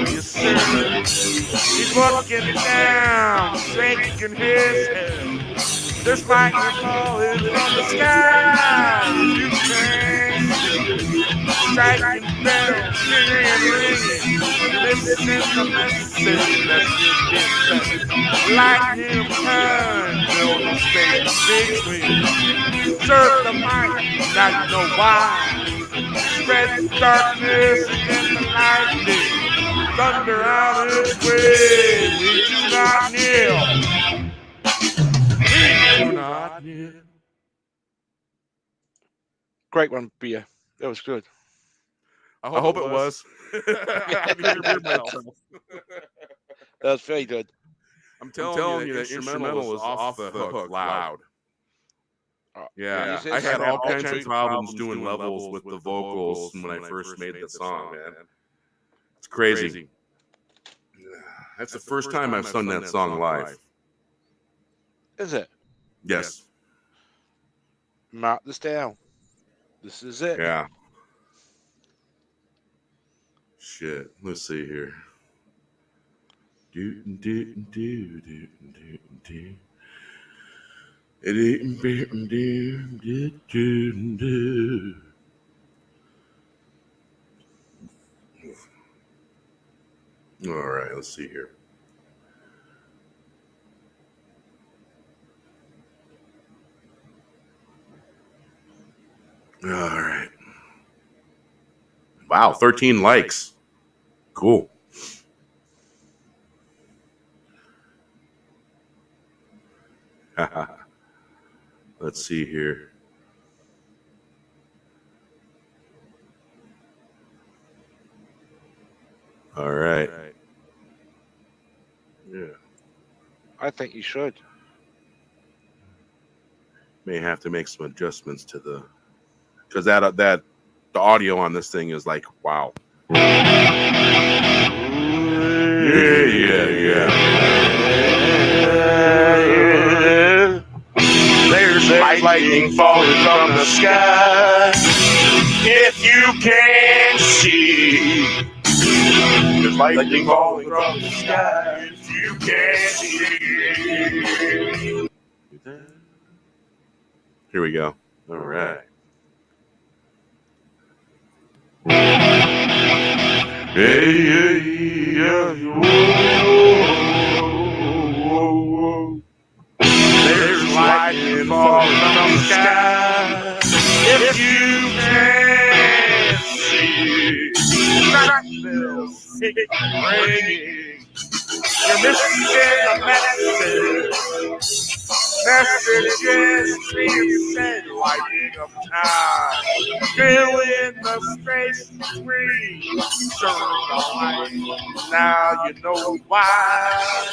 Speaker 1: you serve. He's looking down, shaking his head. There's lightning falling from the sky. You can't see.
Speaker 3: striking bells, ringing and ringing. You're missing the messages being sent. Lightning of time, fill the space between. Serve the mic, now you know why. Spread the darkness against the lightning. Thunder out its way. We do not kneel. We do not kneel.
Speaker 2: Great one, Bia. That was good.
Speaker 3: I hope it was. I can hear myself.
Speaker 2: That was very good.
Speaker 3: I'm telling you that instrumental was off the hook loud. Yeah, I had all kinds of problems doing levels with the vocals when I first made the song, man. It's crazy. That's the first time I've sung that song live.
Speaker 2: Is it?
Speaker 3: Yes.
Speaker 2: Mark this down. This is it.
Speaker 3: Yeah. Shit. Let's see here. Do do do do do do. All right, let's see here. All right. Wow, 13 likes. Cool. Let's see here. All right. Yeah.
Speaker 2: I think you should.
Speaker 1: May have to make some adjustments to the, because that the audio on this thing is like, wow. Yeah. There's lightning falling from the sky. If you can't see, there's lightning falling from the sky. If you can't see. Here we go. All right. There's lightning falling from the sky. If you can't see, bells ringing. You're missing the message. Messages being sent, lightning of time. Filling the space between. Turn the light. Now you know why.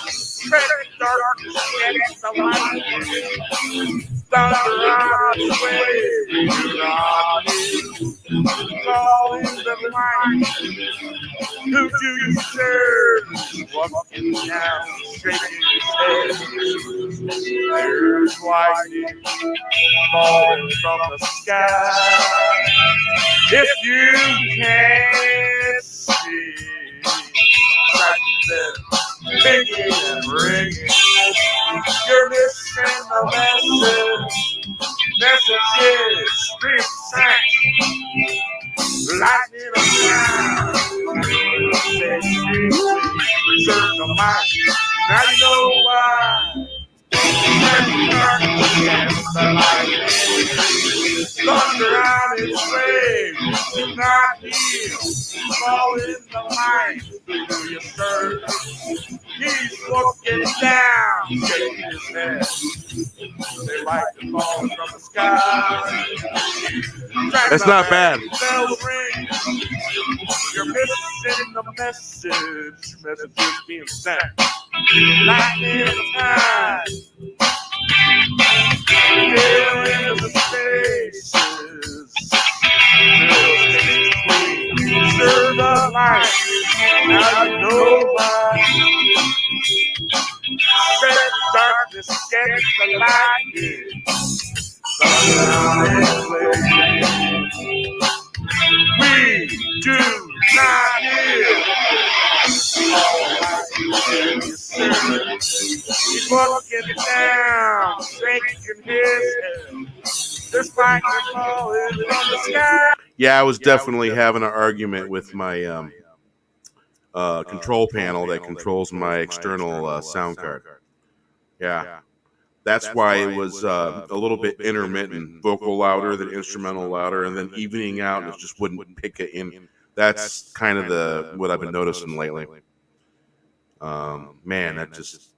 Speaker 1: Spread the darkness against the lightning. Thunder out the way. We do not need. Calling the light. Who do you serve? Walking down, shaking his head. There's lightning falling from the sky. If you can't see, lightning ringing and ringing. You're missing the message. Messages, street signs. Lightning of time. Reserve the mic. Now you know why. Thunder out its flame. Do not heal. Fall in the mind. Do your service. He's looking down, shaking his head. They like to fall from the sky. That's not bad.
Speaker 3: Bells ring. You're missing the message. Messages being sent. Lightning of time. Filling the spaces. Serve the light. Now you know why. Spread darkness against the lightning. We do not hear. He's looking down, shaking his head. There's lightning falling from the sky.
Speaker 1: Yeah, I was definitely having an argument with my control panel that controls my external sound card. Yeah, that's why it was a little bit intermittent, vocal louder than instrumental louder, and then evening out, and it just wouldn't pick it in. That's kind of the what I've been noticing lately. Man, that just.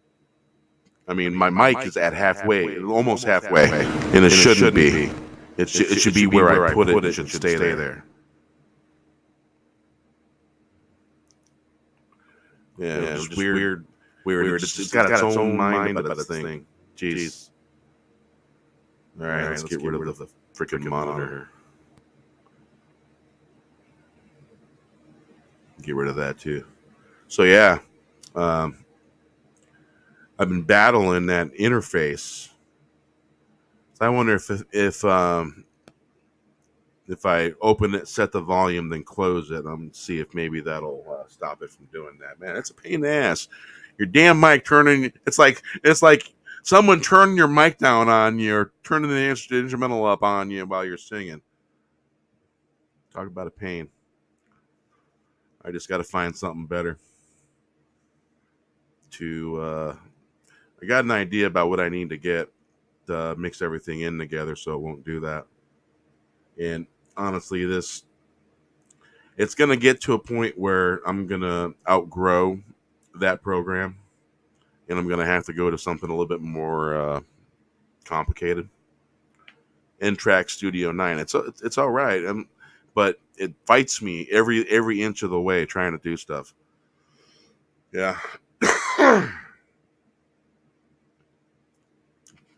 Speaker 1: I mean, my mic is at halfway, almost halfway, and it shouldn't be. It should be where I put it. It should stay there. Yeah, it's just weird. It's got its own mind about its thing. Jeez. All right, let's get rid of the freaking monitor. Get rid of that too. So yeah, I've been battling that interface. So I wonder if I open it, set the volume, then close it, see if maybe that'll stop it from doing that. Man, it's a pain in the ass. Your damn mic turning. It's like someone turning your mic down on you or turning the instrumental up on you while you're singing. Talk about a pain. I just got to find something better. I got an idea about what I need to get to mix everything in together, so it won't do that. And honestly, it's going to get to a point where I'm going to outgrow that program, and I'm going to have to go to something a little bit more complicated. N-Track Studio 9. It's all right, but it fights me every inch of the way trying to do stuff. Yeah.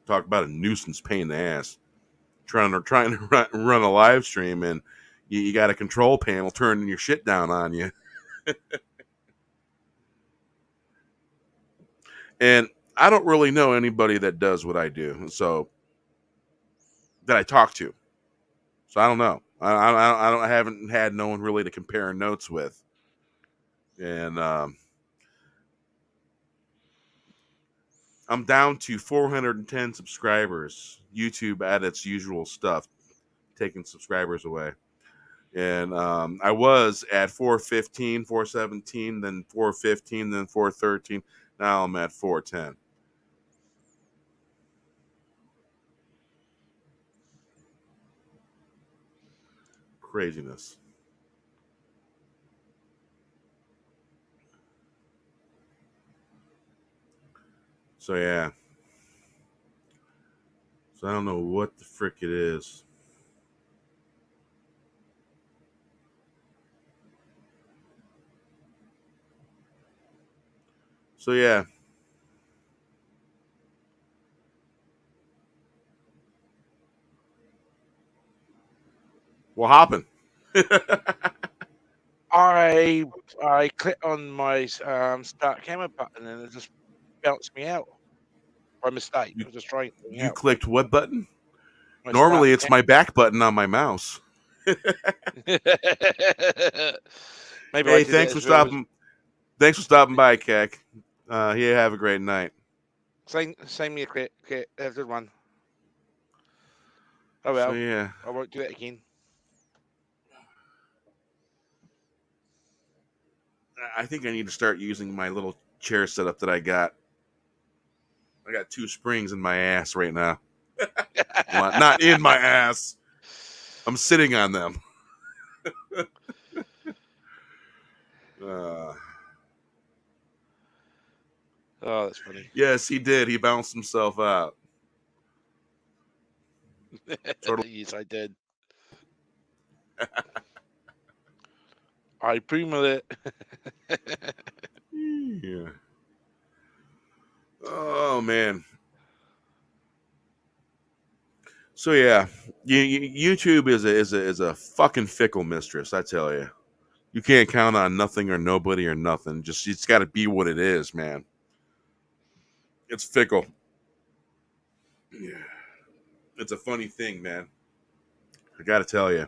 Speaker 1: Talk about a nuisance pain in the ass. Trying to run a live stream, and you got a control panel turning your shit down on you. And I don't really know anybody that does what I do, so that I talk to. So I don't know. I haven't had no one really to compare notes with. And I'm down to 410 subscribers. YouTube at its usual stuff, taking subscribers away. And I was at 415, 417, then 415, then 413. Now I'm at 410. Craziness. So yeah. So I don't know what the frick it is. So yeah. What happened?
Speaker 2: I clicked on my start camera button and it just bounced me out by mistake. I was just trying something
Speaker 1: You
Speaker 2: out.
Speaker 1: clicked what button?
Speaker 2: My
Speaker 1: Normally
Speaker 2: start
Speaker 1: it's my back button on my mouse.
Speaker 2: Maybe I
Speaker 1: Hey,
Speaker 2: did it as well.
Speaker 1: Thanks for stopping by, Keck. Yeah, have a great night.
Speaker 2: Same here, Crit. Have a good one. Oh well,
Speaker 1: So yeah.
Speaker 2: I won't do it again.
Speaker 1: I think I need to start using my little chair setup that I got. I got 2 springs in my ass right now. Well, not in my ass. I'm sitting on them.
Speaker 2: Oh, that's funny.
Speaker 1: Yes, he did. He bounced himself out.
Speaker 2: Yes, I did. I primo it.
Speaker 1: Yeah. Oh man. So yeah, YouTube is a fucking fickle mistress. I tell you, you can't count on nothing or nobody or nothing. Just it's got to be what it is, man. It's fickle. Yeah. It's a funny thing, man. I got to tell you,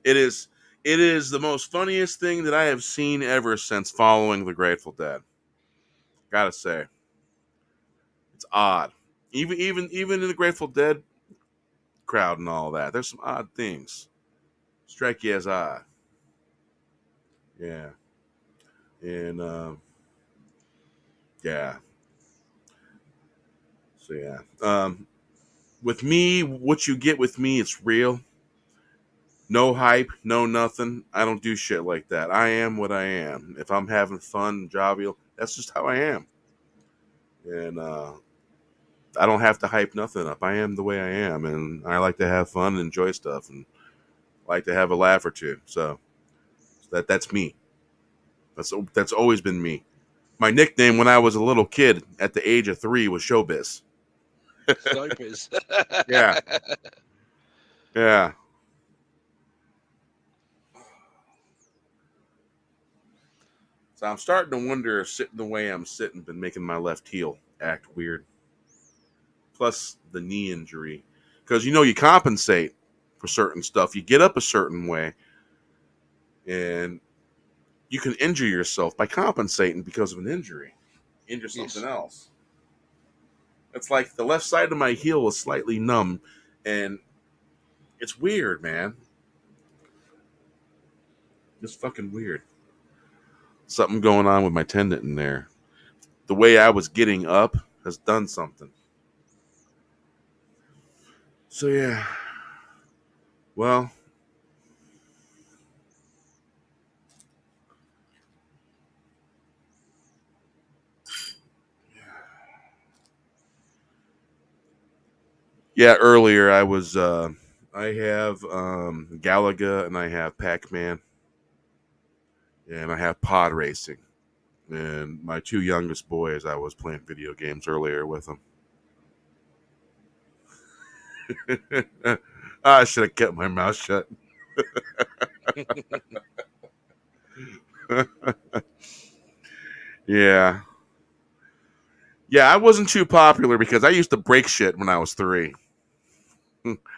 Speaker 1: it is the most funniest thing that I have seen ever since following the Grateful Dead. Gotta say, it's odd. Even in the Grateful Dead crowd and all that. There's some odd things. Strike you as odd. Yeah. And yeah. So yeah. With me, what you get with me, it's real. No hype, no nothing. I don't do shit like that. I am what I am. If I'm having fun, jovial, that's just how I am. And I don't have to hype nothing up. I am the way I am, and I like to have fun and enjoy stuff, and like to have a laugh or two. So that's me. That's always been me. My nickname when I was a little kid, at the age of 3, was Showbiz.
Speaker 2: Snipers.
Speaker 1: Yeah, yeah. So I'm starting to wonder if sitting the way I'm sitting been making my left heel act weird. Plus the knee injury, because you compensate for certain stuff. You get up a certain way, and you can injure yourself by compensating because of an injury. Injure something
Speaker 2: Yes.
Speaker 1: else. It's like the left side of my heel was slightly numb, and it's weird, man. Just fucking weird. Something going on with my tendon in there. The way I was getting up has done something. So yeah. Well, yeah, earlier I have Galaga and I have Pac-Man and I have pod racing. And my 2 youngest boys, I was playing video games earlier with them. I should have kept my mouth shut. Yeah. Yeah, I wasn't too popular because I used to break shit when I was 3.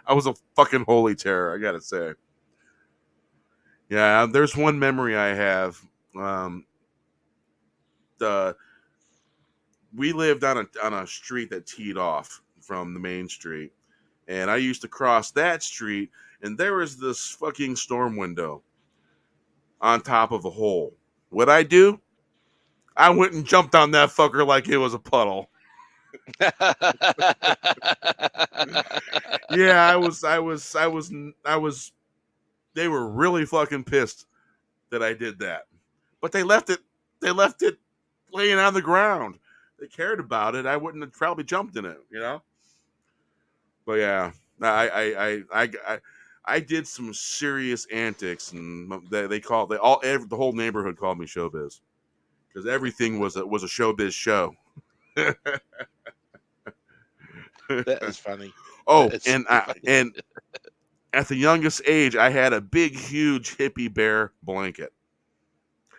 Speaker 1: I was a fucking holy terror, I gotta say. Yeah, there's one memory I have. Um, the We lived on a street that teed off from the main street, and I used to cross that street, and there was this fucking storm window on top of a hole. What I do? I went and jumped on that fucker like it was a puddle. Yeah, I was. They were really fucking pissed that I did that, but they left it. They left it laying on the ground. They cared about it. I wouldn't have probably jumped in it. But yeah, I did some serious antics, and the whole neighborhood called me Showbiz because everything was a showbiz show.
Speaker 2: That is funny.
Speaker 1: Oh,
Speaker 2: That is
Speaker 1: and
Speaker 2: so funny.
Speaker 1: and at the youngest age, I had a big, huge hippie bear blanket,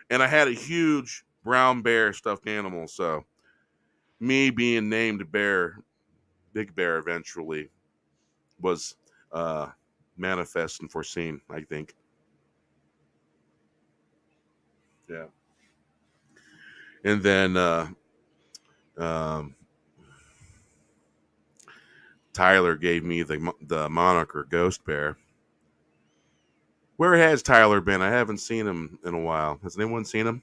Speaker 1: and I had a huge brown bear stuffed animal. So me being named Bear, Big Bear, eventually was uh, manifest and foreseen. I think. Yeah, and then um, Tyler gave me the moniker Ghost Bear. Where has Tyler been? I haven't seen him in a while. Has anyone seen him?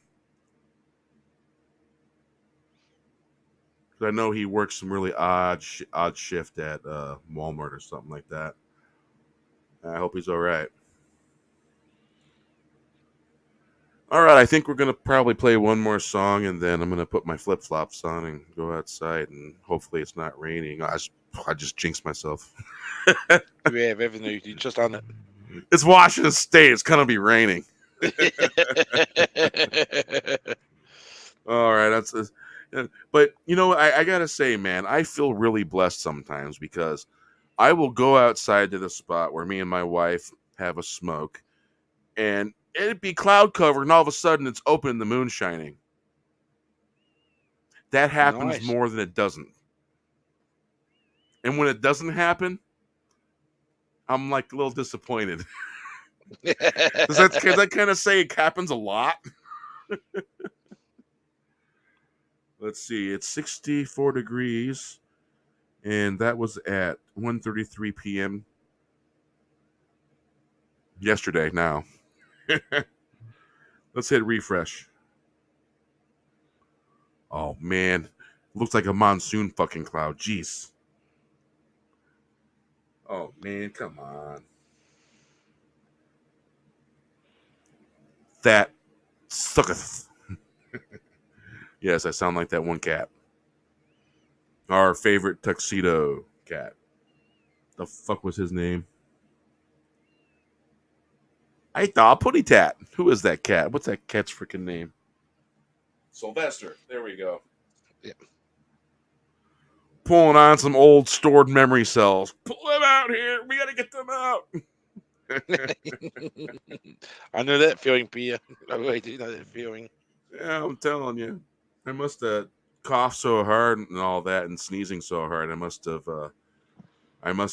Speaker 1: 'Cause I know he works some really odd shift at Walmart or something like that. I hope he's all right. All right, I think we're gonna probably play one more song, and then I'm gonna put my flip flops on and go outside, and hopefully it's not raining. I just jinxed myself.
Speaker 2: You have everything. You just done it.
Speaker 1: It's Washington State. It's gonna be raining. All right, but I gotta say, man, I feel really blessed sometimes because I will go outside to the spot where me and my wife have a smoke, and it'd be cloud covered, and all of a sudden it's open, the moon shining. That happens
Speaker 2: Nice.
Speaker 1: more than it doesn't, and when it doesn't happen, I'm like a little disappointed. Does that kind of say it happens a lot? Let's see, it's 64 degrees, and that was at 1:33 p.m. yesterday now. Let's hit refresh. Oh, man. Looks like a monsoon fucking cloud. Jeez. Oh, man. Come on. That sucketh. Yes, I sound like that one cat. Our favorite tuxedo cat. The fuck was his name? I thought Putty Tat. Who is that cat? What's that cat's freaking name? Sylvester. There we go.
Speaker 2: Yeah.
Speaker 1: Pulling on some old stored memory cells. Pull them out here. We gotta get them out.
Speaker 2: I know that feeling, Pia. I really do know that feeling.
Speaker 1: Yeah, I'm telling you. I must have coughed so hard and all that and sneezing so hard. I must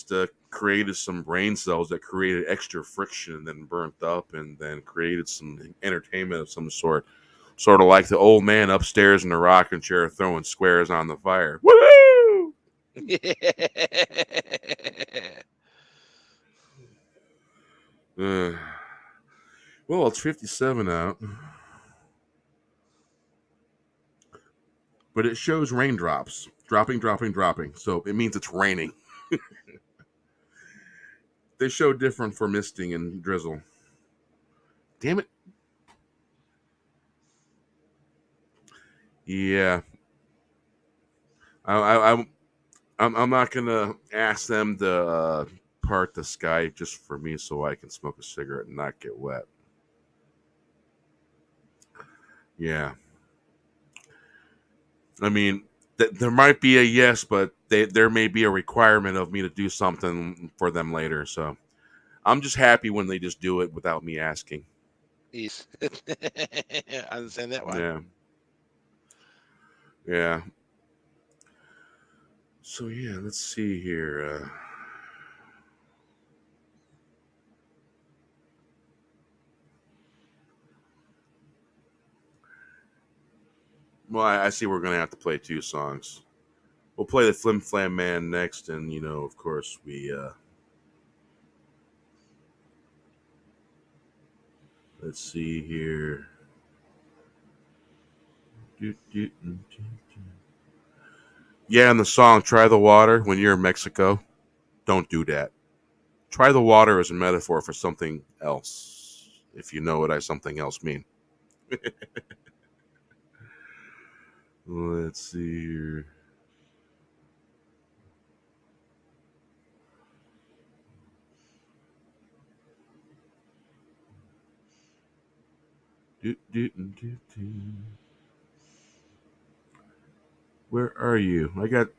Speaker 1: have created some brain cells that created extra friction and then burnt up and then created some entertainment of some sort. Sort of like the old man upstairs in the rocking chair throwing squares on the fire. Woo! Well, it's 57 out. But it shows raindrops. Dropping. So it means it's raining. They show different for misting and drizzle. Damn it. Yeah. I'm not gonna ask them to part the sky just for me so I can smoke a cigarette and not get wet. Yeah. I mean, there might be a yes, but there may be a requirement of me to do something for them later. So I'm just happy when they just do it without me asking.
Speaker 2: Yes. I understand that one.
Speaker 1: Yeah. So, yeah, let's see here. Well, I see we're going to have to play two songs. We'll play the Flim Flam Man next, and, of course, we... let's see here. Yeah, and the song Try the Water when you're in Mexico. Don't do that. Try the water as a metaphor for something else, if you know what something else mean. Let's see here. Where are you? I got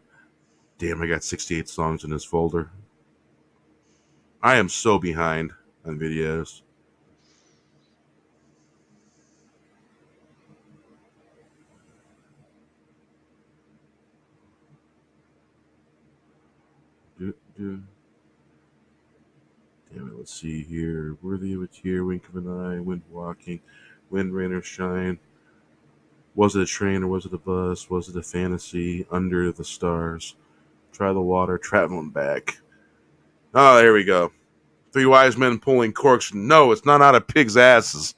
Speaker 1: 68 songs in this folder. I am so behind on videos. Damn it, let's see here. Worthy of a tear, wink of an eye, wind walking, wind, rain, or shine. Was it a train or was it a bus? Was it a fantasy? Under the stars. Try the water, traveling back. Oh, there we go. Three wise men pulling corks. No, it's not out of pigs' asses.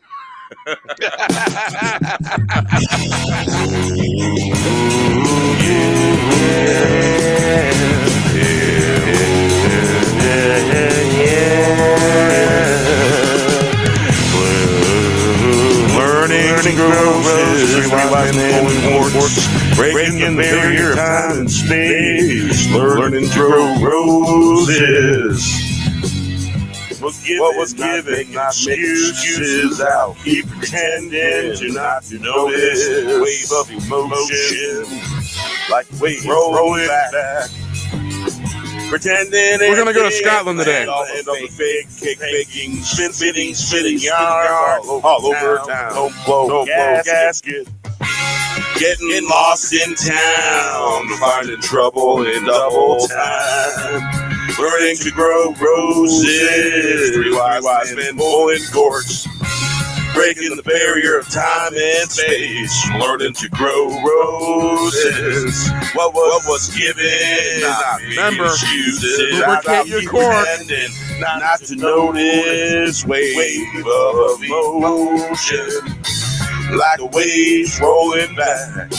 Speaker 1: Learning to grow roses, three wise men pulling corks, breaking the barrier of time and space. Learning to grow roses. What was given, not excuses out. Keep pretending to not notice. Wave of emotion, like a wave rolling back. Pretending. We're gonna go to Scotland today. End of the fake cake baking, spinning yarn all over town. Don't blow gasket. Getting lost in town, finding trouble in double time. Learning to grow roses, three wise men pulling corks, breaking the barrier of time and space, learning to grow roses. What was given, not
Speaker 3: Remember,
Speaker 1: excuses.
Speaker 3: lubricate your cord.
Speaker 1: Not to notice wave of emotion, like the waves rolling back.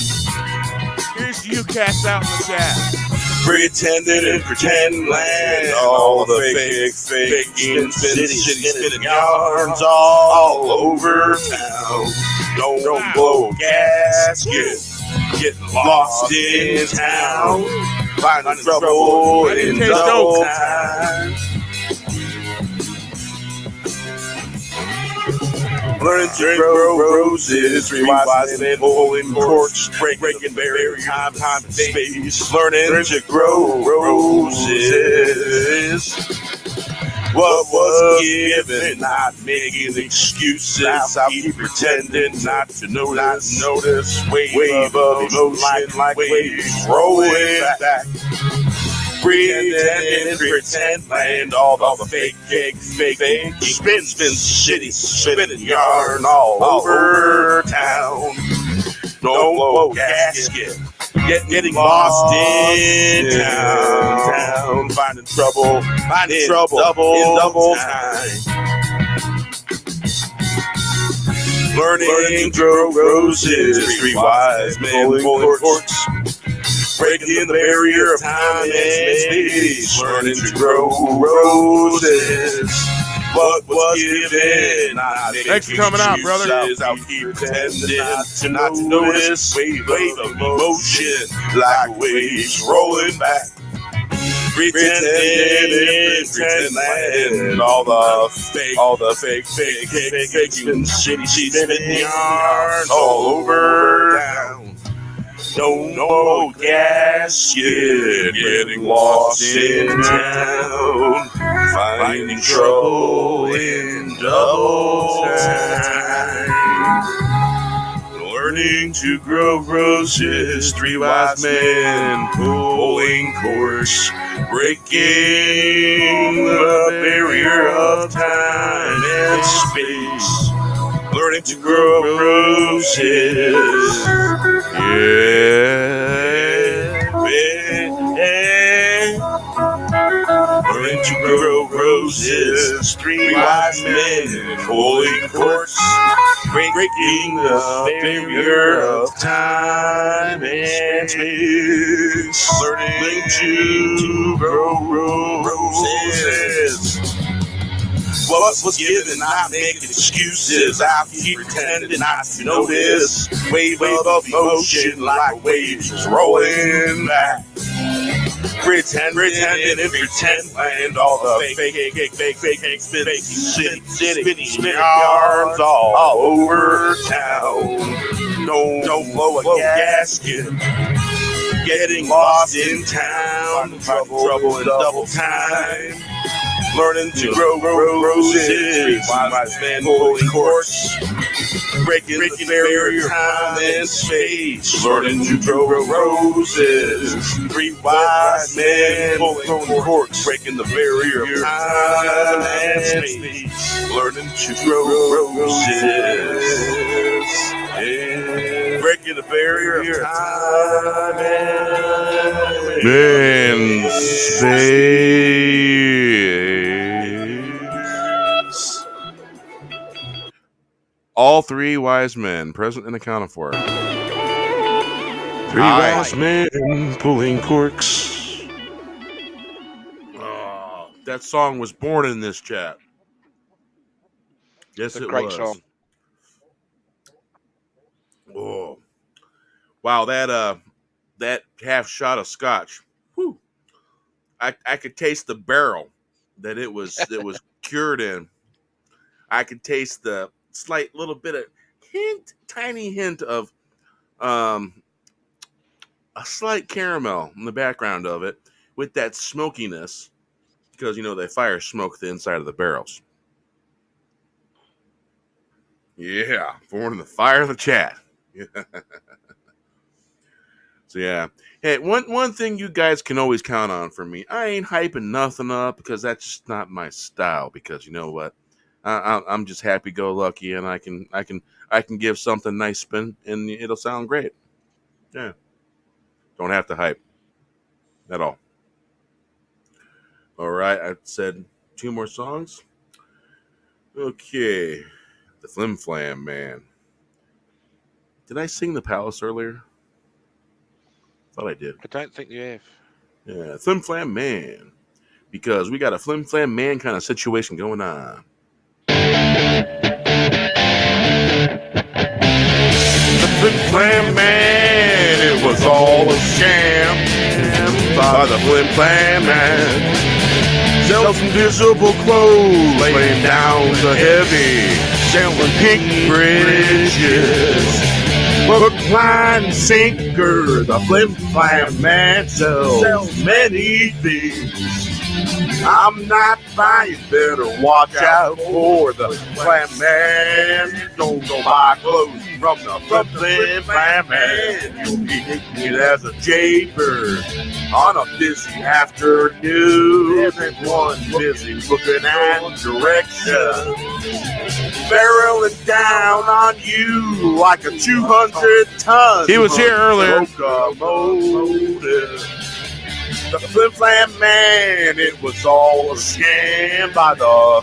Speaker 3: Here's you cats out in the chat.
Speaker 1: Pretending in pretend land, all the fake spinning yarns all over town. Don't blow a gasket, getting lost in town, finding trouble in double time. Learning to grow roses, three wise men pulling corks, breaking barriers, time and space. Learning to grow roses. What was given, not making excuses. I'll keep pretending not to notice. Wave of emotion like waves rolling back. Pretend land, all the fake, spin, shitty, spinning yarn all over town. Don't blow gasket, getting lost in town, finding trouble in double time. Learning to grow roses, three wise men pulling corks, breaking the barrier of time and space, learning to grow roses. What was given,
Speaker 3: Thanks for coming out, brother.
Speaker 1: I'll keep pretending not to notice wave of emotion, like waves rolling back. Pretending in pretend land, all the fake, spinning yarns all over town. Don't know gasket, getting lost in town, finding trouble in double time. Learning to grow roses, three wise men pulling corks, breaking the barrier of time and space. Learning to grow roses. Learning to grow roses, three wise men pulling corks, breaking the barrier of time and space. Learning to grow roses. What was given, not making excuses. I'll keep pretending not to notice. Wave of emotion like waves rolling back. Pretending in pretend land, all the fake, spinning yarns all over town. Don't blow a gasket, getting lost in town, trouble in double time. Learning to grow roses, wise men pulling corks, breaking the barrier of time and space. Learning to grow roses, three wise men pulling corks, breaking the barrier of time and space. Learning to grow roses, breaking the barrier of time and space.
Speaker 3: All three wise men present and accounted for.
Speaker 1: Three wise men pulling corks.
Speaker 3: Oh, that song was born in this chat. Yes,
Speaker 2: It's a
Speaker 3: it
Speaker 2: great
Speaker 3: was.
Speaker 2: song.
Speaker 3: Oh, wow! That half shot of scotch. Whew. I could taste the barrel that it was cured in. I could taste the slight little bit of tiny hint of a slight caramel in the background of it with that smokiness, because they fire smoke the inside of the barrels. Yeah, born in the fire of the chat. So yeah. Hey, one thing you guys can always count on from me. I ain't hyping nothing up because that's just not my style. Because you know what?
Speaker 1: I'm just happy-go-lucky, and I can give something nice spin, and it'll sound great. Yeah, don't have to hype at all. All right, I said 2 more songs. Okay, the Flim Flam Man. Did I sing the Palace earlier? Thought I did.
Speaker 2: I don't think you have.
Speaker 1: Yeah, Flim Flam Man. Because we got a Flim Flam Man kind of situation going on. The Flim Flam Man, it was all a sham by the Flim Flam Man. Sells invisible clothes, laying down the heavy, selling pink bridges. Hook, line, sinker, the Flim Flam Man sells many things. I'm not buying, better watch out for the Flam Man. Don't go buy clothes from the Flim Flam Man. You'll be it as a jaybird on a busy afternoon. Everyone busy looking at direction, barreling down on you like a 200-ton.
Speaker 3: He was here earlier.
Speaker 1: Locomotive. The Flim Flam Man, it was all a scam by the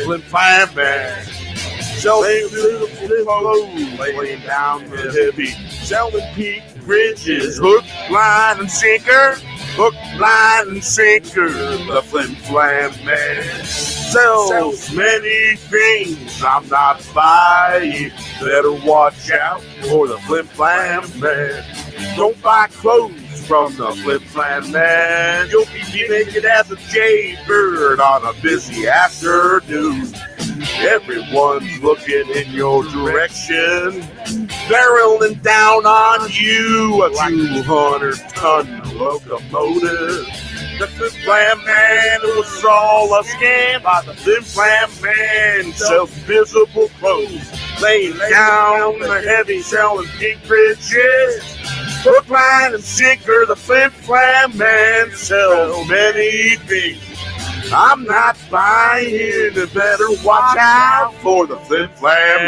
Speaker 1: Flim Flam Man. Selling little clothes, laying down the heavy, selling peak bridges, hook, line, and sinker. Hook, line, and sinker. The Flim Flam Man sells many things I'm not buying. Better watch out for the Flim Flam Man. Don't buy clothes from the Flim Flam Man. You'll be naked as a jaybird on a busy afternoon. Everyone's looking in your direction, barreling down on you a 200-ton locomotive. The Flim Flam Man was all a scam by the Flim Flam Man. Sells visible clothes, laying down the heavy, selling pink bridges. Hook, line, and sinker, the Flim Flam Man sells many things I'm not buying. You better watch out for the Flim Flam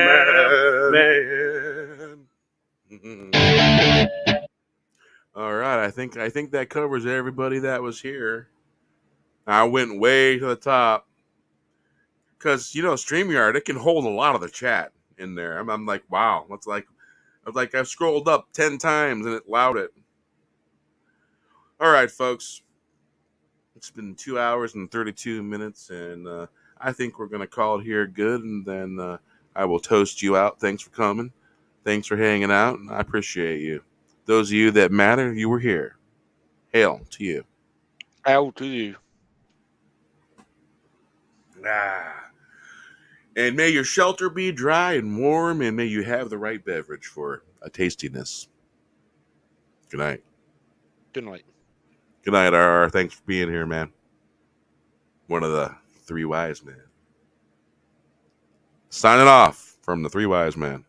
Speaker 1: Man. All right, I think that covers everybody that was here. I went way to the top because StreamYard, it can hold a lot of the chat in there. I'm like, wow, that's like. I've scrolled up 10 times and it allowed it. All right, folks. It's been 2 hours and 32 minutes, and I think we're going to call it here good, and then I will toast you out. Thanks for coming. Thanks for hanging out, and I appreciate you. Those of you that matter, you were here. Hail to you.
Speaker 2: Hail to you.
Speaker 1: And may your shelter be dry and warm, and may you have the right beverage for a tastiness. Good night.
Speaker 2: Good night.
Speaker 1: Good night, RR. Thanks for being here, man. One of the 3 wise men. Signing off from the 3 wise men.